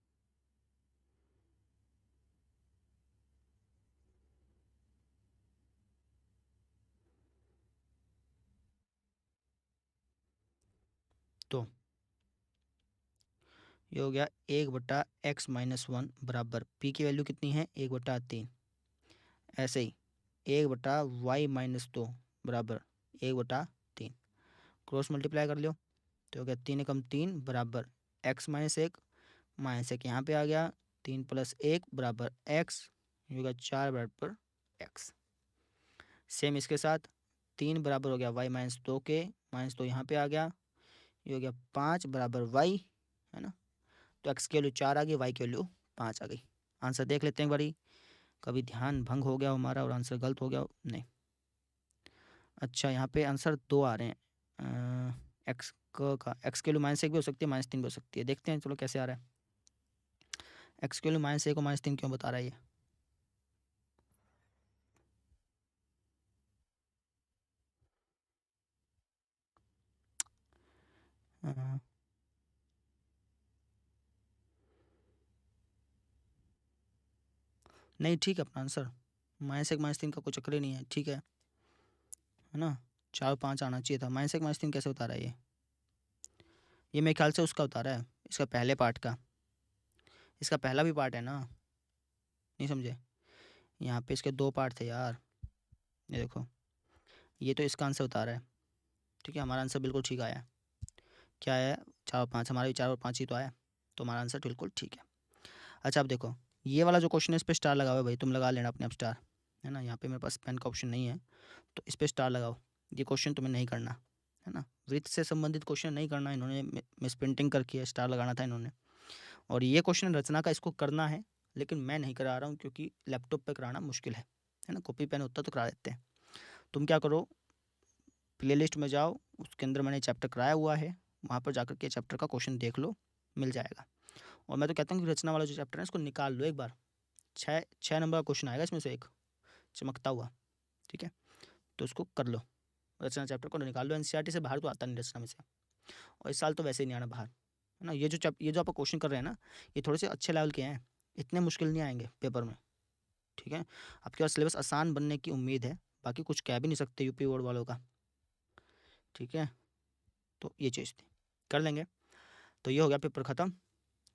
तो ये हो गया 1/x-1 बराबर पी की वैल्यू कितनी है 1/3। ऐसे ही 1/y-2 बराबर 1/3, क्रॉस मल्टीप्लाई कर लो तो हो गया 3 एकम 3 बराबर x-1 माइनस 1 यहाँ पे आ गया, 3 + 1 बराबर x, ये हो गया 4 बराबर x। सेम इसके साथ 3 बराबर हो गया y-2 के, -2 यहाँ पे आ गया, ये हो गया 5 बराबर y, है ना। तो x की वैल्यू 4 आ गई, y की वैल्यू 5 आ गई। आंसर देख लेते हैं एक बारी, कभी ध्यान भंग हो गया हमारा और आंसर गलत हो गया नहीं। अच्छा यहाँ पे आंसर 2 आ रहे हैं, x का x की वैल्यू -1 भी हो सकती है, -3 भी हो सकती है। देखते हैं चलो कैसे आ रहा है। x की वैल्यू -1 और -3 क्यों बता रहा है ये, नहीं ठीक है अपना आंसर, -1 -3 का कोई चक्कर ही नहीं है, ठीक है ना। 4 5 आना चाहिए था, -1 -3 कैसे बता रहा है ये मेरे ख्याल से उसका बता रहा है, इसका पहले पार्ट का, इसका पहला भी पार्ट है ना, नहीं समझे। यहाँ पे इसके 2 पार्ट थे यार, ये देखो, ये तो इसका आंसर बता रहा है, ठीक है। हमारा आंसर बिल्कुल ठीक आया है, क्या है 4 और 5, हमारा भी 4 और 5 ही तो आया, तो हमारा आंसर बिल्कुल ठीक है। अच्छा अब देखो ये वाला जो क्वेश्चन है इस पर स्टार लगाओ भाई, तुम लगा लेना अपने आप स्टार, है ना। यहाँ पे मेरे पास पेन का ऑप्शन नहीं है तो इस पर स्टार लगाओ, ये क्वेश्चन तुम्हें नहीं करना, है ना। वृत्त से संबंधित क्वेश्चन नहीं करना, इन्होंने मिस प्रिंटिंग करके है, स्टार लगाना था इन्होंने। और ये क्वेश्चन रचना का इसको करना है, लेकिन मैं नहीं करा रहा हूँ क्योंकि लैपटॉप पर कराना मुश्किल है ना। कॉपी पेन होता तो करा देते हैं। तुम क्या करो, प्लेलिस्ट में जाओ, उसके अंदर मैंने चैप्टर कराया हुआ है, वहाँ पर जाकर के चैप्टर का क्वेश्चन देख लो, मिल जाएगा। और मैं तो कहता हूँ कि रचना वाला जो चैप्टर है इसको निकाल लो एक बार, 6 नंबर का क्वेश्चन आएगा इसमें से एक चमकता हुआ, ठीक है। तो उसको कर लो, रचना चैप्टर को निकाल लो, एनसीईआरटी से बाहर तो आता नहीं रचना में से, और इस साल तो वैसे ही नहीं आना बाहर, है ना। ये जो आप क्वेश्चन कर रहे हैं ना, ये थोड़े से अच्छे लेवल के हैं, इतने मुश्किल नहीं आएंगे पेपर में, ठीक है। आपके पास सिलेबस आसान बनने की उम्मीद है, बाकी कुछ कह भी नहीं सकते यूपी बोर्ड वालों का, ठीक है। तो ये चीज़ थी, कर लेंगे। तो ये हो गया पेपर ख़त्म।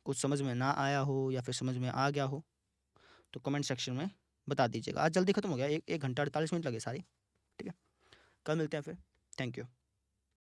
कुछ समझ में ना आया हो या फिर समझ में आ गया हो तो कमेंट सेक्शन में बता दीजिएगा। आज जल्दी ख़त्म हो गया, 1 घंटा 48 मिनट लगे सारी, ठीक है। कल मिलते हैं फिर, थैंक यू।